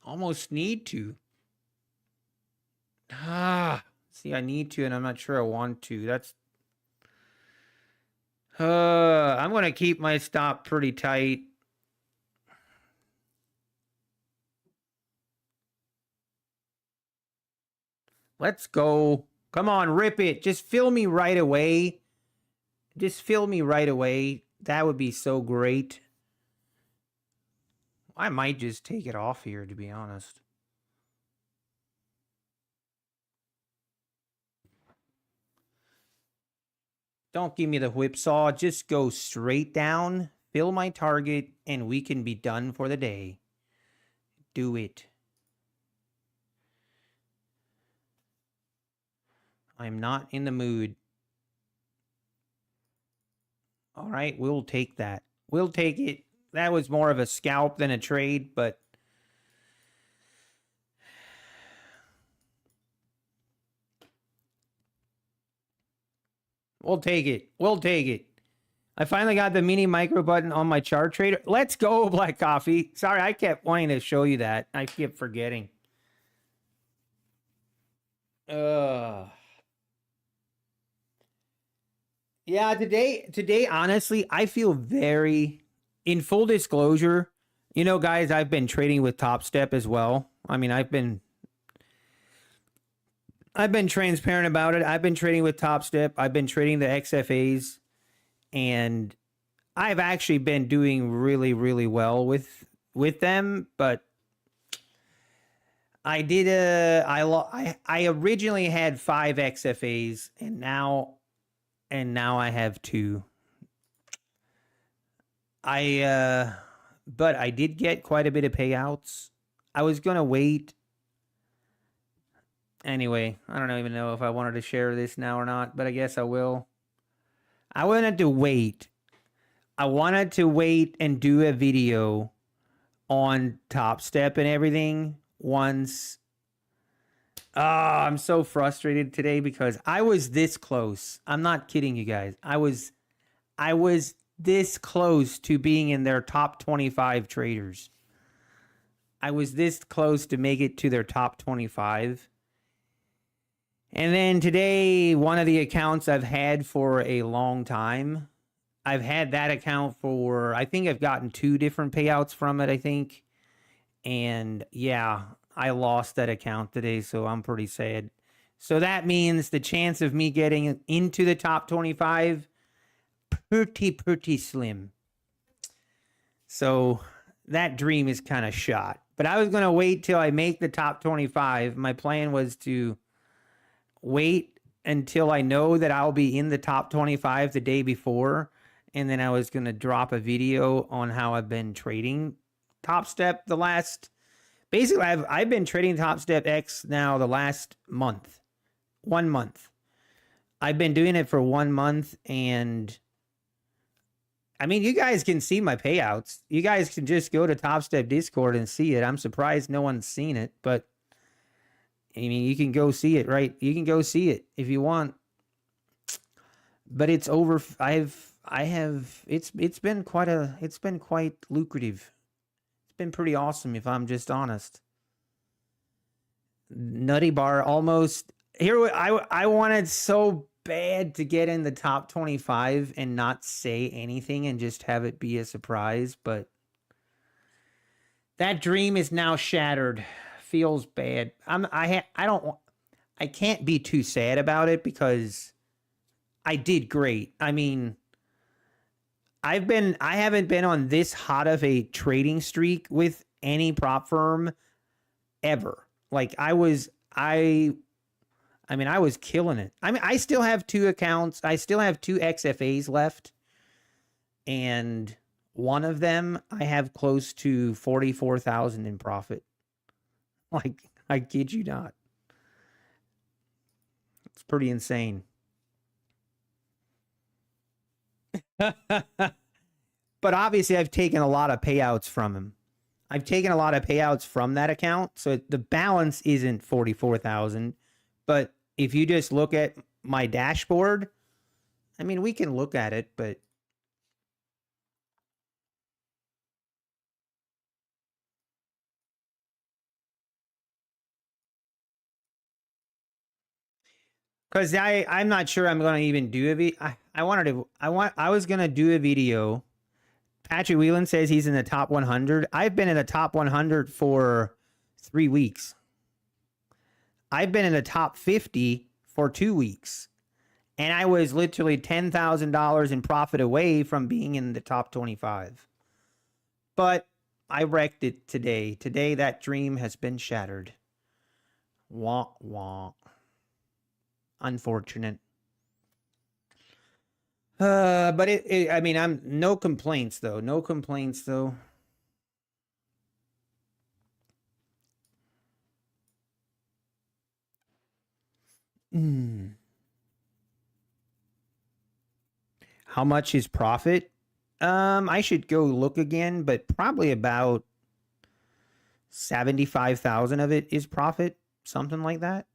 Almost need to. See, I need to, and I'm not sure I want to. That's I'm going to keep my stop pretty tight. Let's go. Come on, rip it. Just fill me right away. Just fill me right away. That would be so great. I might just take it off here, to be honest. Don't give me the whipsaw. Just go straight down, fill my target, and we can be done for the day. Do it. I'm not in the mood. All right, we'll take that. We'll take it. That was more of a scalp than a trade, but we'll take it. We'll take it. I finally got the mini micro button on my chart trader. Let's go, Black Coffee. Sorry, I kept wanting to show you that. I kept forgetting. Yeah, today, honestly, I feel very, in full disclosure, you know, guys, I've been trading with Top Step as well. I mean, I've been transparent about it. I've been trading with Top Step. I've been trading the XFAs, and I've actually been doing really, really well with them. But I did I originally had 5 XFAs, and now I have 2. But I did get quite a bit of payouts. I was gonna wait. Anyway, I don't even know if I wanted to share this now or not, but I guess I will. I wanted to wait. I wanted to wait and do a video on Top Step and everything once. I'm so frustrated today because I was this close. I'm not kidding you guys. I was this close to being in their top 25 traders. I was this close to make it to their top 25. And then today, one of the accounts I've had for a long time, I've had that account for, I think I've gotten 2 different payouts from it, I think. And yeah, I lost that account today, so I'm pretty sad. So that means the chance of me getting into the top 25, pretty slim. So that dream is kind of shot. But I was going to wait till I make the top 25. My plan was to wait until I know that I'll be in the top 25 the day before, and then I was going to drop a video on how I've been trading Top Step the last, basically I've been trading Top Step X now the last month. 1 month. I've been doing it for 1 month, and I mean, you guys can see my payouts. You guys can just go to Top Step Discord and see it. I'm surprised no one's seen it, but I mean, you can go see it, right? You can go see it if you want. But it's over. It's been quite lucrative. It's been pretty awesome, if I'm just honest. Nutty Bar almost here. I wanted so bad to get in the top 25 and not say anything and just have it be a surprise, but that dream is now shattered. Feels bad. I can't be too sad about it because I did great. I mean, I haven't been on this hot of a trading streak with any prop firm ever. Like I was killing it. I mean, I still have 2 accounts. I still have 2 XFAs left, and one of them I have close to 44,000 in profit. Like, I kid you not. It's pretty insane. But obviously, I've taken a lot of payouts from him. I've taken a lot of payouts from that account. So the balance isn't 44,000. But if you just look at my dashboard, I mean, we can look at it, but Because I'm not sure I'm going to even do a video. I was going to do a video. Patrick Whelan says he's in the top 100. I've been in the top 100 for 3 weeks. I've been in the top 50 for 2 weeks. And I was literally $10,000 in profit away from being in the top 25. But I wrecked it today. Today, that dream has been shattered. Wah, wah. Unfortunate. But I mean, I'm no complaints though. No complaints though. How much is profit? I should go look again, but probably about 75,000 of it is profit, something like that.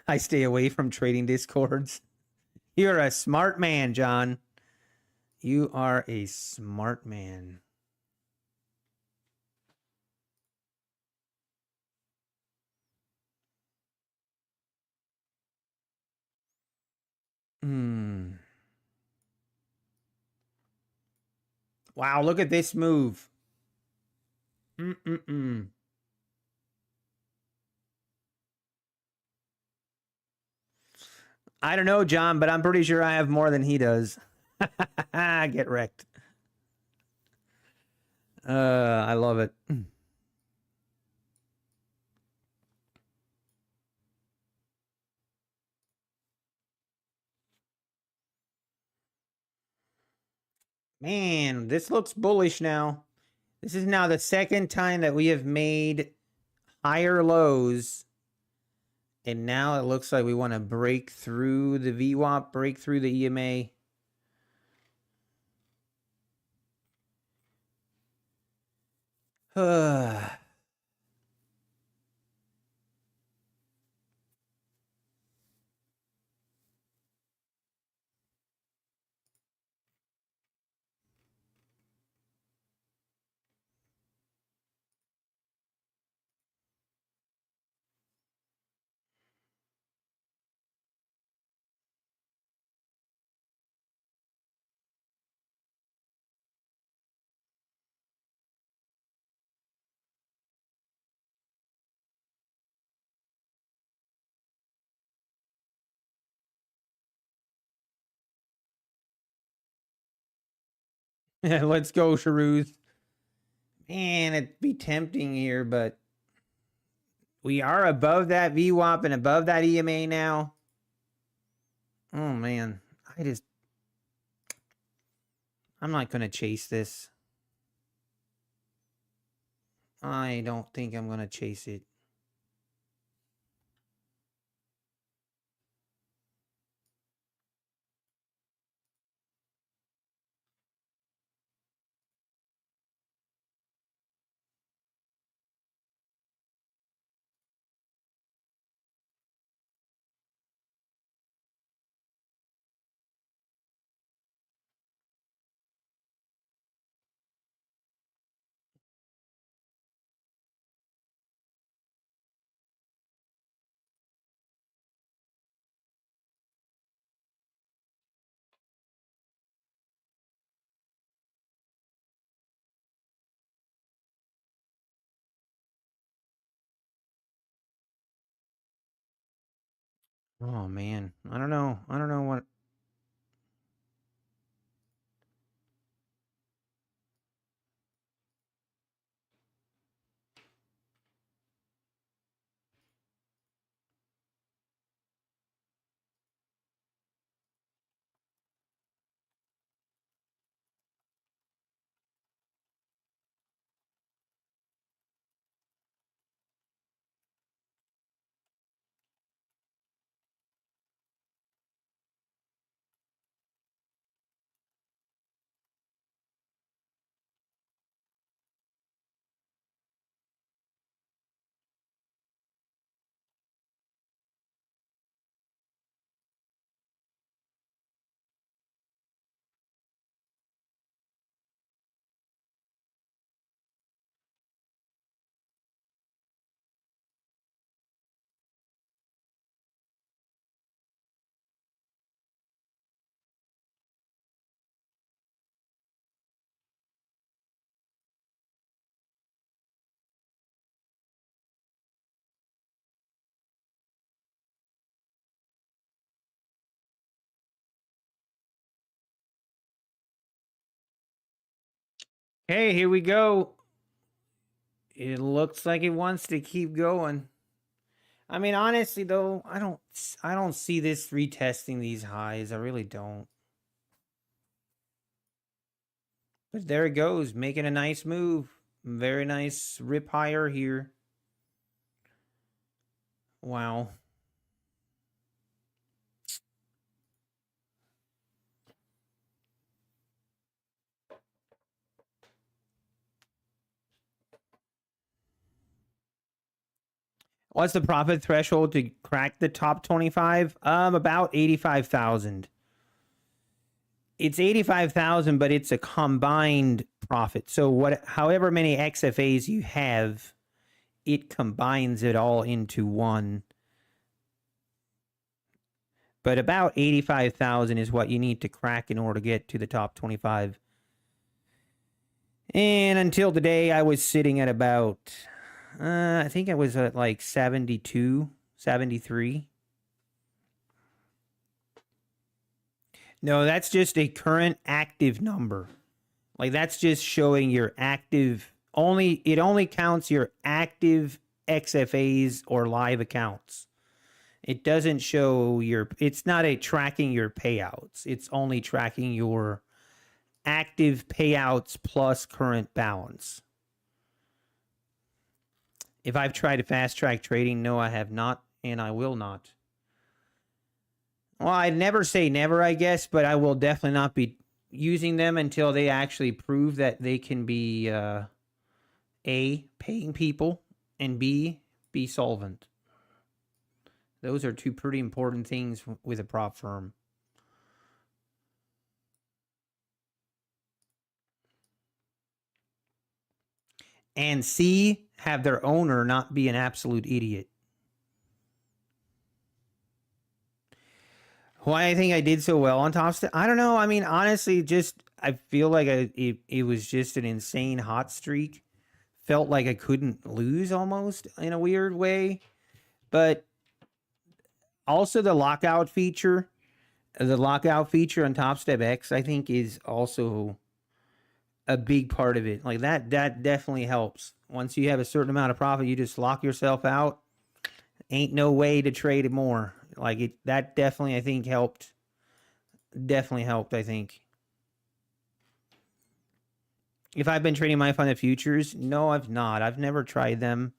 I stay away from trading discords. You're a smart man, John. You are a smart man. Wow, look at this move. I don't know, John, but I'm pretty sure I have more than he does. Get wrecked. I love it. Man, this looks bullish now. This is now the second time that we have made higher lows. And now it looks like we want to break through the VWAP, break through the EMA. Let's go, Sharuth. Man, it'd be tempting here, but we are above that VWAP and above that EMA now. Oh, man. I'm not going to chase this. I don't think I'm going to chase it. Oh, man. I don't know. I don't know what. Okay, here we go. It looks like it wants to keep going. I mean, honestly though, I don't see this retesting these highs. I really don't. But there it goes, making a nice move. Very nice rip higher here. Wow. What's the profit threshold to crack the top 25? About 85,000. It's 85,000, but it's a combined profit. So however many XFAs you have, it combines it all into one. But about 85,000 is what you need to crack in order to get to the top 25. And until today, I was sitting at about, I think I was at like 72, 73. No, that's just a current active number. Like that's just showing your active, it only counts your active XFAs or live accounts. It doesn't show it's not tracking your payouts. It's only tracking your active payouts plus current balance. If I've tried to fast track trading, no, I have not, and I will not. Well, I'd never say never, I guess, but I will definitely not be using them until they actually prove that they can be A, paying people, and B, be solvent. Those are two pretty important things with a prop firm. And C, have their owner not be an absolute idiot. Why I think I did so well on Top Step? I don't know. I mean, honestly, I feel like it was just an insane hot streak. Felt like I couldn't lose almost in a weird way. But also the lockout feature on Top Step X, I think, is also a big part of it. Like that definitely helps. Once you have a certain amount of profit, you just lock yourself out. Ain't no way to trade more. Like that definitely, I think, helped. Definitely helped, I think. If I've been trading my fund of futures, no, I've not. I've never tried them.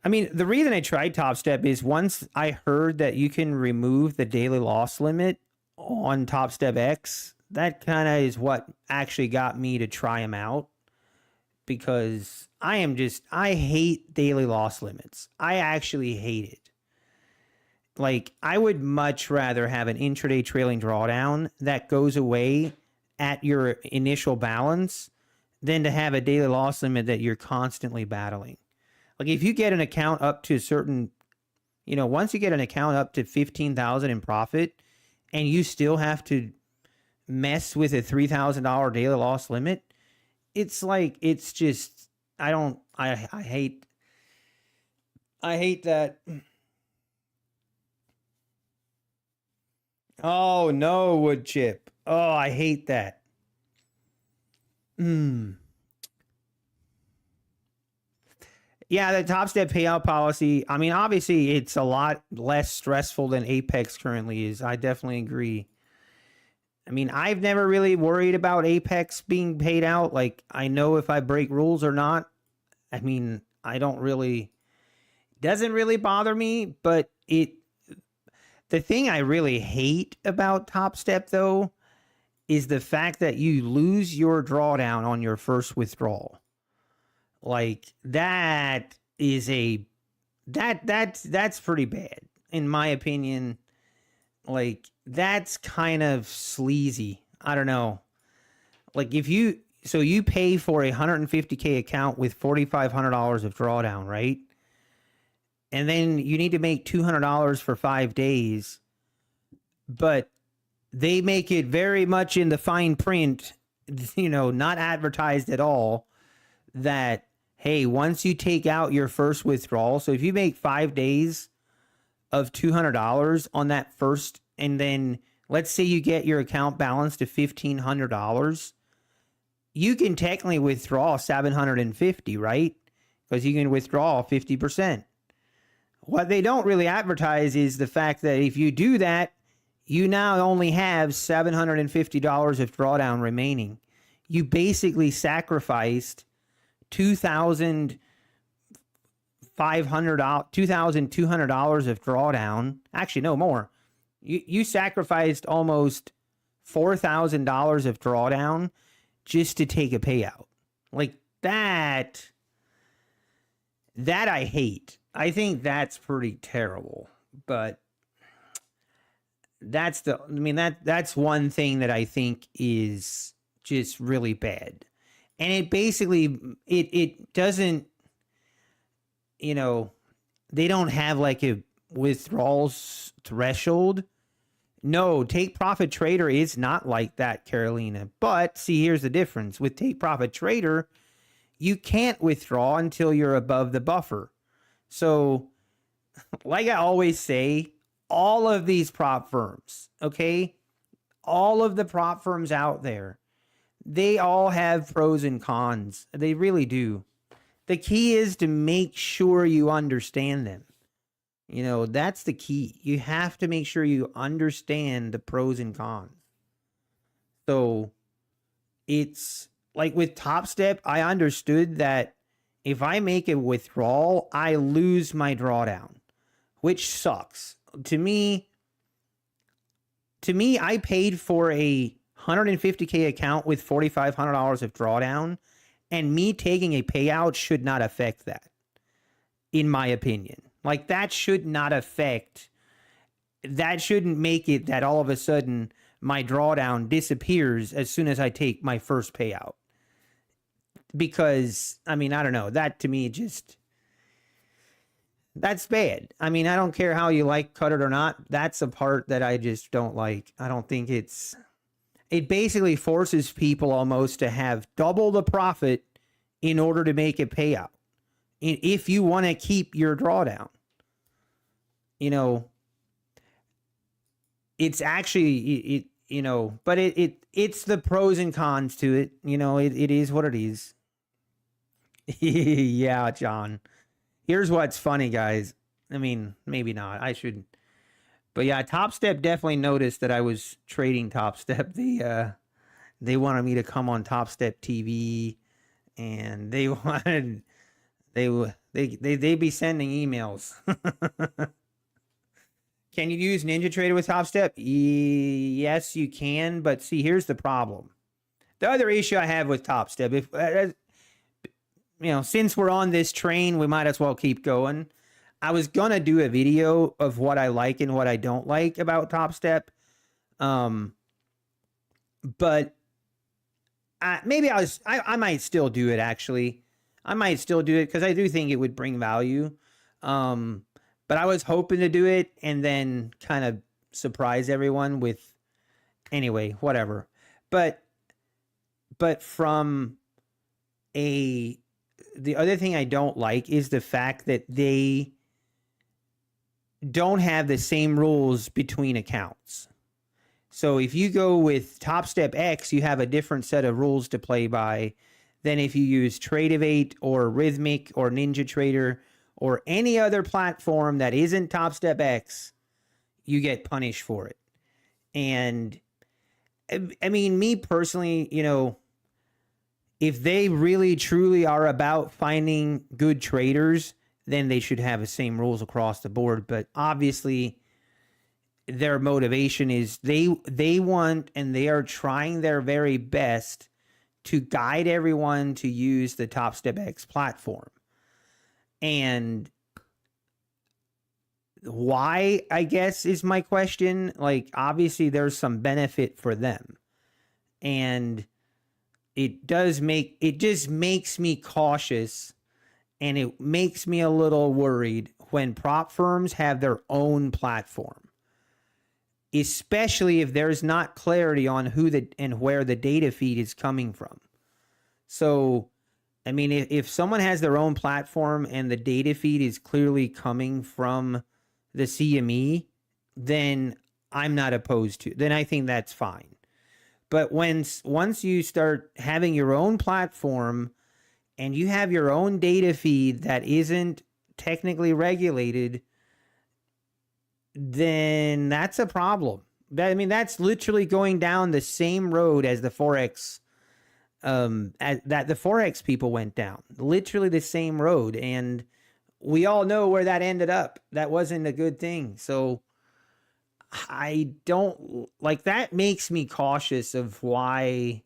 I mean, the reason I tried Top Step is once I heard that you can remove the daily loss limit on Top Step X, that kind of is what actually got me to try them out. Because I hate daily loss limits. I actually hate it. Like, I would much rather have an intraday trailing drawdown that goes away at your initial balance than to have a daily loss limit that you're constantly battling. Like, if you get an account up to a certain, once you get an account up to 15,000 in profit and you still have to mess with a $3,000 daily loss limit, it's like, it's just, I hate that. Oh, no, wood chip. Oh, I hate that. Yeah, the Top Step payout policy, I mean, obviously, it's a lot less stressful than Apex currently is. I definitely agree. I mean, I've never really worried about Apex being paid out. Like, I know if I break rules or not. I mean, doesn't really bother me, but the thing I really hate about Top Step, though, is the fact that you lose your drawdown on your first withdrawal. Like, that is that's pretty bad, in my opinion. Like, that's kind of sleazy. I don't know. Like, you pay for a $150K account with $4,500 of drawdown, right? And then you need to make $200 for 5 days, but they make it very much in the fine print, not advertised at all, that, hey, once you take out your first withdrawal, so if you make 5 days of $200 on that first, and then let's say you get your account balance to $1,500, you can technically withdraw 750, right? Because you can withdraw 50%. What they don't really advertise is the fact that if you do that, you now only have $750 of drawdown remaining. You basically sacrificed $2,200 of drawdown. Actually, no more. You sacrificed almost $4,000 of drawdown just to take a payout. Like that I hate. I think that's pretty terrible. But that's one thing that I think is just really bad. And it basically it doesn't, you know, they don't have like a withdrawals threshold. No, Take Profit Trader is not like that, Carolina. But see, here's the difference. With Take Profit Trader, you can't withdraw until you're above the buffer. So, like I always say, all of these prop firms, okay? All of the prop firms out there, they all have pros and cons. They really do. The key is to make sure you understand them. You know, that's the key. You have to make sure you understand the pros and cons. So it's like with Top Step, I understood that if I make a withdrawal, I lose my drawdown, which sucks. To me, I paid for a $150K account with $4,500 of drawdown, and me taking a payout should not affect that, in my opinion. Like, that should not affect, that shouldn't make it that all of a sudden my drawdown disappears as soon as I take my first payout. Because, I mean, I don't know, that to me just, that's bad. I mean, I don't care how you like cut it or not. That's a part that I just don't like. I don't think it basically forces people almost to have double the profit in order to make a payout. If you want to keep your drawdown, you know, it's actually, you know, but it's the pros and cons to it. You know, it is what it is. Yeah, John. Here's what's funny, guys. I mean, maybe not. I should. But yeah, Top Step definitely noticed that I was trading Top Step. They wanted me to come on Top Step TV, and they wanted they be sending emails. Can you use NinjaTrader with Top Step? Yes, you can. But see, here's the problem. The other issue I have with Top Step, if you know, since we're on this train, we might as well keep going. I was gonna do a video of what I like and what I don't like about Top Step, but maybe I might still do it. Actually, I might still do it because I do think it would bring value. But I was hoping to do it and then kind of surprise everyone with, anyway, whatever. But from the other thing I don't like is the fact that they don't have the same rules between accounts. So if you go with Top Step X, you have a different set of rules to play by than if you use Tradeovate or Rhythmic or NinjaTrader or any other platform that isn't Top Step X. You get punished for it. And I mean, me personally, you know, if they really truly are about finding good traders, then they should have the same rules across the board. But obviously, their motivation is they want and they are trying their very best to guide everyone to use the Top Step X platform. And why, I guess, is my question. Like, obviously, there's some benefit for them. And it just makes me cautious, and it makes me a little worried when prop firms have their own platform, especially if there's not clarity on who and where the data feed is coming from. So, I mean, if someone has their own platform and the data feed is clearly coming from the CME, then I'm not opposed to. Then I think that's fine. But once you start having your own platform and you have your own data feed that isn't technically regulated, then that's a problem. I mean, that's literally going down the same road as the Forex, that the Forex people went down. Literally the same road. And we all know where that ended up. That wasn't a good thing. So I don't like that. Makes me cautious of why.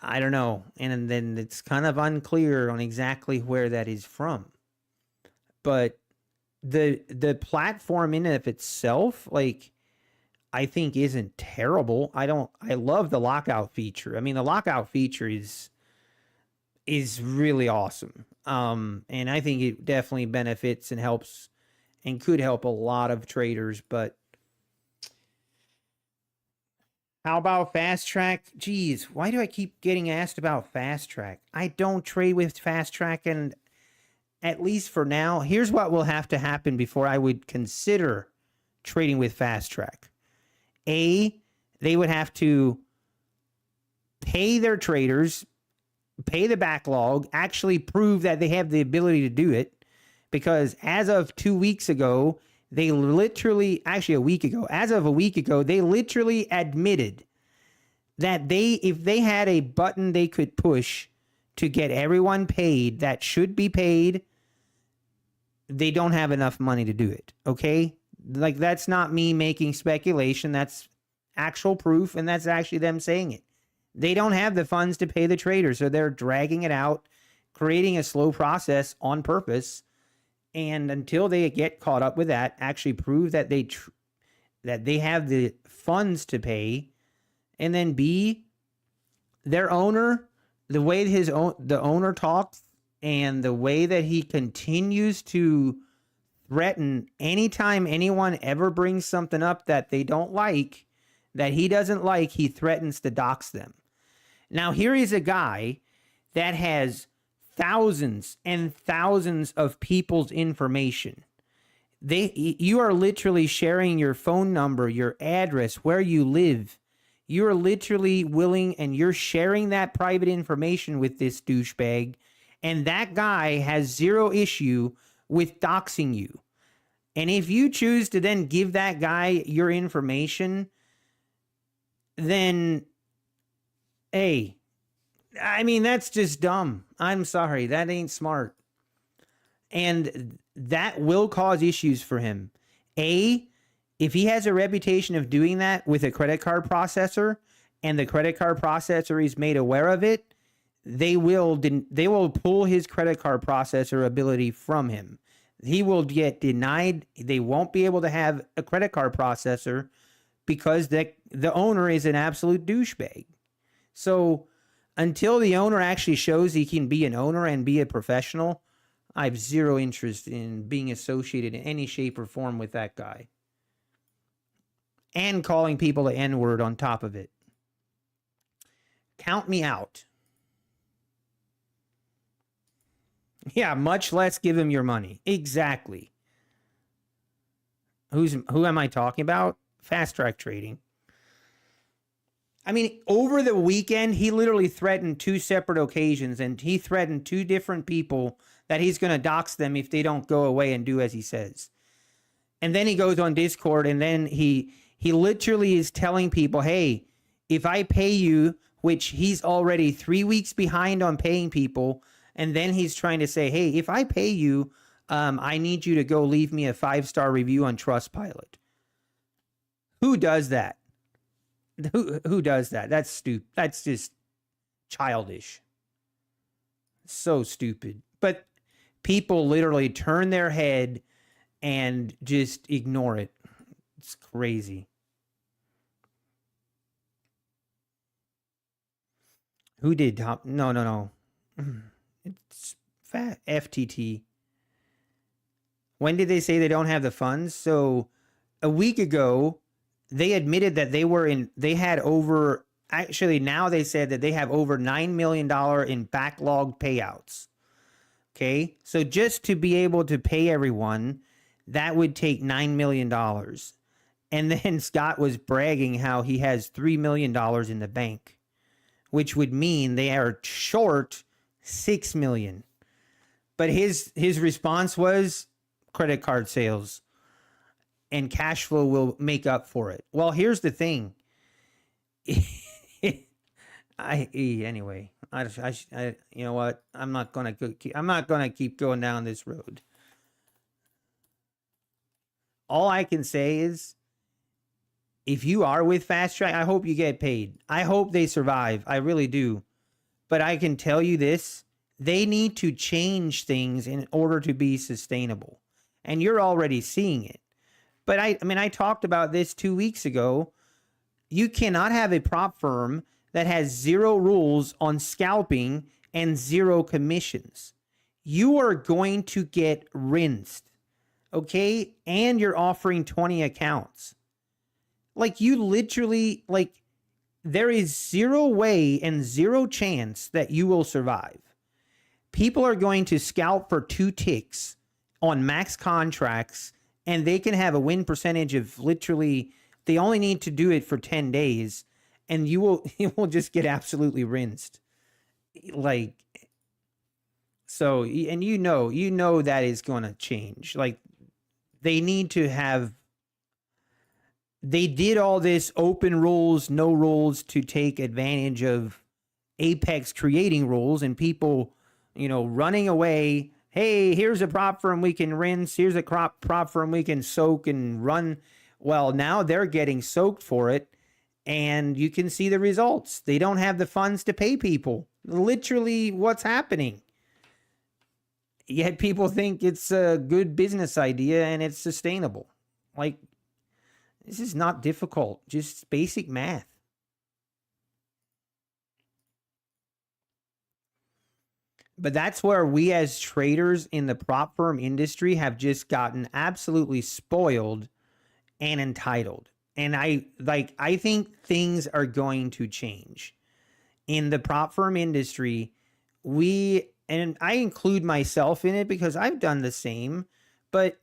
I don't know. And then it's kind of unclear on exactly where that is from. But the platform in and of itself, like, I think isn't terrible. I love the lockout feature. I mean, the lockout feature is really awesome. And I think it definitely benefits and helps and could help a lot of traders. But how about Fast Track? Geez, why do I keep getting asked about Fast Track? I don't trade with Fast Track, and at least for now, here's what will have to happen before I would consider trading with Fast Track. A, they would have to pay their traders, pay the backlog, actually prove that they have the ability to do it. Because as of 2 weeks ago, they literally, actually a week ago, as of a week ago, they literally admitted that if they had a button they could push to get everyone paid that should be paid, they don't have enough money to do it. Okay? Like, that's not me making speculation. That's actual proof, and that's actually them saying it. They don't have the funds to pay the traders, so they're dragging it out, creating a slow process on purpose. And until they get caught up with that, actually prove that they have the funds to pay, and then B, their owner, the way the owner talks and the way that he continues to threaten anytime anyone ever brings something up that they don't like, that he doesn't like, he threatens to dox them. Now, here is a guy that has thousands and thousands of people's information. You are literally sharing your phone number, your address, where you live. You are literally willing, and you're sharing that private information with this douchebag, and that guy has zero issue with doxing you. And if you choose to then give that guy your information, then, hey, I mean, that's just dumb. I'm sorry. That ain't smart. And that will cause issues for him. A, if he has a reputation of doing that with a credit card processor and the credit card processor is made aware of it, they will pull his credit card processor ability from him. He will get denied. They won't be able to have a credit card processor because the owner is an absolute douchebag. So until the owner actually shows he can be an owner and be a professional, I have zero interest in being associated in any shape or form with that guy. And calling people the N-word on top of it. Count me out. Yeah, much less give him your money. Exactly. Who am I talking about? Fast Track Trading. I mean, over the weekend, he literally threatened 2 separate occasions, and he threatened 2 different people that he's going to dox them if they don't go away and do as he says. And then he goes on Discord, and then he literally is telling people, hey, if I pay you, which he's already 3 weeks behind on paying people, and then he's trying to say, hey, if I pay you, I need you to go leave me a 5-star review on Trustpilot. Who does that? Who does that? That's stupid. That's just childish. So stupid. But people literally turn their head and just ignore it. It's crazy. Who did top? No. It's FTT. When did they say they don't have the funds? So a week ago, they admitted that they had over, actually now they said that they have over $9 million in backlog payouts. Okay. So just to be able to pay everyone, that would take $9 million. And then Scott was bragging how he has $3 million in the bank, which would mean they are short $6 million. But his response was credit card sales and cash flow will make up for it. Well, here's the thing. Anyway, I you know what? I'm not gonna keep going down this road. All I can say is, if you are with Fast Track, I hope you get paid. I hope they survive. I really do. But I can tell you this, they need to change things in order to be sustainable. And you're already seeing it. But I mean, I talked about this 2 weeks ago. You cannot have a prop firm that has 0 rules on scalping and 0 commissions. You are going to get rinsed. Okay? And you're offering 20 accounts. Like, you literally, like, there is 0 way and 0 chance that you will survive. People are going to scalp for 2 ticks on max contracts, and they can have a win percentage of literally, they only need to do it for 10 days, and you will just get absolutely rinsed. Like, so, and you know that is going to change. Like, they need to have, they did all this open rules, no rules to take advantage of Apex creating rules and people, running away. Hey, here's a prop firm we can rinse. Here's a prop firm we can soak and run. Well, now they're getting soaked for it, and you can see the results. They don't have the funds to pay people. Literally what's happening. Yet people think it's a good business idea and it's sustainable. Like, this is not difficult, just basic math. But that's where we as traders in the prop firm industry have just gotten absolutely spoiled and entitled. And I think things are going to change. In the prop firm industry, and I include myself in it because I've done the same, but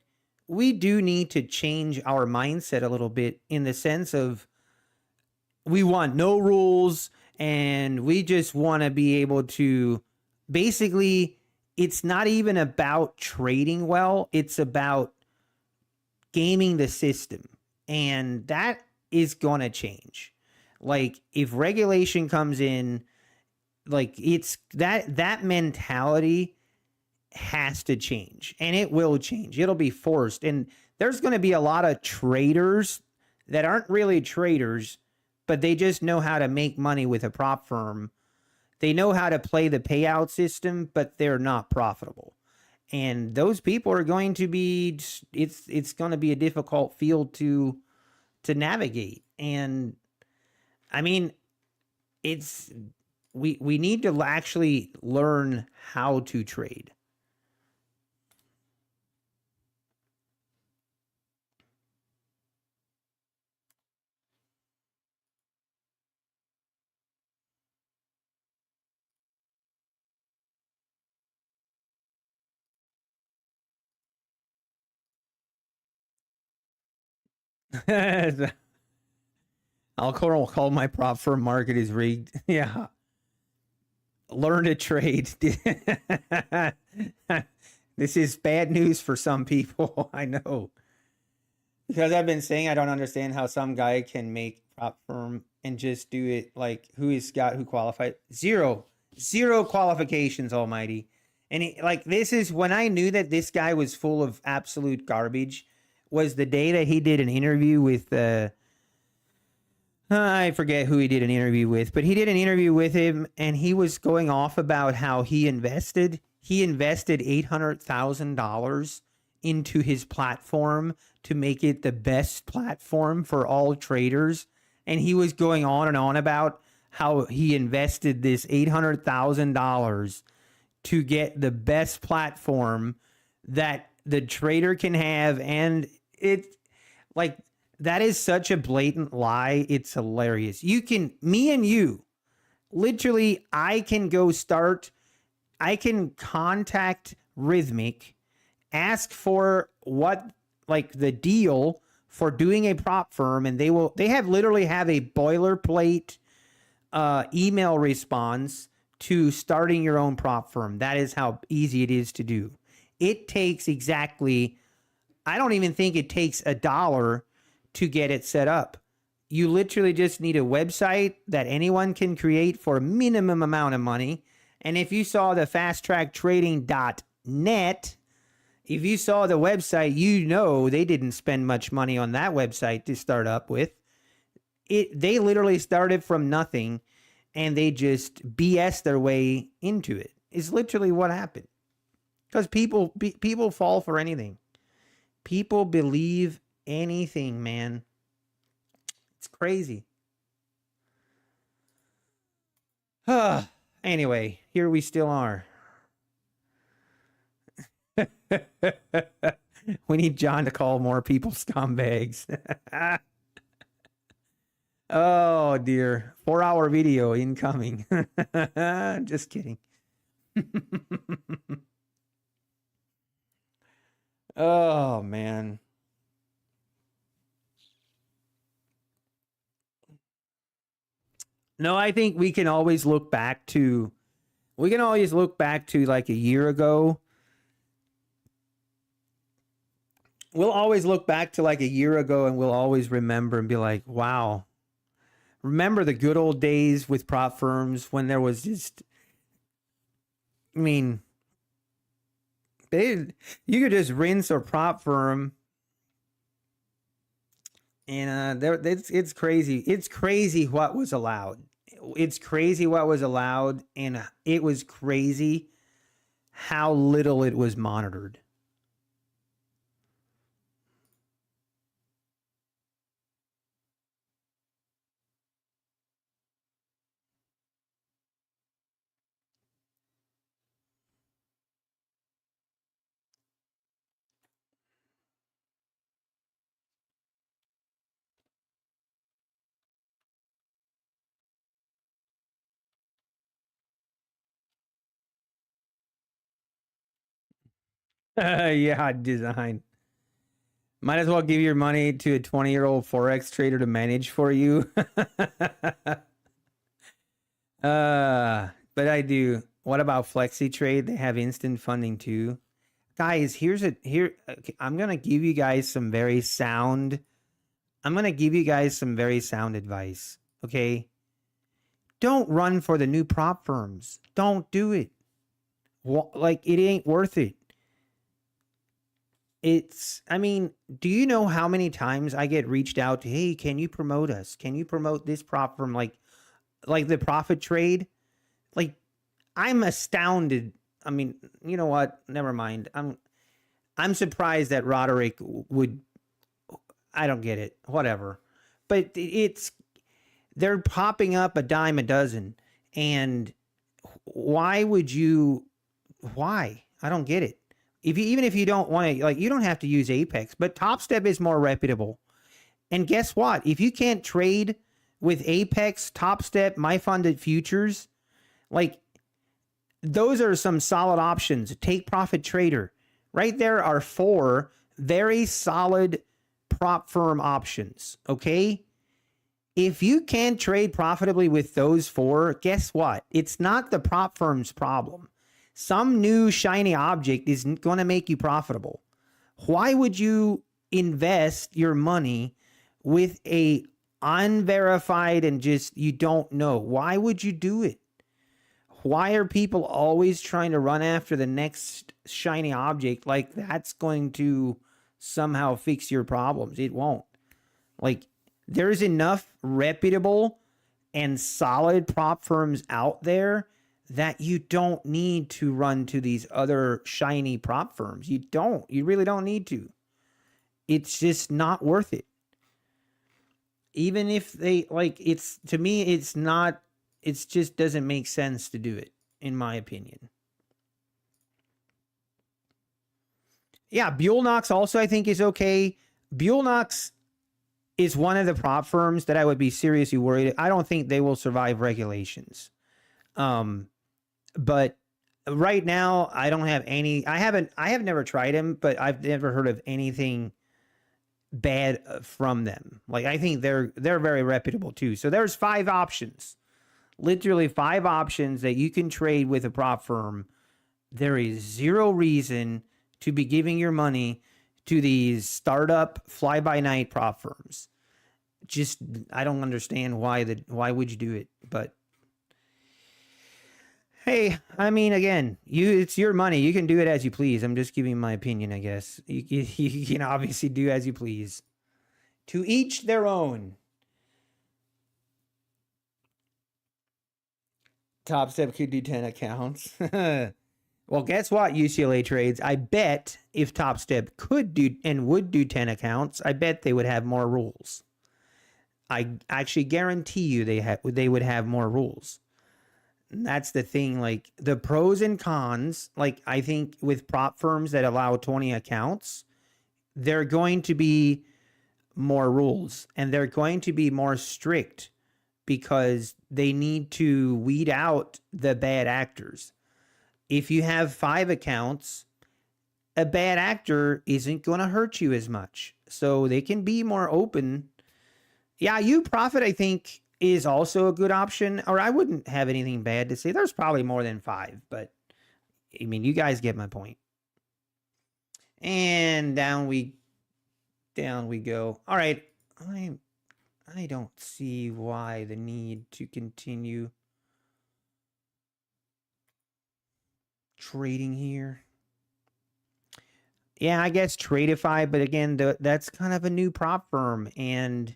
we do need to change our mindset a little bit in the sense of we want no rules and we just want to be able to basically, it's not even about trading well. It's about gaming the system. And that is going to change. Like, if regulation comes in, like, it's that mentality has to change, and it will change. It'll be forced. And there's going to be a lot of traders that aren't really traders, but they just know how to make money with a prop firm. They know how to play the payout system, but they're not profitable. And those people are going to be, it's going to be a difficult field to navigate. And I mean, we need to actually learn how to trade. I'll call my prop firm market is rigged. Yeah. Learn to trade. This is bad news for some people. I know. Because I've been saying I don't understand how some guy can make prop firm and just do it like who qualified? Zero qualifications, almighty. And this is when I knew that this guy was full of absolute garbage, was the day that he did an interview with I forget who he did an interview with, but he did an interview with him and he was going off about how he invested $800,000 into his platform to make it the best platform for all traders. And he was going on and on about how he invested this $800,000 to get the best platform that the trader can have. And that is such a blatant lie. It's hilarious. Me and you, literally, I can contact Rhythmic, ask for what, the deal for doing a prop firm, and they have literally have a boilerplate email response to starting your own prop firm. That is how easy it is to do. It takes exactly, I don't even think it takes $1 to get it set up. You literally just need a website that anyone can create for a minimum amount of money. And if you saw the fasttracktrading.net, if you saw the website, you know they didn't spend much money on that website to start up with. They literally started from nothing, and they just BS their way into it. It's literally what happened. Because people fall for anything. People believe anything, man. It's crazy. Anyway, here we still are. We need John to call more people scumbags. Oh, dear. 4-hour video incoming. Just kidding. Oh, man. No, I think we can always look back to like a year ago. We'll always look back to like a year ago, and we'll always remember and be like, wow. Remember the good old days with prop firms when there was just, I mean, you could just rinse a prop firm, and it's crazy. It's crazy what was allowed. It's crazy what was allowed, and it was crazy how little it was monitored. Yeah, design. Might as well give your money to a 20-year-old Forex trader to manage for you. But I do. What about Flexi Trade? They have instant funding too. Guys, I'm going to give you guys some very sound advice, okay? Don't run for the new prop firms. Don't do it. Like, it ain't worth it. I mean, do you know how many times I get reached out to, hey, can you promote us? Can you promote this prop firm? Like the profit trade? Like, I'm astounded. I mean, you know what? Never mind. I'm surprised that Roderick would, I don't get it. Whatever. But they're popping up a dime a dozen. And why? I don't get it. Even if you don't want to, like, you don't have to use Apex, but Top Step is more reputable. And guess what? If you can't trade with Apex, Top Step, My Funded Futures, like, those are some solid options. Take Profit Trader. Right there are 4 very solid prop firm options, okay? If you can't trade profitably with those 4, guess what? It's not the prop firm's problem. Some new shiny object is going to make you profitable. Why would you invest your money with a unverified and just you don't know? Why would you do it? Why are people always trying to run after the next shiny object like that's going to somehow fix your problems? It won't. Like, there's enough reputable and solid prop firms out there that you don't need to run to these other shiny prop firms. You really don't need to. It's just not worth it. Even if they, like, to me, it just doesn't make sense to do it, in my opinion. Yeah, Buellnox also, I think, is okay. Buellnox is one of the prop firms that I would be seriously worried. I don't think they will survive regulations. But right now, I don't have any. I have never tried him, but I've never heard of anything bad from them. Like I think they're very reputable too. So there's 5 options. Literally 5 options that you can trade with a prop firm. There is zero reason to be giving your money to these startup fly-by-night prop firms. Just I don't understand why would you do it, but hey, I mean, again, it's your money. You can do it as you please. I'm just giving my opinion, I guess. You can obviously do as you please. To each their own. Top Step could do 10 accounts. Well, guess what, UCLA Trades? I bet if Top Step could do and would do 10 accounts, I bet they would have more rules. I actually guarantee you they would have more rules. And that's the thing. Like the pros and cons, like I think with prop firms that allow 20 accounts, they're going to be more rules and they're going to be more strict because they need to weed out the bad actors. If you have 5 accounts, a bad actor isn't going to hurt you as much. So they can be more open. Yeah, you profit, I think, is also a good option. Or I wouldn't have anything bad to say. There's probably more than 5, but I mean, you guys get my point. And down we go. All right. I don't see why the need to continue trading here. Yeah, I guess Tradeify, but again, that's kind of a new prop firm, and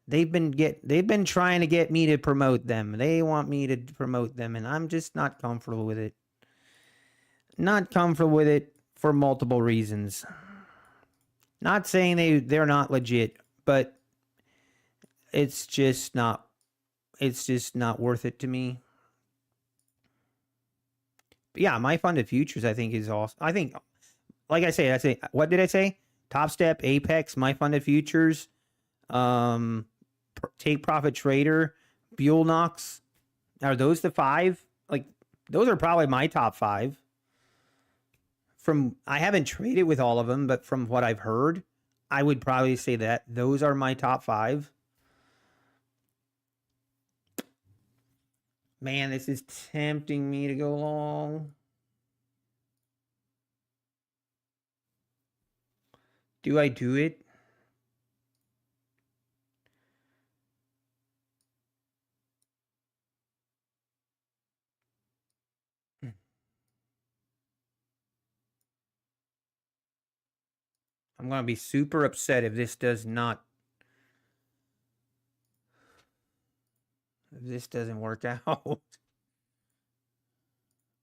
they've been trying to get me to promote them. They want me to promote them, and I'm just not comfortable with it. Not comfortable with it for multiple reasons. Not saying they're not legit, but it's just not worth it to me. But yeah, my funded futures I think is awesome. I think, like I say, what did I say? Top Step, Apex, my funded futures, Take Profit Trader, Buell Knox. Are those the 5? Like those are probably my top 5. I haven't traded with all of them, but from what I've heard, I would probably say that those are my top 5. Man, this is tempting me to go long. Do I do it? I'm going to be super upset if this doesn't work out.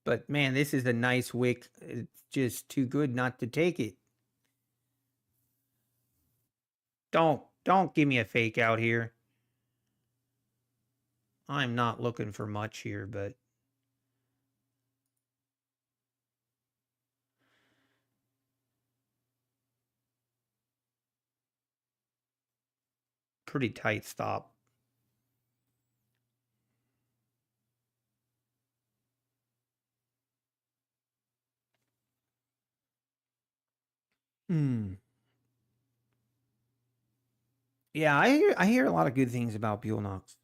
But man, this is a nice wick. It's just too good not to take it. Don't give me a fake out here. I'm not looking for much here, but pretty tight stop. Yeah, I hear a lot of good things about Buell Knox.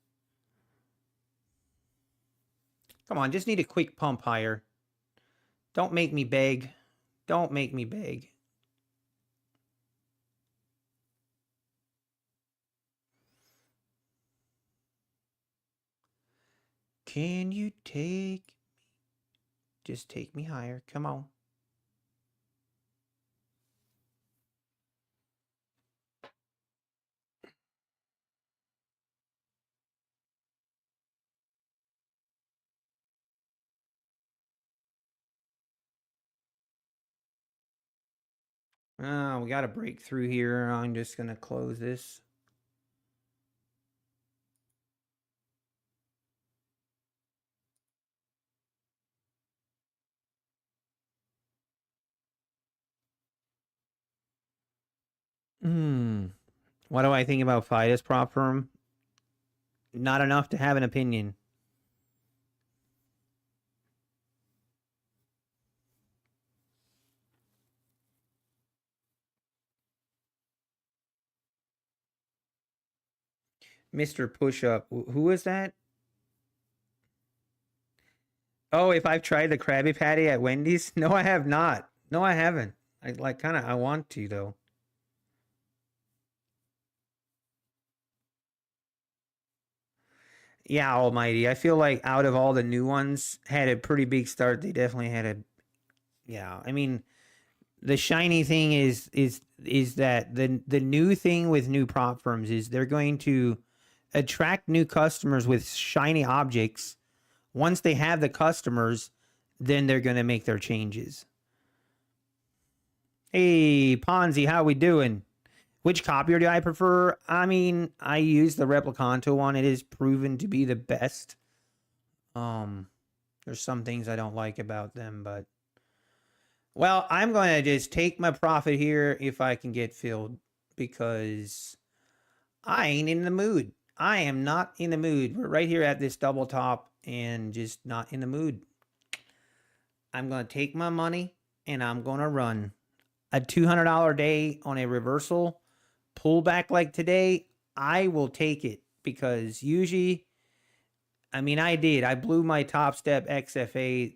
Come on, just need a quick pump higher. Don't make me beg. Don't make me beg. Can you just take me higher? Come on. We got a breakthrough here. I'm just going to close this. What do I think about FIDA's prop firm? Not enough to have an opinion. Mr. Push Up. Who is that? Oh, if I've tried the Krabby Patty at Wendy's? No, I have not. No, I haven't. I want to though. Yeah, Almighty. I feel like out of all the new ones, had a pretty big start. They definitely had a, yeah. I mean, the shiny thing is that the new thing with new prop firms is they're going to attract new customers with shiny objects. Once they have the customers, then they're going to make their changes. Hey, Ponzi, how we doing? Which copier do I prefer? I mean, I use the Replicanto one. It is proven to be the best. There's some things I don't like about them, but well, I'm going to just take my profit here if I can get filled because I ain't in the mood. I am not in the mood. We're right here at this double top and just not in the mood. I'm going to take my money and I'm going to run. A $200 day on a reversal pullback like today, I will take it because usually, I mean, I blew my top step XFA.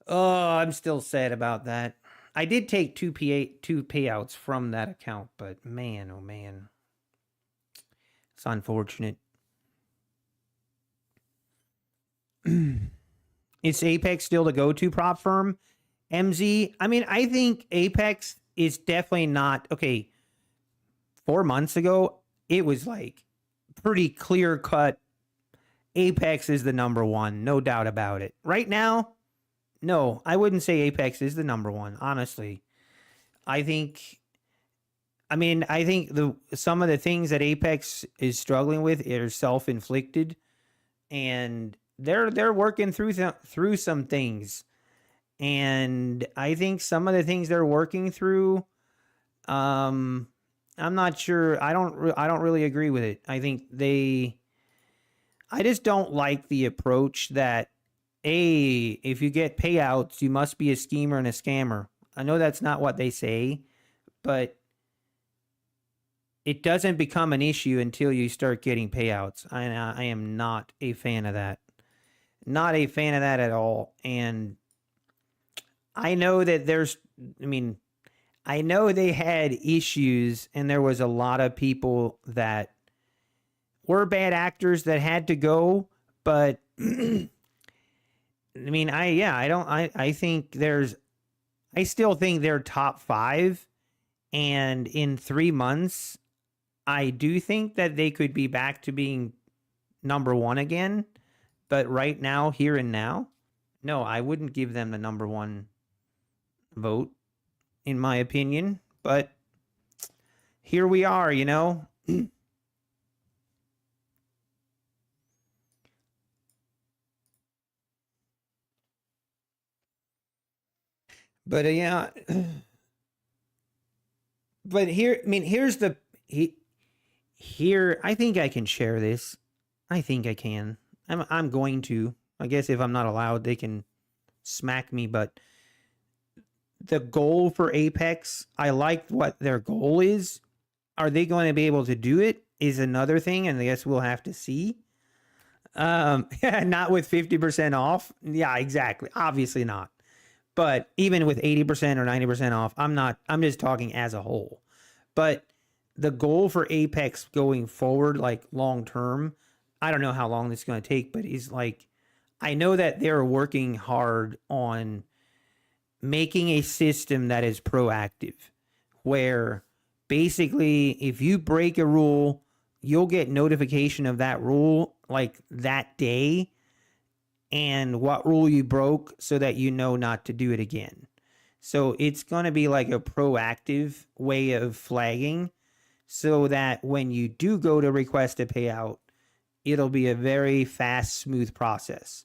Oh, I'm still sad about that. I did take two payouts from that account, but man, oh man, it's unfortunate. Is Apex still the go-to prop firm? MZ, I mean, I think Apex is definitely not, okay, 4 months ago, it was like pretty clear cut. Apex is the number one, no doubt about it. Right now, no, I wouldn't say Apex is the number one, honestly. I think some of the things that Apex is struggling with are self-inflicted, and they're working through some things. And I think some of the things they're working through, I'm not sure. I don't really agree with it. I just don't like the approach that, if you get payouts, you must be a schemer and a scammer. I know that's not what they say, but it doesn't become an issue until you start getting payouts. I am not a fan of that. Not a fan of that at all. And I know that I know they had issues and there was a lot of people that were bad actors that had to go, but I still think they're top 5, and in 3 months, I do think that they could be back to being number 1 again, but right now, here and now, no, I wouldn't give them the number 1 vote, in my opinion, but here we are, you know. But yeah, but here, here, I think I can share this. I think I can. I'm going to. I guess if I'm not allowed, they can smack me, but the goal for Apex, I like what their goal is. Are they going to be able to do it is another thing, and I guess we'll have to see. Not with 50% off. Yeah, exactly. Obviously not. But even with 80% or 90% off, I'm just talking as a whole. But the goal for Apex going forward, like long term, I don't know how long this is going to take, but is like, I know that they're working hard on making a system that is proactive, where basically if you break a rule, you'll get notification of that rule like that day and what rule you broke so that you know not to do it again. So it's going to be like a proactive way of flagging so that when you do go to request a payout, it'll be a very fast, smooth process.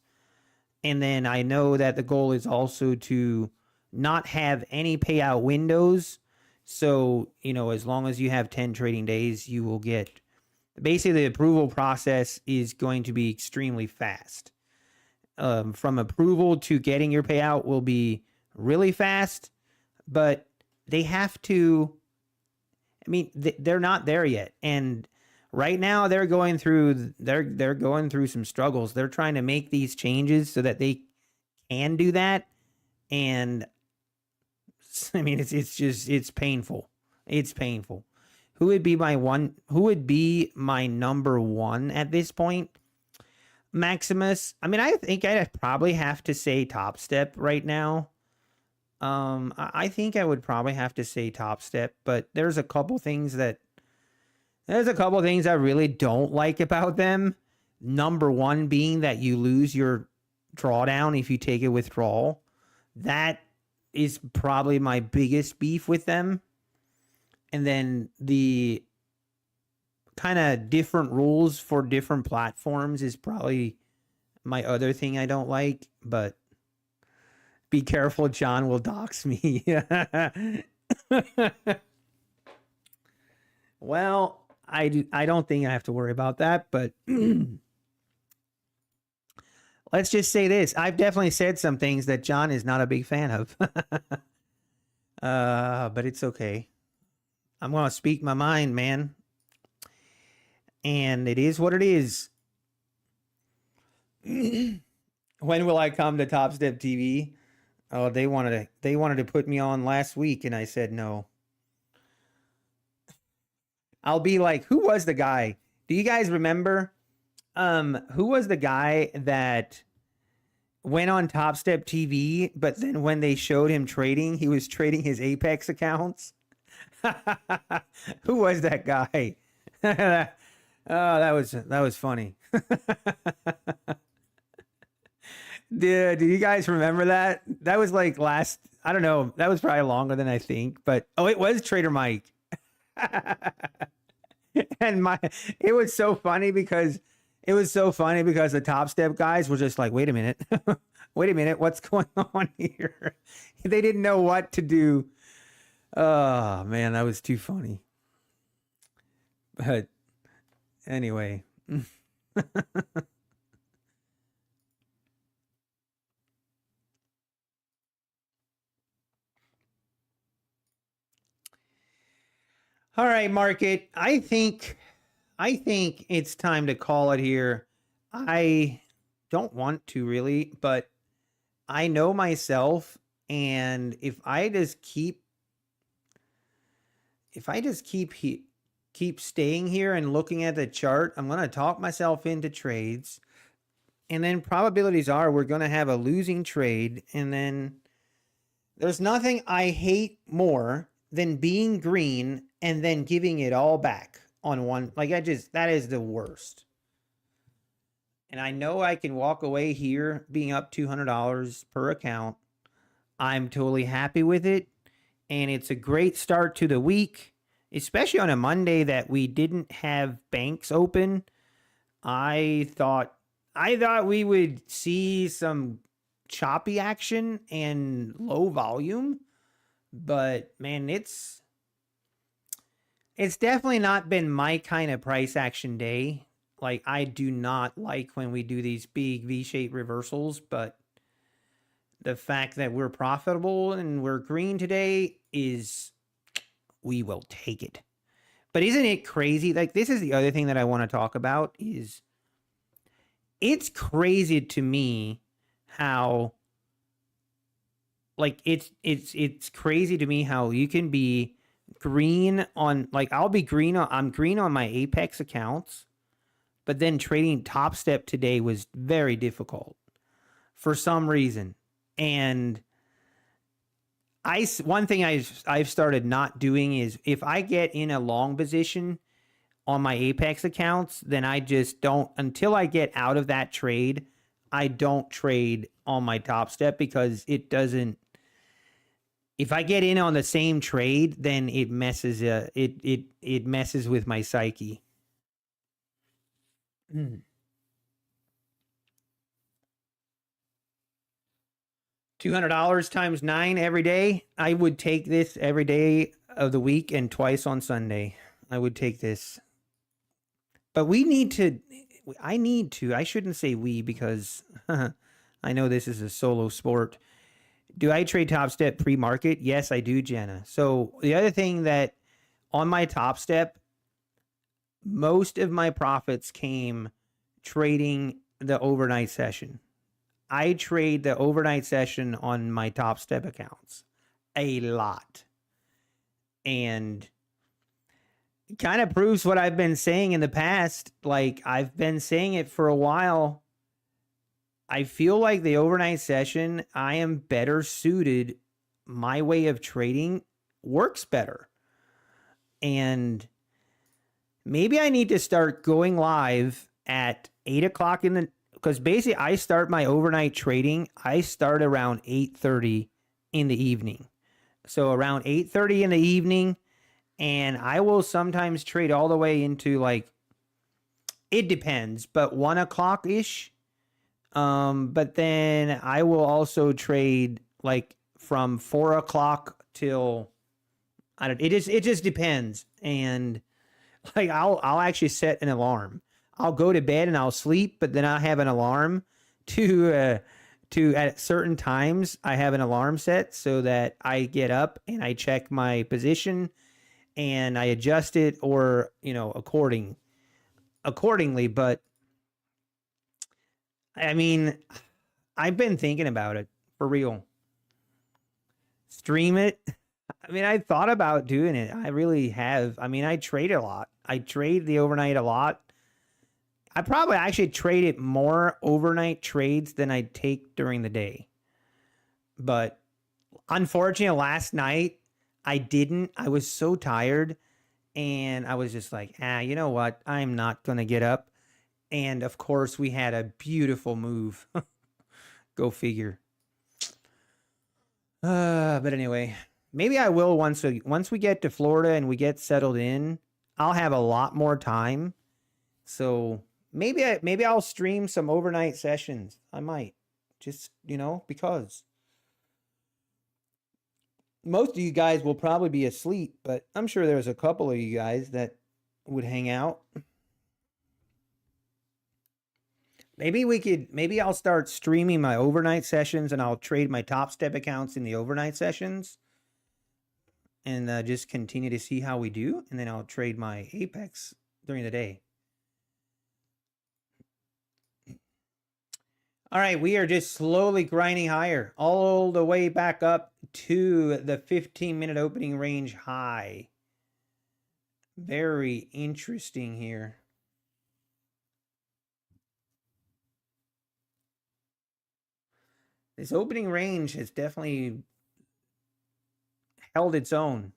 And then I know that the goal is also to not have any payout windows. So, as long as you have 10 trading days, you will get, basically the approval process is going to be extremely fast. From approval to getting your payout will be really fast, but they have to, they're not there yet. And right now they're going through some struggles. They're trying to make these changes so that they can do that. And I mean, it's painful. It's painful. Who would be my number one at this point? Maximus. I mean, I think I'd probably have to say Top Step right now. I think I would probably have to say Top Step, but there's a couple things I really don't like about them. Number one being that you lose your drawdown if you take a withdrawal. That is probably my biggest beef with them. And then the kind of different rules for different platforms is probably my other thing I don't like, but be careful, John will dox me. Well, I don't think I have to worry about that, but let's just say this. I've definitely said some things that John is not a big fan of. But it's okay. I'm going to speak my mind, man. And it is what it is. When will I come to Top Step TV? Oh, they wanted to put me on last week, and I said no. I'll be like, who was the guy? Do you guys remember? Who was the guy that went on Top Step TV, but then when they showed him trading, he was trading his Apex accounts? Who was that guy? Oh, that was funny. Do you guys remember that? That was like last, I don't know, that was probably longer than I think, but it was Trader Mike. And it was so funny because the Top Step guys were just like, wait a minute, what's going on here? They didn't know what to do. Oh man, that was too funny. But anyway. All right, market. I think it's time to call it here. I don't want to really, but I know myself, and if I just keep staying here and looking at the chart, I'm going to talk myself into trades. And then probabilities are we're going to have a losing trade, and then there's nothing I hate more than being green and then giving it all back on one. Like that is the worst. And I know I can walk away here being up $200 per account. I'm totally happy with it. And it's a great start to the week, especially on a Monday that we didn't have banks open. I thought we would see some choppy action and low volume. But man, it's definitely not been my kind of price action day. Like, I do not like when we do these big V-shaped reversals, but the fact that we're profitable and we're green today we will take it. But isn't it crazy? Like, this is the other thing that I want to talk about is it's crazy to me how it's crazy to me how you can be green on, like, I'm green on my Apex accounts, but then trading Top Step today was very difficult for some reason. And one thing I've started not doing is if I get in a long position on my Apex accounts, then I just don't, until I get out of that trade, I don't trade on my Top Step because it doesn't. If I get in on the same trade, then it messes it messes with my psyche. $200 times 9 every day. I would take this every day of the week and twice on Sunday. I would take this. But I shouldn't say we because I know this is a solo sport. Do I trade Top Step pre-market? Yes, I do, Jenna. So the other thing that on my Top Step, most of my profits came trading the overnight session. I trade the overnight session on my Top Step accounts a lot. And it kind of proves what I've been saying in the past. Like, I've been saying it for a while. I feel like the overnight session, I am better suited. My way of trading works better. And maybe I need to start going live at 8 o'clock in the, because basically I start my overnight trading. I start around 8:30 in the evening. So around 8:30 in the evening, and I will sometimes trade all the way into like, it depends, but 1 o'clock ish. But then I will also trade like from 4 o'clock till, I don't, it just depends. And like I'll actually set an alarm. I'll go to bed and I'll sleep, but then I'll have an alarm to at certain times I have an alarm set so that I get up and I check my position and I adjust it, or accordingly. But I mean, I've been thinking about it for real. Stream it. I mean, I thought about doing it. I really have. I mean, I trade a lot. I trade the overnight a lot. I probably actually traded more overnight trades than I take during the day. But unfortunately, last night I didn't. I was so tired and I was just like, you know what? I'm not going to get up. And of course, we had a beautiful move. Go figure. But anyway, maybe I will once we get to Florida and we get settled in. I'll have a lot more time. So maybe I'll stream some overnight sessions. I might. Just, because most of you guys will probably be asleep, but I'm sure there's a couple of you guys that would hang out. Maybe I'll start streaming my overnight sessions and I'll trade my Top Step accounts in the overnight sessions and just continue to see how we do. And then I'll trade my Apex during the day. All right, we are just slowly grinding higher all the way back up to the 15-minute opening range high. Very interesting here. This opening range has definitely held its own.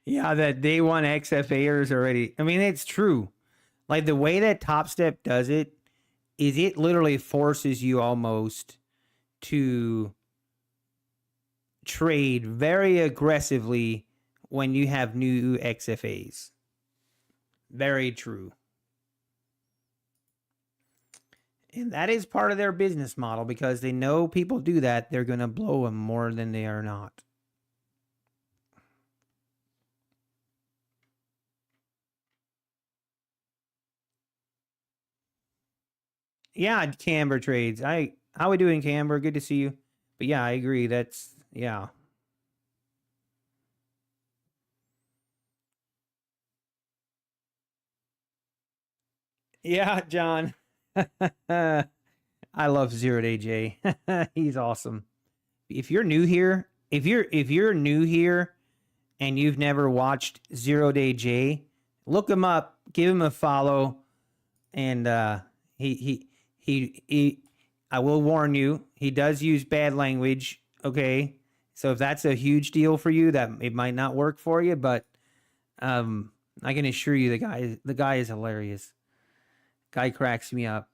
Yeah, that day one XFAers already. I mean, it's true. Like the way that Top Step does it is it literally forces you almost to trade very aggressively when you have new XFAs. Very true. And that is part of their business model because they know people do that. They're going to blow them more than they are not. Yeah, Camber trades. How we doing, Camber? Good to see you. But yeah, I agree. That's, yeah. Yeah, John. I love Zero Day J. He's awesome. If you're new here, if you're new here and you've never watched Zero Day J, look him up, give him a follow, and he he he. I will warn you, he does use bad language. Okay, so if that's a huge deal for you, that it might not work for you. But I can assure you, the guy is hilarious. Guy cracks me up.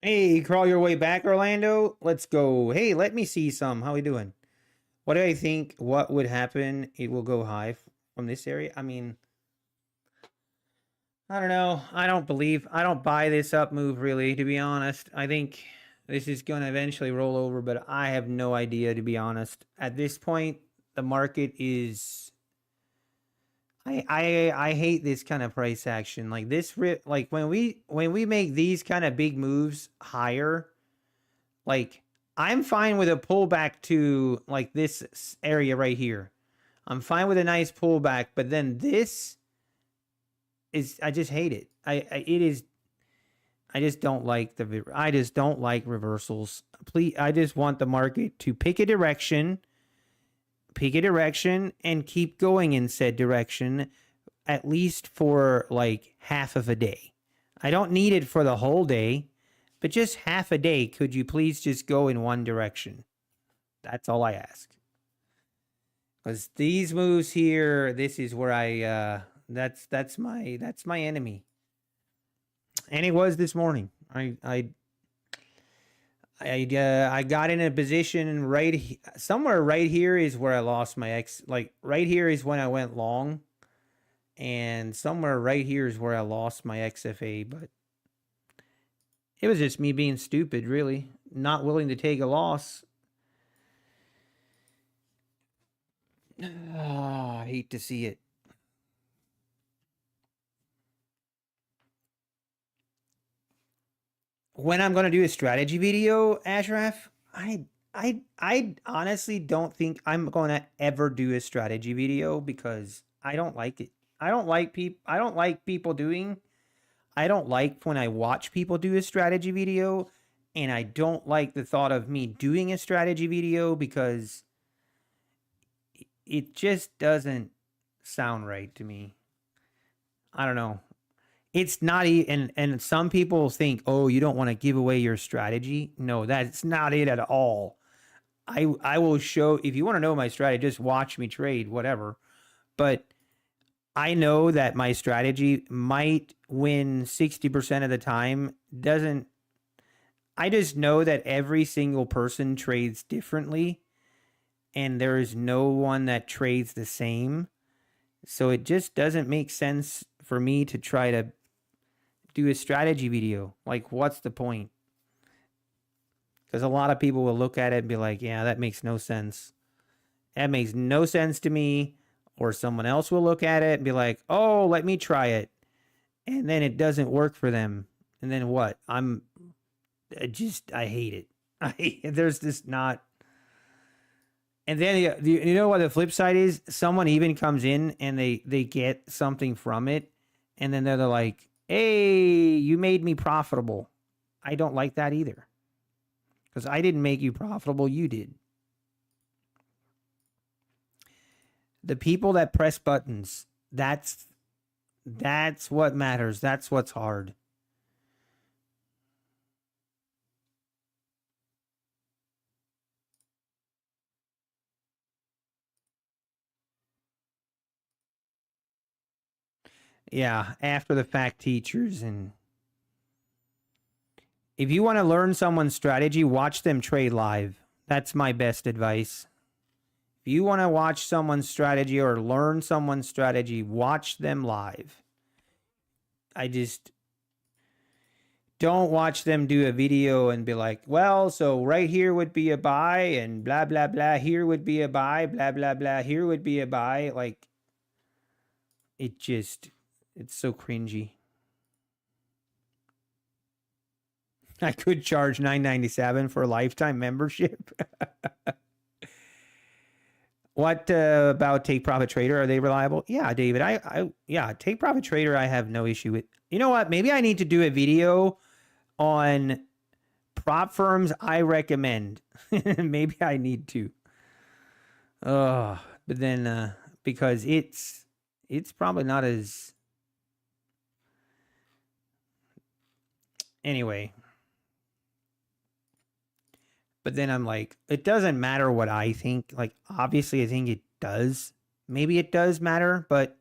Hey, crawl your way back, Orlando. Let's go. Hey, let me see some. How we doing? What do I think? What would happen? It will go high from this area. I mean, I don't know. I don't buy this up move really, to be honest. I think this is going to eventually roll over, but I have no idea, to be honest. At this point, the market is. I hate this kind of price action. Like this, like when we make these kind of big moves higher, like I'm fine with a pullback to like this area right here. I'm fine with a nice pullback, but then this is, I just hate it. It is, I just don't like reversals. Please, I just want the market to pick a direction, and keep going in said direction at least for like half of a day. I don't need it for the whole day, but just half a day. Could you please just go in one direction? That's all I ask. Because these moves here, this is where that's my enemy. And it was this morning. I got in a position somewhere right here is where I lost my like right here is when I went long, and somewhere right here is where I lost my XFA, but it was just me being stupid, really, not willing to take a loss. I hate to see it. When I'm going to do a strategy video, Ashraf, I honestly don't think I'm going to ever do a strategy video because I don't like it. I don't like people doing. I don't like when I watch people do a strategy video, and I don't like the thought of me doing a strategy video because it just doesn't sound right to me. I don't know. It's not and some people think, "Oh, you don't want to give away your strategy." No, that's not it at all. I will show, if you want to know my strategy, just watch me trade, whatever. But I know that my strategy might win 60% of the time. Doesn't I just know that every single person trades differently, and there is no one that trades the same. So it just doesn't make sense for me to try to do a strategy video. Like, what's the point? Because a lot of people will look at it and be like, yeah, that makes no sense. That makes no sense to me. Or someone else will look at it and be like, oh, let me try it. And then it doesn't work for them. And then what? I hate it. There's this not. And then you know what the flip side is? Someone even comes in and they get something from it, and then they're like, "Hey, you made me profitable." I don't like that either, because I didn't make you profitable. You did. The people that press buttons, that's what matters. That's what's hard. Yeah, after the fact teachers. And if you want to learn someone's strategy, watch them trade live. That's my best advice. If you want to watch someone's strategy or learn someone's strategy, watch them live. I just don't watch them do a video and be like, well, so right here would be a buy and blah, blah, blah. Here would be a buy, blah, blah, blah. Here would be a buy. Like, it's so cringy. I could charge $9.97 for a lifetime membership. What about Take Profit Trader? Are they reliable? Yeah, David. Yeah, Take Profit Trader I have no issue with. You know what? Maybe I need to do a video on prop firms I recommend. Maybe I need to. But then because it's probably not as. Anyway. But then I'm like, it doesn't matter what I think. Like, obviously, I think it does. Maybe it does matter, but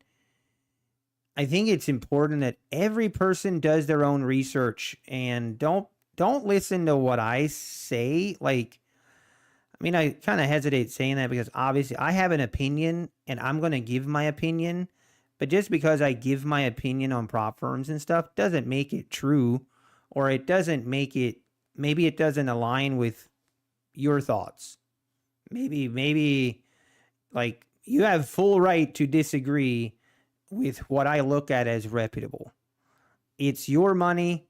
I think it's important that every person does their own research and don't listen to what I say. Like, I mean, I kind of hesitate saying that because obviously I have an opinion and I'm going to give my opinion. But just because I give my opinion on prop firms and stuff doesn't make it true, or it doesn't make it, maybe it doesn't align with your thoughts. Maybe like you have full right to disagree with what I look at as reputable. It's your money.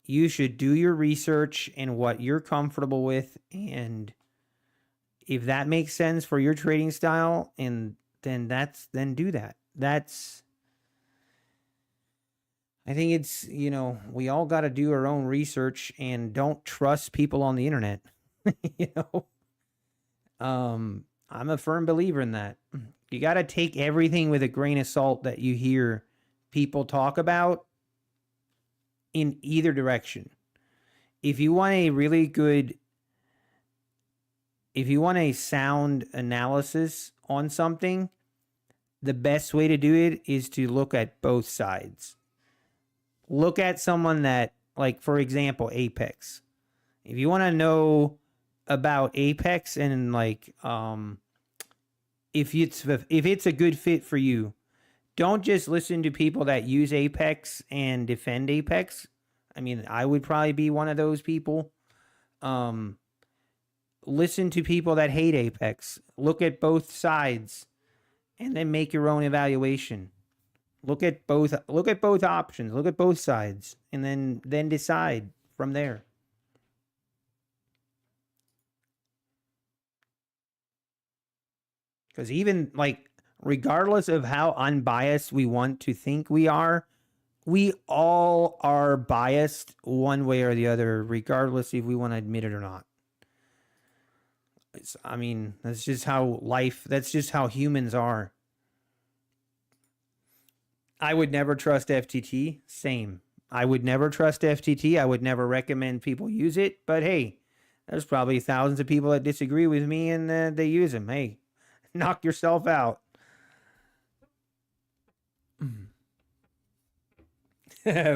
You should do your research and what you're comfortable with, and if that makes sense for your trading style, and then do that. I think it's, we all got to do our own research and don't trust people on the internet. I'm a firm believer in that. You got to take everything with a grain of salt that you hear people talk about in either direction. If you want a sound analysis on something, the best way to do it is to look at both sides. Look at someone that, like, for example, Apex. If you want to know about Apex and like if it's a good fit for you, don't just listen to people that use Apex and defend Apex. I mean, I would probably be one of those people. Listen to people that hate Apex. Look at both sides and then make your own evaluation. Look at both options, look at both sides, and then decide from there. Because even like, regardless of how unbiased we want to think we all are biased one way or the other, regardless if we want to admit it or not. That's just how humans are. I would never trust FTT. Same. I would never trust FTT. I would never recommend people use it. But hey, there's probably thousands of people that disagree with me and they use them. Hey, knock yourself out.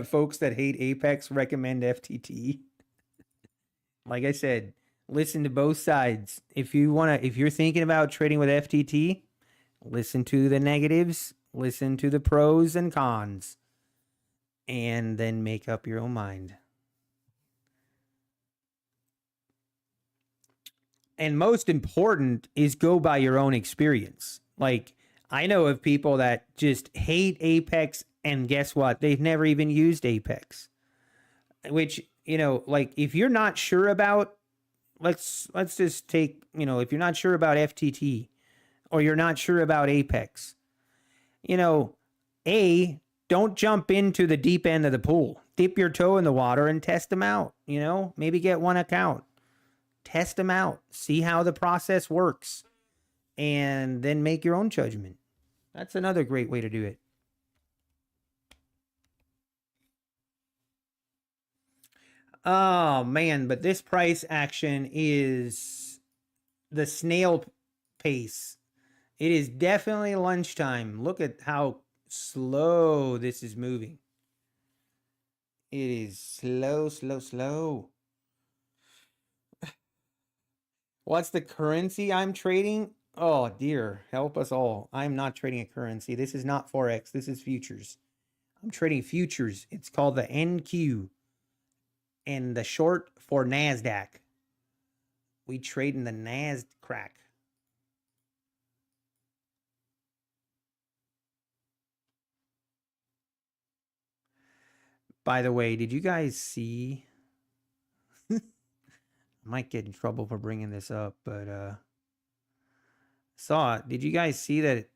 Folks that hate Apex recommend FTT. Like I said, listen to both sides. If you're thinking about trading with FTT, listen to the negatives, listen to the pros and cons, and then make up your own mind. And most important is go by your own experience. Like, I know of people that just hate Apex, and guess what? They've never even used Apex. Which, you know, like if you're not sure about, let's just take, you know, if you're not sure about FTT or you're not sure about Apex, you know, don't jump into the deep end of the pool. Dip your toe in the water and test them out, you know, maybe get one account, test them out, see how the process works, and then make your own judgment. That's another great way to do it. Oh man, but this price action is the snail pace. It is definitely lunchtime. Look at how slow this is moving. It is slow, slow, slow. What's the currency I'm trading? Oh dear, help us all. I'm not trading a currency. This is not Forex. This is futures. I'm trading futures. It's called the NQ. And the short for NASDAQ. We trade in the NASDAQ. By the way, did you guys see? I might get in trouble for bringing this up, but saw it. Did you guys see that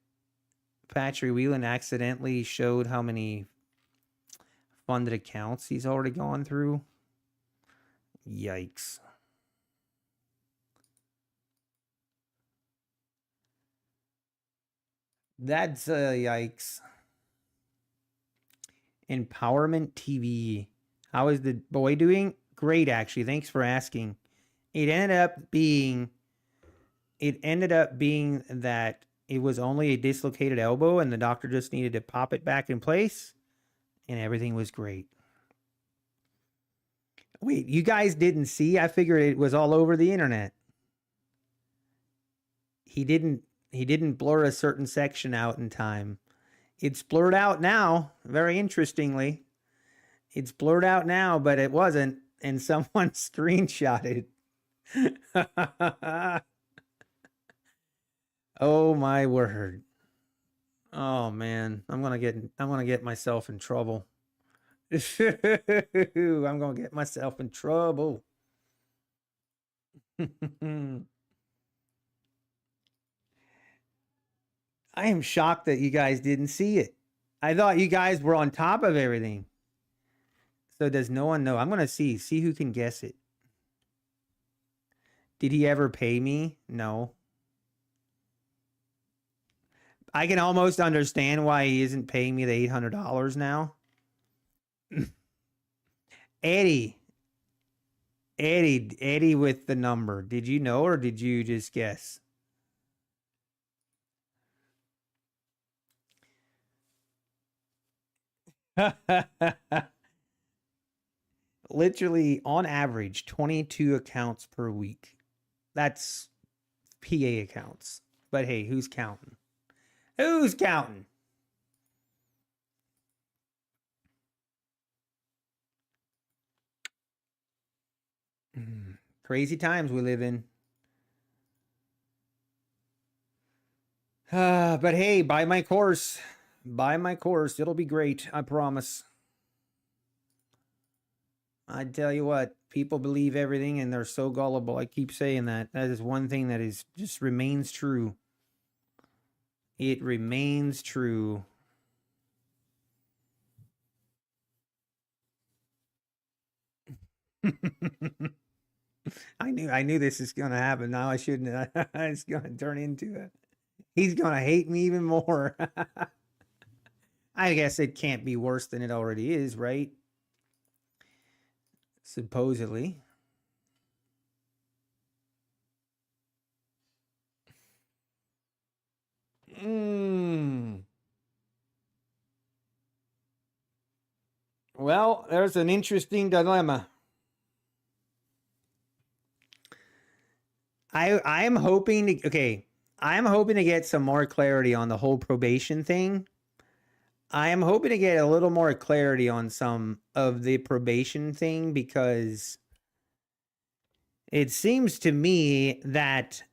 Patrick Whelan accidentally showed how many funded accounts he's already gone through? Yikes. That's yikes. Empowerment TV. How is the boy doing? Great, actually. Thanks for asking. It ended up being that it was only a dislocated elbow and the doctor just needed to pop it back in place and everything was great. Wait, you guys didn't see? I figured it was all over the internet. He didn't blur a certain section out in time. It's blurred out now, very interestingly. It's blurred out now, but it wasn't, and someone screenshotted. Oh my word. Oh man, I'm gonna get myself in trouble. I'm gonna get myself in trouble. I am shocked that you guys didn't see it. I thought you guys were on top of everything. So does no one know? I'm gonna see who can guess it. Did he ever pay me? No. I can almost understand why he isn't paying me the $800 now. Eddie with the number. Did you know or did you just guess? Literally, on average, 22 accounts per week. That's PA accounts. But hey, who's counting? Who's counting? Crazy times we live in. But hey, buy my course. Buy my course. It'll be great. I promise. I tell you what, people believe everything and they're so gullible. I keep saying that. That is one thing that is just remains true. It remains true. I knew this is gonna happen. Now I shouldn't. It's gonna turn into it. He's gonna hate me even more. I guess it can't be worse than it already is, right? Supposedly. Well, there's an interesting dilemma. I'm hoping to get some more clarity on the whole probation thing. I am hoping to get a little more clarity on some of the probation thing because it seems to me that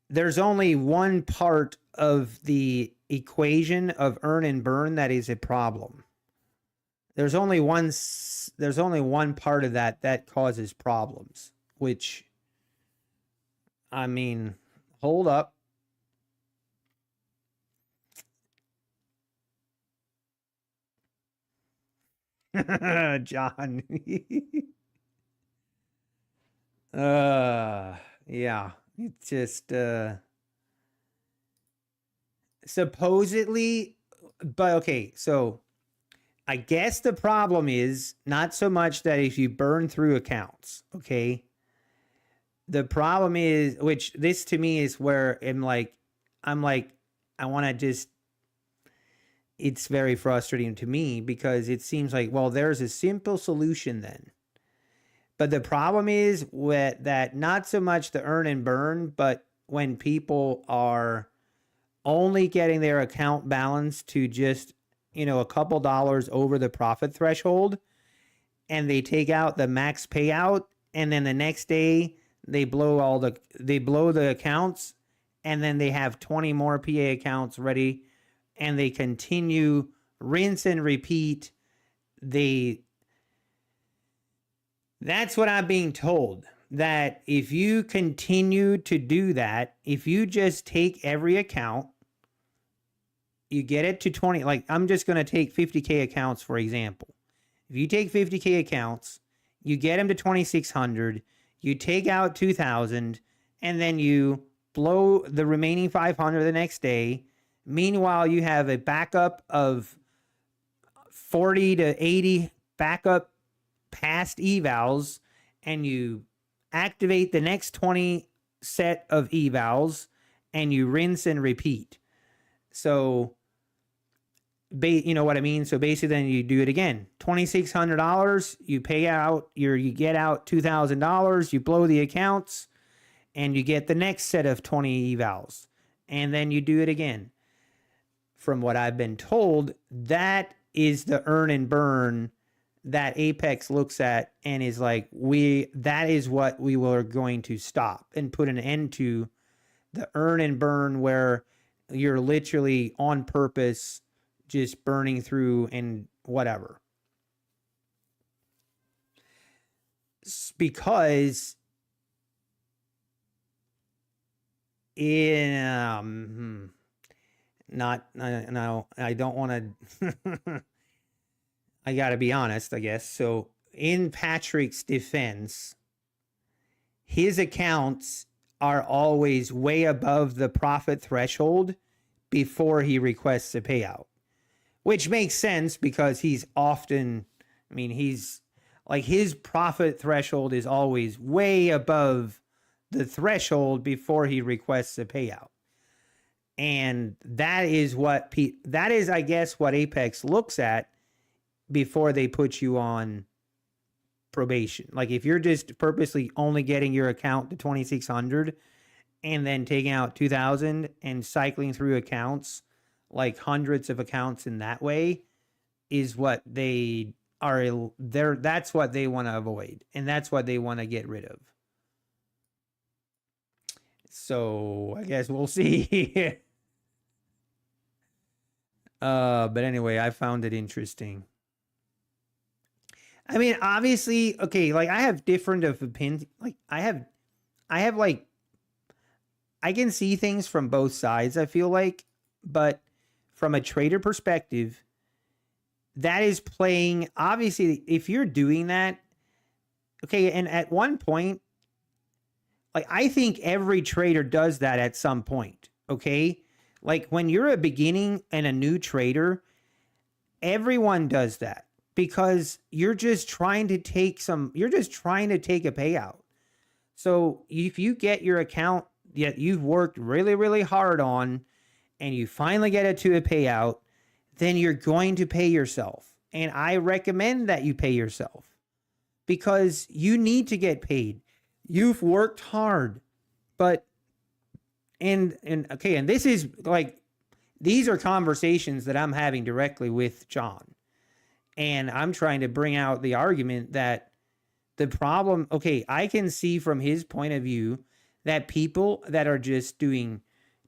there's only one part of the equation of earn and burn that is a problem. there's only one part of that causes problems, which, I mean, hold up. John. Yeah, it's just supposedly, but okay, so I guess the problem is not so much that if you burn through accounts, okay? The problem is, which this to me is where I'm like, I want to just, it's very frustrating to me because it seems like, well, there's a simple solution then. But the problem is with that, not so much the earn and burn, but when people are only getting their account balance to just, a couple dollars over the profit threshold, and they take out the max payout, and then the next day they blow the accounts, and then they have 20 more PA accounts ready, and they continue rinse and repeat. That's what I'm being told, that if you continue to do that, if you just take every account, you get it to 20, like I'm just going to take 50K accounts, for example. If you take 50K accounts, you get them to 2,600, you take out 2,000, and then you blow the remaining 500 the next day. Meanwhile, you have a backup of 40 to 80 backup past evals, and you activate the next 20 set of evals, and you rinse and repeat. So, you know what I mean? So basically then you do it again. $2,600, you pay out, you get out $2,000, you blow the accounts, and you get the next set of 20 evals. And then you do it again. From what I've been told, that is the earn and burn that Apex looks at and is like, that is what we were going to stop and put an end to, the earn and burn where you're literally on purpose just burning through and whatever. Because no, I don't want to I got to be honest, I guess. So in Patrick's defense, his accounts are always way above the profit threshold before he requests a payout, which makes sense because he's often, he's like, his profit threshold is always way above the threshold before he requests a payout. And that is, I guess, what Apex looks at before they put you on probation. Like if you're just purposely only getting your account to 2,600 and then taking out 2,000 and cycling through accounts, like hundreds of accounts in that way, is what they are there. That's what they want to avoid. And that's what they want to get rid of. So I guess we'll see. But anyway, I found it interesting. Obviously, okay, like I have different of opinions. Like I have like, I can see things from both sides, I feel like, but from a trader perspective, that is playing, obviously, if you're doing that, okay, and at one point, like I think every trader does that at some point, okay? Like when you're a beginning and a new trader, everyone does that. Because you're just trying to take a payout. So if you get your account that you've worked really, really hard on and you finally get it to a payout, then you're going to pay yourself. And I recommend that you pay yourself because you need to get paid. You've worked hard. But and this is like, these are conversations that I'm having directly with John. And I'm trying to bring out the argument that the problem, okay, I can see from his point of view that people that are just doing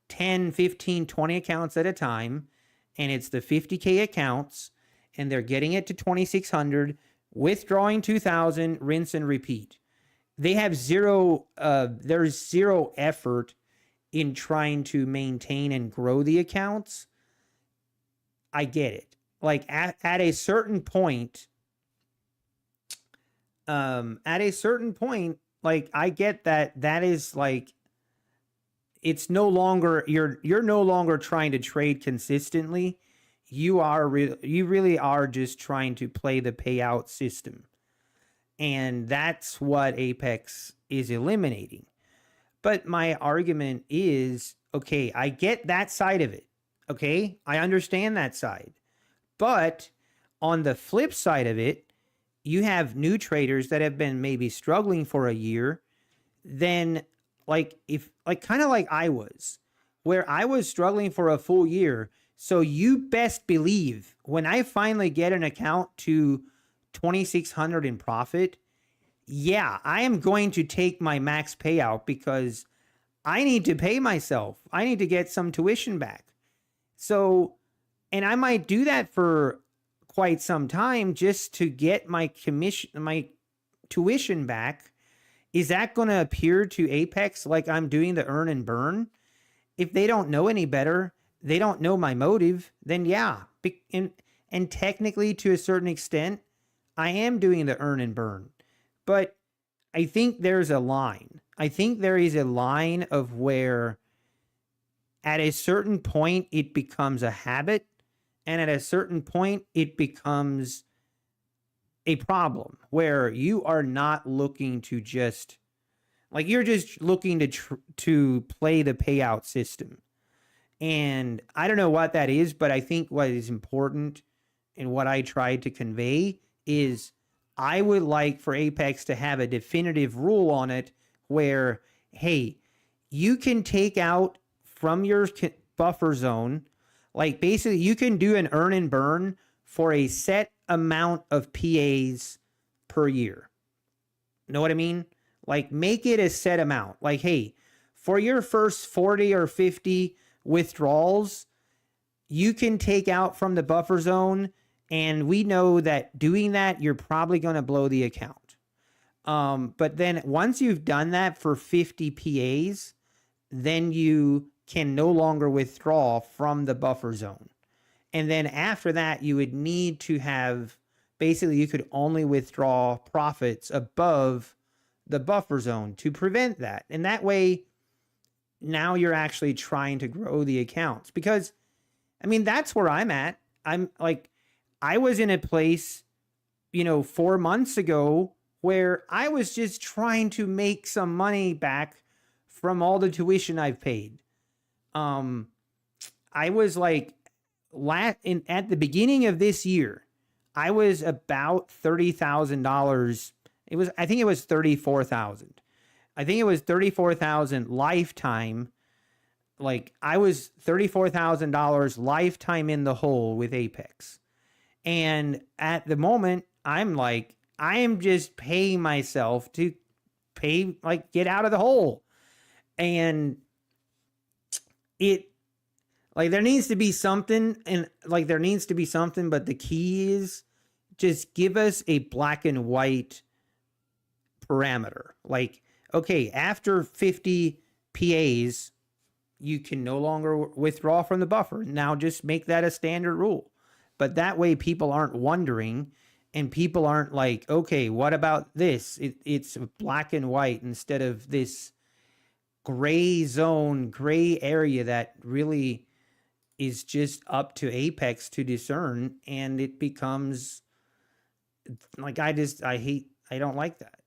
10, 15, 20 accounts at a time, and it's the 50K accounts, and they're getting it to 2,600, withdrawing 2,000, rinse and repeat. They have there's zero effort in trying to maintain and grow the accounts. I get it. Like at a certain point, like I get that is like, it's no longer, you're no longer trying to trade consistently. You really are just trying to play the payout system. And that's what Apex is eliminating. But my argument is, okay, I get that side of it. Okay, I understand that side. But on the flip side of it, you have new traders that have been maybe struggling for a year. Then kind of like I was, where I was struggling for a full year. So you best believe when I finally get an account to 2,600 in profit, yeah, I am going to take my max payout because I need to pay myself. I need to get some tuition back. So, and I might do that for quite some time just to get my tuition back. Is that going to appear to Apex like I'm doing the earn and burn? If they don't know any better, they don't know my motive, then yeah. And technically, to a certain extent, I am doing the earn and burn. But I think there's a line. I think there is a line of where at a certain point it becomes a habit, and at a certain point it becomes a problem where you are not looking to just, like, you're just looking to play the payout system. And I don't know what that is, but I think what is important and what I tried to convey is I would like for Apex to have a definitive rule on it where, hey, you can take out from your buffer zone, like basically you can do an earn and burn for a set amount of PAs per year. Know what I mean? Like make it a set amount. Like, hey, for your first 40 or 50 withdrawals, you can take out from the buffer zone. And we know that doing that, you're probably going to blow the account. But then once you've done that for 50 PAs, then you can no longer withdraw from the buffer zone. And then after that, you would need to have, basically you could only withdraw profits above the buffer zone to prevent that. And that way, now you're actually trying to grow the accounts. Because, I mean, that's where I'm at. I'm like, I was in a place, 4 months ago where I was just trying to make some money back from all the tuition I've paid. I was like, at the beginning of this year, I was about $30,000. I think it was 34,000. I think it was 34,000 lifetime. Like I was $34,000 lifetime in the hole with Apex. And at the moment, I'm like, I am just paying myself to get out of the hole. And there needs to be something, but the key is just give us a black and white parameter. Like, okay, after 50 PAs, you can no longer withdraw from the buffer. Now just make that a standard rule. But that way people aren't wondering and people aren't like, okay, what about this? It's black and white instead of this gray zone, gray area that really is just up to Apex to discern. And it becomes like, I don't like that.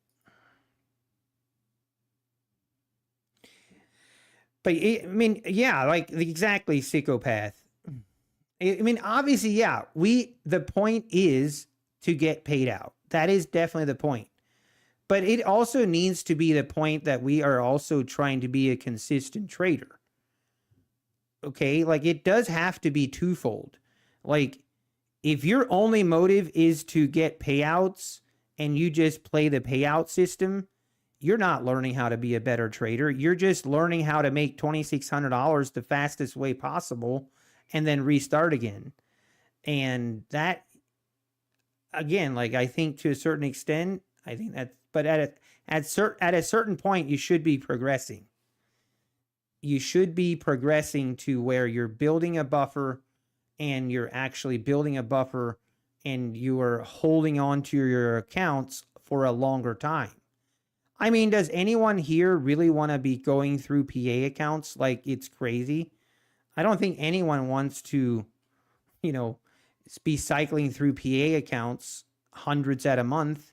But exactly, psychopath. I mean, obviously, yeah, the point is to get paid out. That is definitely the point. But it also needs to be the point that we are also trying to be a consistent trader. Okay, like it does have to be twofold. Like if your only motive is to get payouts and you just play the payout system, you're not learning how to be a better trader. You're just learning how to make $2,600 the fastest way possible and then restart again. And that again, like I think to a certain extent, I think that, but at a certain point, you should be progressing. You should be progressing to where you're building a buffer, and you're actually building a buffer, and you are holding on to your accounts for a longer time. I mean, does anyone here really want to be going through PA accounts like it's crazy? I don't think anyone wants to, you know, be cycling through PA accounts hundreds at a month.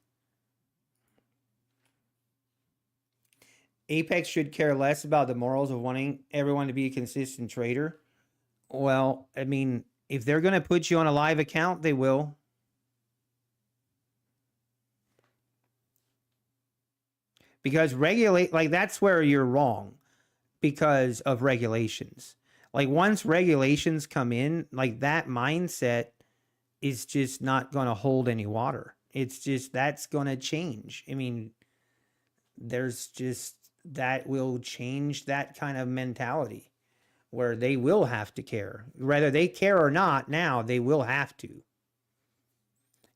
Apex should care less about the morals of wanting everyone to be a consistent trader. Well, I mean, if they're going to put you on a live account, they will. Because that's where you're wrong, because of regulations. Like once regulations come in, like that mindset is just not going to hold any water. It's just, that's going to change. I mean, there's just, that will change that kind of mentality where they will have to care. Whether they care or not now, they will have to.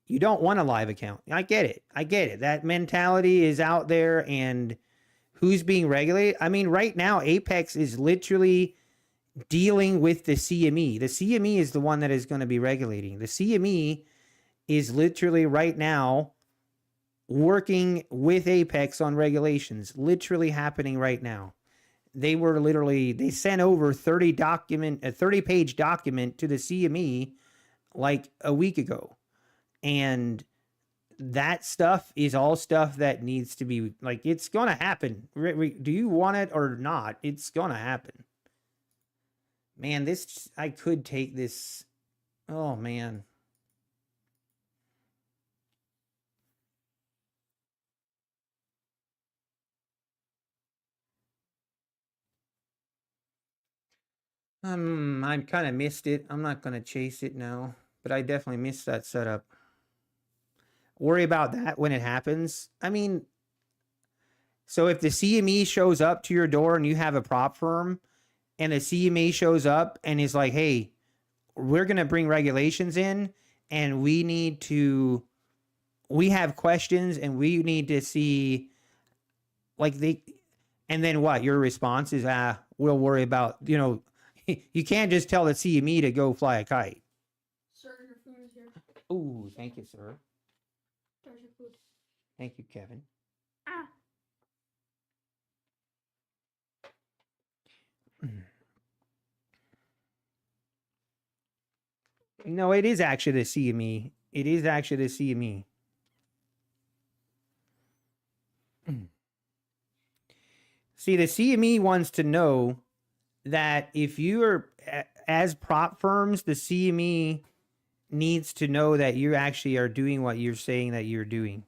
You don't want a live account. I get it. I get it. That mentality is out there, and who's being regulated? I mean, right now, Apex is literally dealing with the CME. The CME is the one that is going to be regulating. The CME is literally right now working with Apex on regulations, literally happening right now. They sent over a 30-page document to the CME like a week ago. And that stuff is all stuff that needs to be, like, it's going to happen. Do you want it or not? It's going to happen. Man, I could take this. Oh, man. I kind of missed it. I'm not going to chase it now, but I definitely missed that setup. Worry about that when it happens. I mean, so if the CME shows up to your door and you have a prop firm, and the CME shows up and is like, hey, we're going to bring regulations in, and we have questions, and we need to see, like, and then what? Your response is, we'll worry about, you can't just tell the CME to go fly a kite. Sir, your food is here. Ooh, thank you, sir. There's your food. Thank you, Kevin. Ah. No, it is actually the CME. It is actually the CME. See, the CME wants to know that if you are, as prop firms, the CME needs to know that you actually are doing what you're saying that you're doing.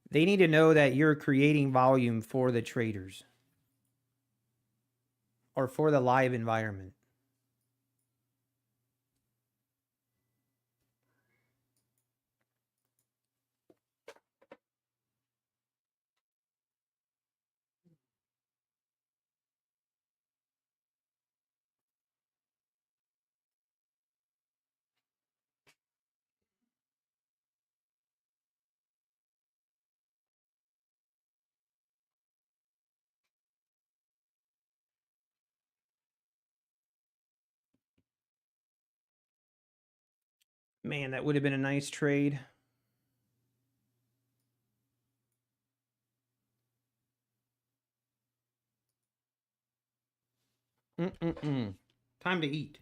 They need to know that you're creating volume for the traders or for the live environment. Man, that would have been a nice trade. Time to eat.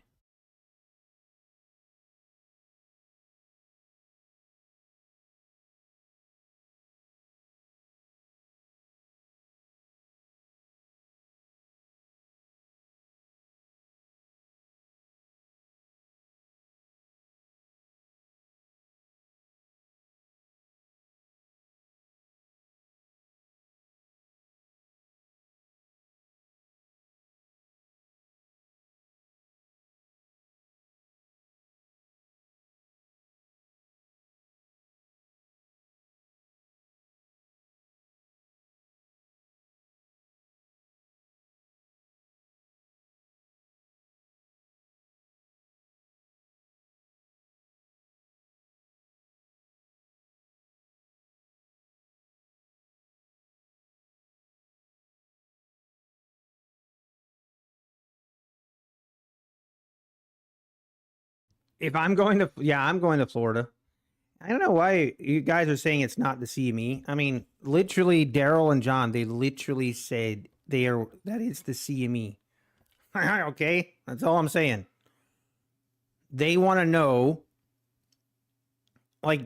If I'm going to, yeah, I'm going to Florida. I don't know why you guys are saying it's not the CME. I mean, literally, Daryl and John, they literally said that is the CME. Okay, that's all I'm saying. They want to know, like,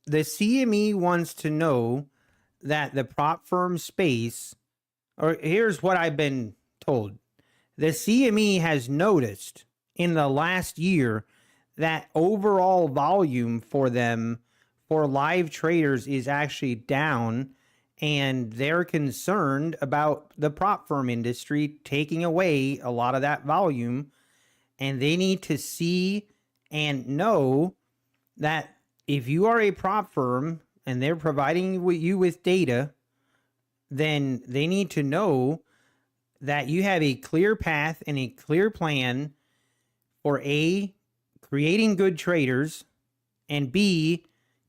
the CME wants to know that the prop firm space, or here's what I've been told: the CME has noticed in the last year that overall volume for them for live traders is actually down, and they're concerned about the prop firm industry taking away a lot of that volume, and they need to see and know that if you are a prop firm and they're providing you with data, then they need to know that you have a clear path and a clear plan for A, creating good traders, and B,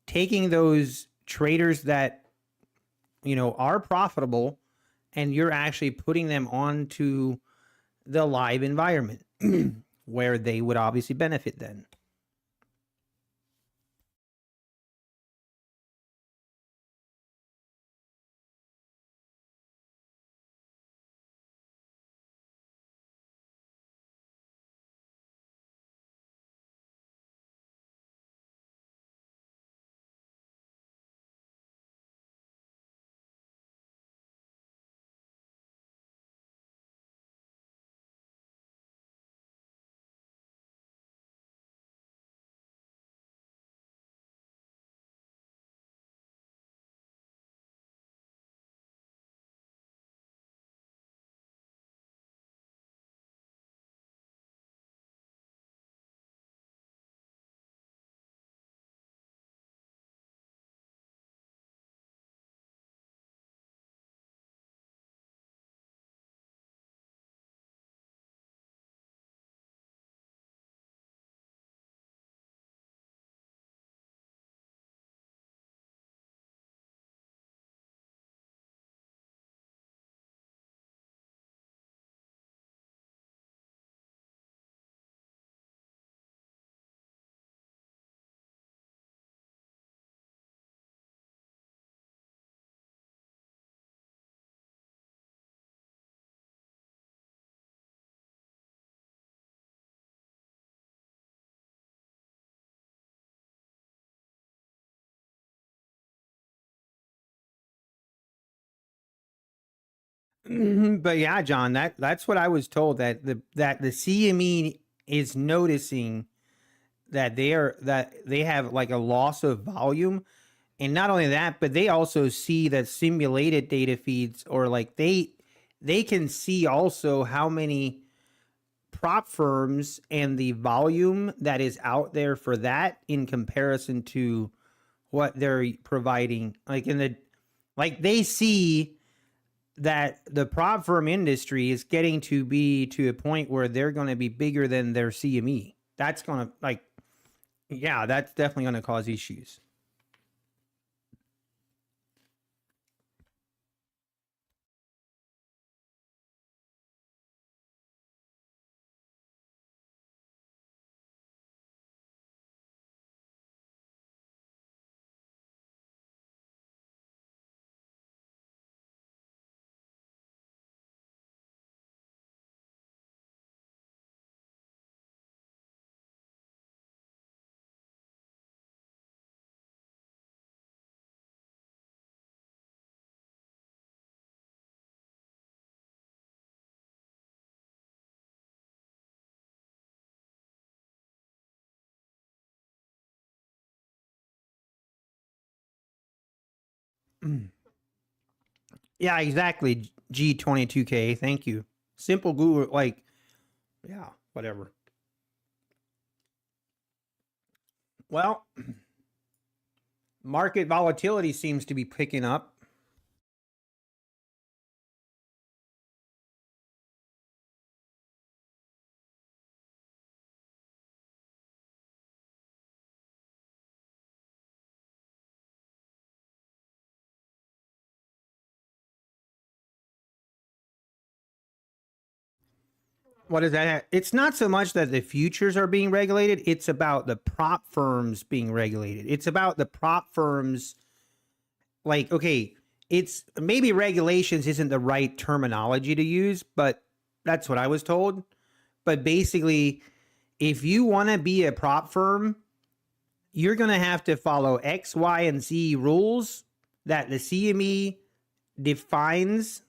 taking those traders that, are profitable, and you're actually putting them onto the live environment where they would obviously benefit then. But yeah, John, that's what I was told, that the CME is noticing that they have like a loss of volume. And not only that, but they also see that simulated data feeds, or like they can see also how many prop firms and the volume that is out there for that in comparison to what they're providing. Like they see that the prop firm industry is getting to be to a point where they're going to be bigger than their CME. That's going to, like, yeah, that's definitely going to cause issues. Yeah, exactly. G22K. Thank you. Simple Google, like, yeah, whatever. Well, market volatility seems to be picking up. What is that? It's not so much that the futures are being regulated. It's about the prop firms being regulated. It's about the prop firms. Like, okay, it's maybe regulations isn't the right terminology to use, but that's what I was told. But basically, if you want to be a prop firm, you're going to have to follow X, Y, and Z rules that the CME defines,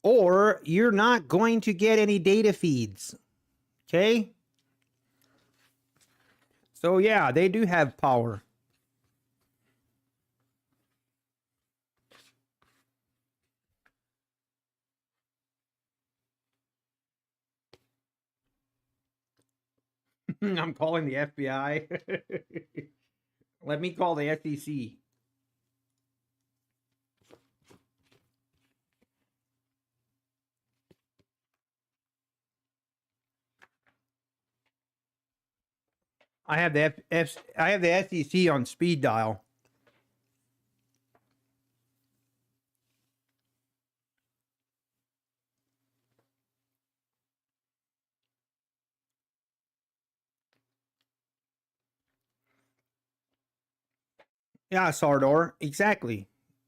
or you're not going to get any data feeds. Okay? So, yeah, they do have power. I'm calling the FBI. Let me call the SEC. I have the I have the SEC on speed dial. Yeah, Sardor, exactly.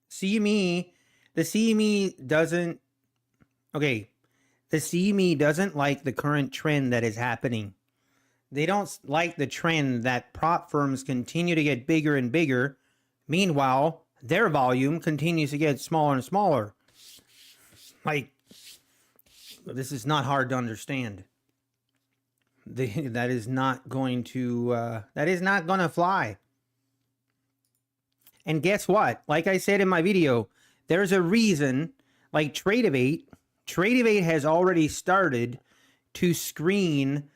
CME, the CME doesn't. Okay, the CME doesn't like the current trend that is happening. They don't like the trend that prop firms continue to get bigger and bigger. Meanwhile, their volume continues to get smaller and smaller. Like, this is not hard to understand. That is not going to fly. And guess what? Like I said in my video, there's a reason, like Trade has already started to screen.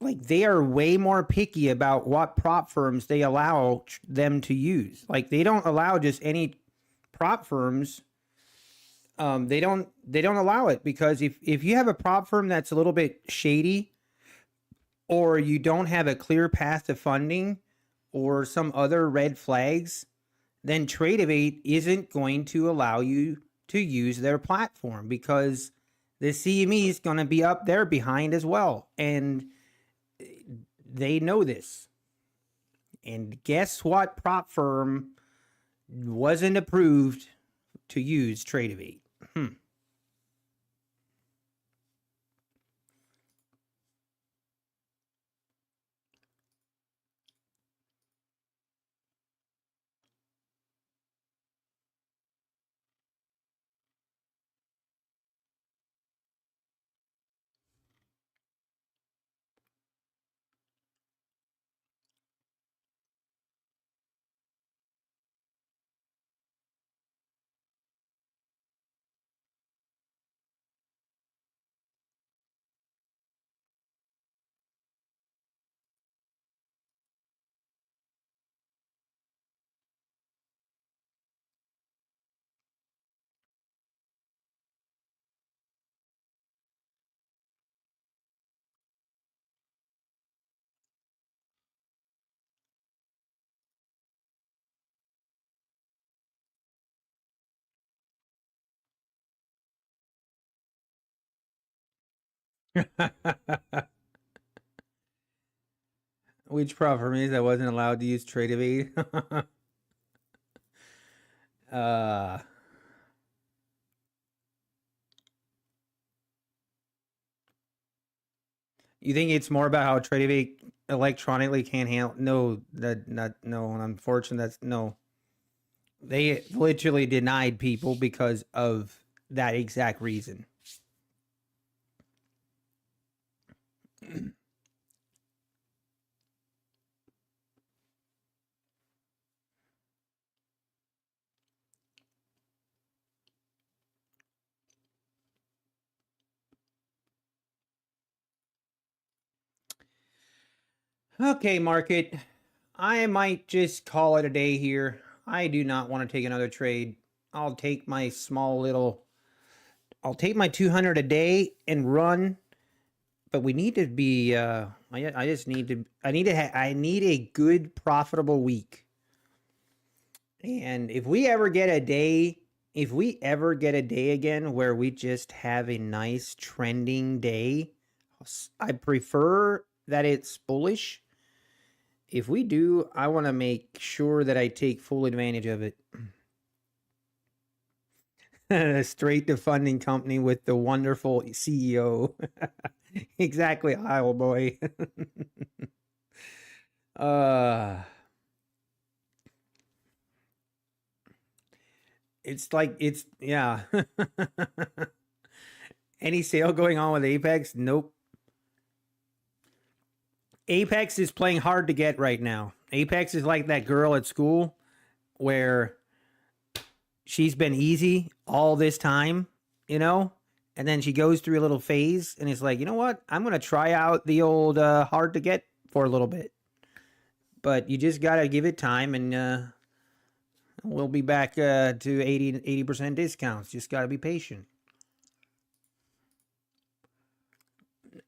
Like, they are way more picky about what prop firms they allow them to use. Like, they don't allow just any prop firms. They don't allow it, because if you have a prop firm that's a little bit shady, or you don't have a clear path to funding, or some other red flags, then Trade isn't going to allow you to use their platform, because the CME is going to be up there behind as well. And they know this. And guess what prop firm wasn't approved to use Trade? Which prop firm is that wasn't allowed to use Trade? uh You think it's more about how Trade electronically can't handle? No, that not no. Unfortunately, that's no. They literally denied people because of that exact reason. Okay, market. I might just call it a day here. I do not want to take another trade. I'll take my I'll take my 200 a day and run. But we need to be. I just need to. I need a good profitable week. And if we ever get a day if we ever get a day again where we just have a nice trending day, I prefer that it's bullish. If we do, I want to make sure that I take full advantage of it. Straight to funding company with the wonderful CEO. Exactly, Isle boy. It's like yeah. Any sale going on with Apex? Nope. Apex is playing hard to get right now. Apex is like that girl at school where she's been easy all this time, you know? And then she goes through a little phase and it's like, you know what? I'm going to try out the old hard to get for a little bit. But you just got to give it time and we'll be back to 80% discounts. Just got to be patient.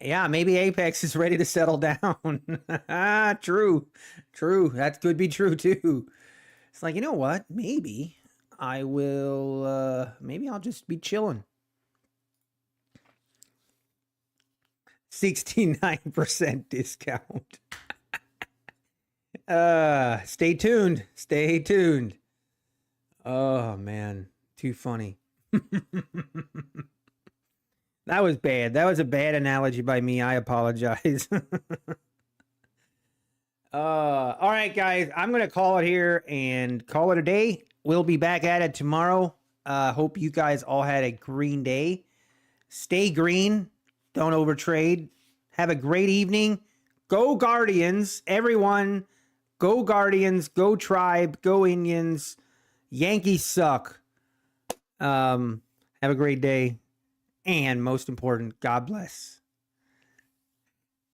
Yeah, maybe Apex is ready to settle down. True. That could be true too. It's like, you know what? Maybe I will, maybe I'll just be chilling. 69% discount. Stay tuned. Oh man, too funny. That was bad. That was a bad analogy by me. I apologize. All right, guys. I'm going to call it here and call it a day. We'll be back at it tomorrow. Hope you guys all had a green day. Stay green. Don't overtrade. Have a great evening. Go Guardians. Everyone, go Guardians. Go Tribe. Go Indians. Yankees suck. Have a great day. And most important, God bless.